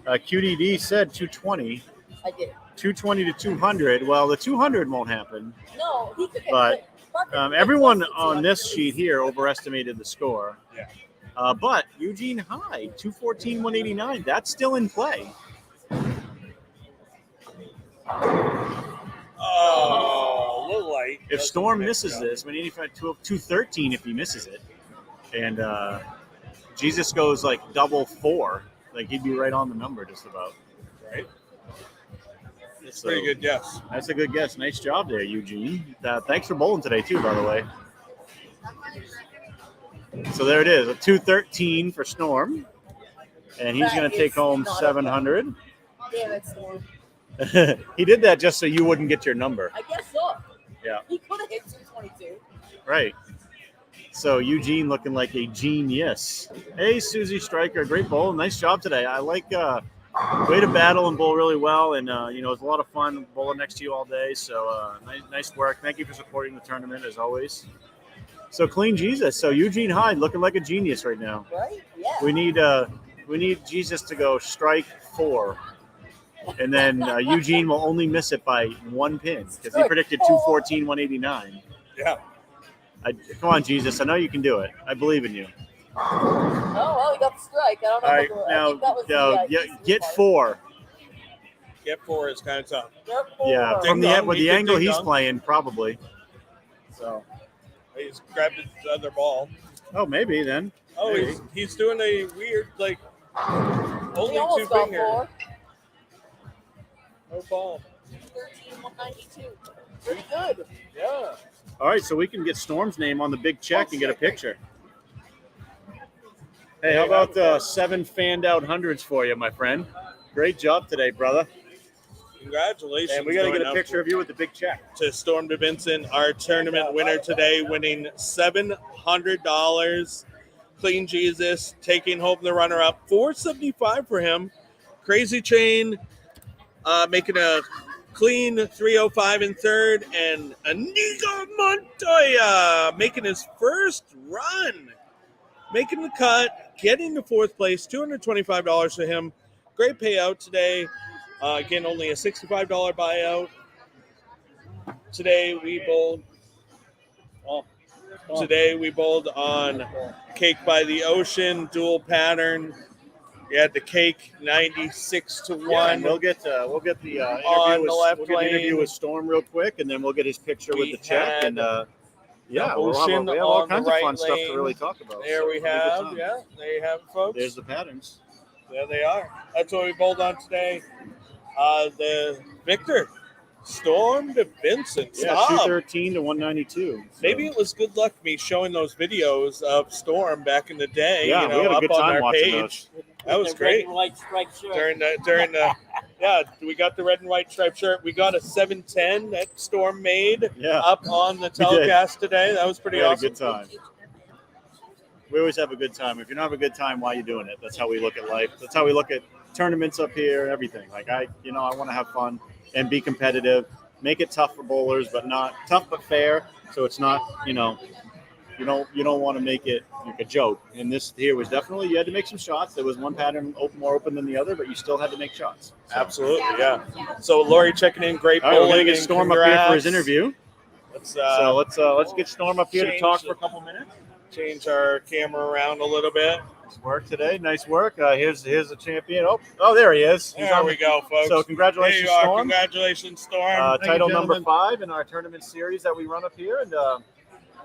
QDD said 220. I did. 220 to 200. Well, the 200 won't happen. No, he could. But everyone on this sheet here overestimated the score. Yeah. But Eugene High, 214, 189. That's still in play. Oh, a little light. If Storm misses this, 185, 213 if he misses it. And Jesus goes like double 4. Like he'd be right on the number just about. Right. That's pretty good guess. That's a good guess. Nice job there, Eugene. Thanks for bowling today, too, by the way. So there it is, a 213 for Storm. And he's going to take home 700. Damn it, Storm. He did that just so you wouldn't get your number. I guess so. Yeah. He could have hit 222. Right. So Eugene looking like a genius. Hey, Susie Stryker, great bowl. Nice job today. I like way to battle and bowl really well. And, it was a lot of fun bowling next to you all day. So nice work. Thank you for supporting the tournament, as always. So Clean Jesus. So Eugene Hyde looking like a genius right now. Right? Yeah. We need Jesus to go strike 4. And then Eugene will only miss it by 1 pin because he predicted 214, 189. Yeah. Come on, Jesus. I know you can do it. I believe in you. Oh, well, he got the strike. I don't know. All right, now get 4. Get 4 is kind of tough. Yeah, from the angle he's playing, probably. So he's grabbed his other ball. Oh, maybe then. Oh, maybe. He's doing a weird, like, only He almost 2 got finger. 4. No ball. 13, 192. Pretty good. Yeah. All right, so we can get Storm's name on the big check and get a picture. Hey, how about 7 fanned out hundreds for you, my friend? Great job today, brother. Congratulations. And we got to get a picture of you with the big check. To Storm DeVincent, our tournament winner today, winning $700. Clean Jesus taking home the runner-up, $475 for him. Crazy Chain making a clean 305 in third, and Inigo Montoya making his first run, making the cut, getting to 4th place, $225 for him. Great payout today. Again, only a $65 buyout. Today we bowled. Today we bowled on Cake by the Ocean dual pattern. We had the cake 96 to 1. Yeah, we'll get the on the left interview with Storm real quick, and then we'll get his picture with the check. And we have all kinds of fun stuff to really talk about. There we have, there you have it, folks. There's the patterns. There they are. That's what we bowled on today. The victor, Storm DeVincent. Yeah, 213 to 192. So. Maybe it was good luck me showing those videos of Storm back in the day. Yeah, we had a good time watching page. That was great. Red and white striped shirt. During the we got the red and white striped shirt. We got a 710 that Storm made up on the telecast today. That was pretty awesome. Had a good time. We always have a good time. If you don't have a good time, why are you doing it? That's how we look at life. That's how we look at tournaments up here and everything. Like I want to have fun and be competitive. Make it tough for bowlers, but not tough but fair. So it's not, you don't want to make it like a joke. And this here was definitely, you had to make some shots. There was one pattern more open than the other, but you still had to make shots. So. Absolutely, yeah. So Lori checking in, great bowling. We're gonna get Storm up here for his interview. Let's get Storm up here to talk for a couple minutes. Change our camera around a little bit. Nice work today. Nice work. Here's a champion. Oh, there he is. There we go, folks. So congratulations, there you are. Storm. Congratulations, Storm. Title number 5 in our tournament series that we run up here, and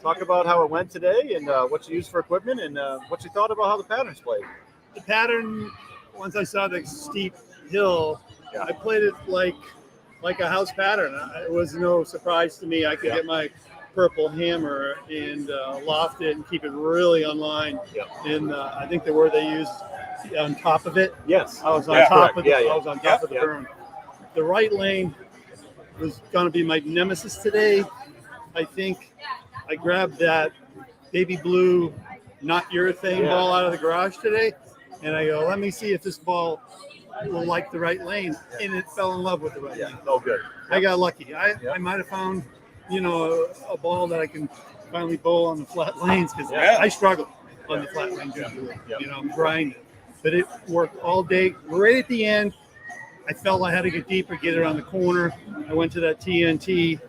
talk about how it went today and what you used for equipment and what you thought about how the patterns played. The pattern, once I saw the steep hill, I played it like like a house pattern. It was no surprise to me. I could get my purple hammer and loft it and keep it really on line. And I think the word they used, on top of it. Yes. I was on That's top correct. of the, Yeah. I was on top of the berm. The right lane was going to be my nemesis today. I think I grabbed that baby blue, not your thing ball out of the garage today. And I go, let me see if this ball will like the right lane. And it fell in love with the right lane. Oh, good. I got lucky. I might have found, a ball that I can finally bowl on the flat lanes because I struggle on the flat lanes usually. I'm grinding. But it worked all day. Right at the end, I felt I had to get deeper, get it on the corner. I went to that TNT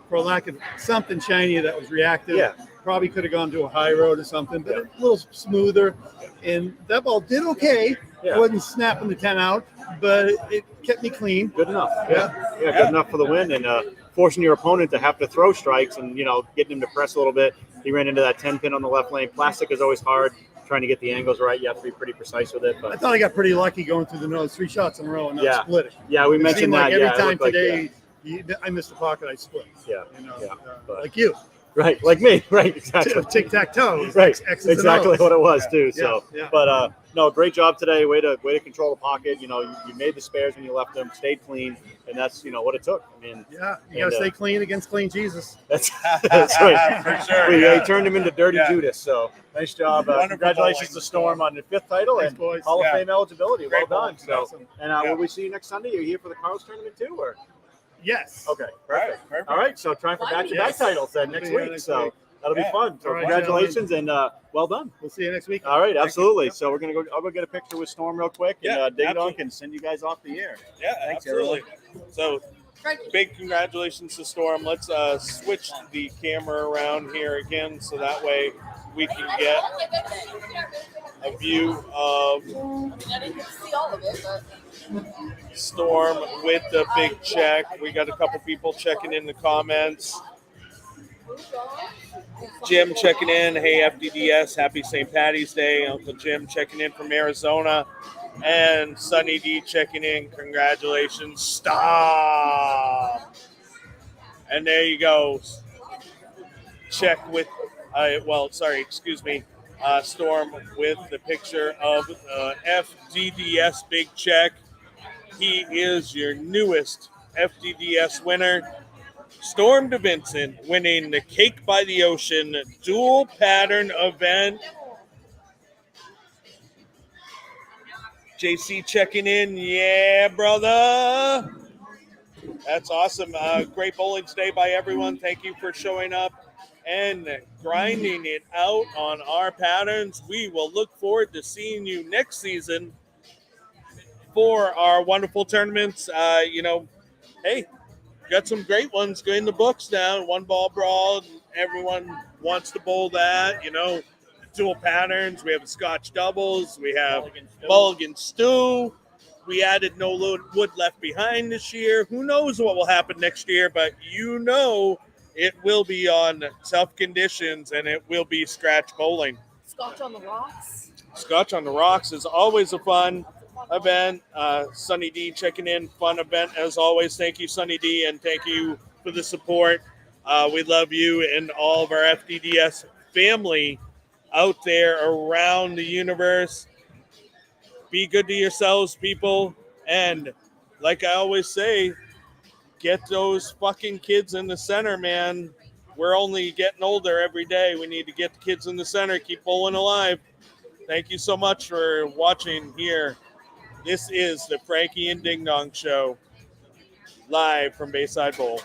for lack of something shiny that was reactive. Probably could have gone to a high road or something, but a little smoother. And that ball did okay. I wasn't snapping the 10 out, but it kept me clean. Good enough. Good enough for the win. And forcing your opponent to have to throw strikes and, getting him to press a little bit. He ran into that 10 pin on the left lane. Plastic is always hard. Trying to get the angles right. You have to be pretty precise with it. But I thought I got pretty lucky going through the nose, 3 shots in a row and not splitting. Yeah, we mentioned that. Every time today, I missed the pocket, I split. Like you. Right, like me. Right, exactly. Tic-tac-toe. Right, X's exactly what it was too. Yeah, So, but no, great job today. Way to control the pocket. You made the spares when you left them, stayed clean, and that's what it took. I mean, you got to stay clean against clean Jesus. That's right. For sure. He turned him into Dirty Judas. So nice job. Congratulations to Storm on the 5th title. Thanks, and boys. Hall of Fame eligibility. Great Well done. bowling. So, and will we see you next Sunday? Are you here for the Carls tournament too, or? Yes. Okay. Perfect. Perfect. All right. So trying for back-to-back titles then next week. So that'll be fun. So All right, congratulations and well done. We'll see you next week. All right, absolutely. So we're gonna go. I'll go get a picture with Storm real quick, and Ding Dong can send you guys off the air. Yeah, Thanks, absolutely. So, big congratulations to Storm. Let's switch the camera around here again, so that way we can get a view of I didn't see all of it, but Storm with the big check. We got a couple people checking in the comments. Jim checking in. Hey, FDDS, happy St. Patty's Day. Uncle Jim checking in from Arizona. And Sunny D checking in. Congratulations. Stop. And there you go. Check with, Storm with the picture of FDDS Big Check. He is your newest FDDS winner. Storm DeVincent winning the Cake by the Ocean dual pattern event. JC checking in. Yeah, brother. That's awesome. Great bowling today by everyone. Thank you for showing up and grinding it out on our patterns. We will look forward to seeing you next season for our wonderful tournaments. Hey, got some great ones in the books now. One ball brawl. Everyone wants to bowl that. Dual patterns. We have the Scotch doubles. We have Mulligan Stew. We added no wood left behind this year. Who knows what will happen next year, but it will be on tough conditions and it will be scratch bowling. Scotch on the rocks. Scotch on the Rocks is always a fun event. Sunny D checking in. Fun event as always. Thank you, Sunny D, and thank you for the support. We love you and all of our FDDS family out there around the universe. Be good to yourselves, people. And like I always say, get those fucking kids in the center, man. We're only getting older every day. We need to get the kids in the center. Keep bowling alive. Thank you so much for watching here. This is the Frankie and Ding Dong Show, live from Bayside Bowl.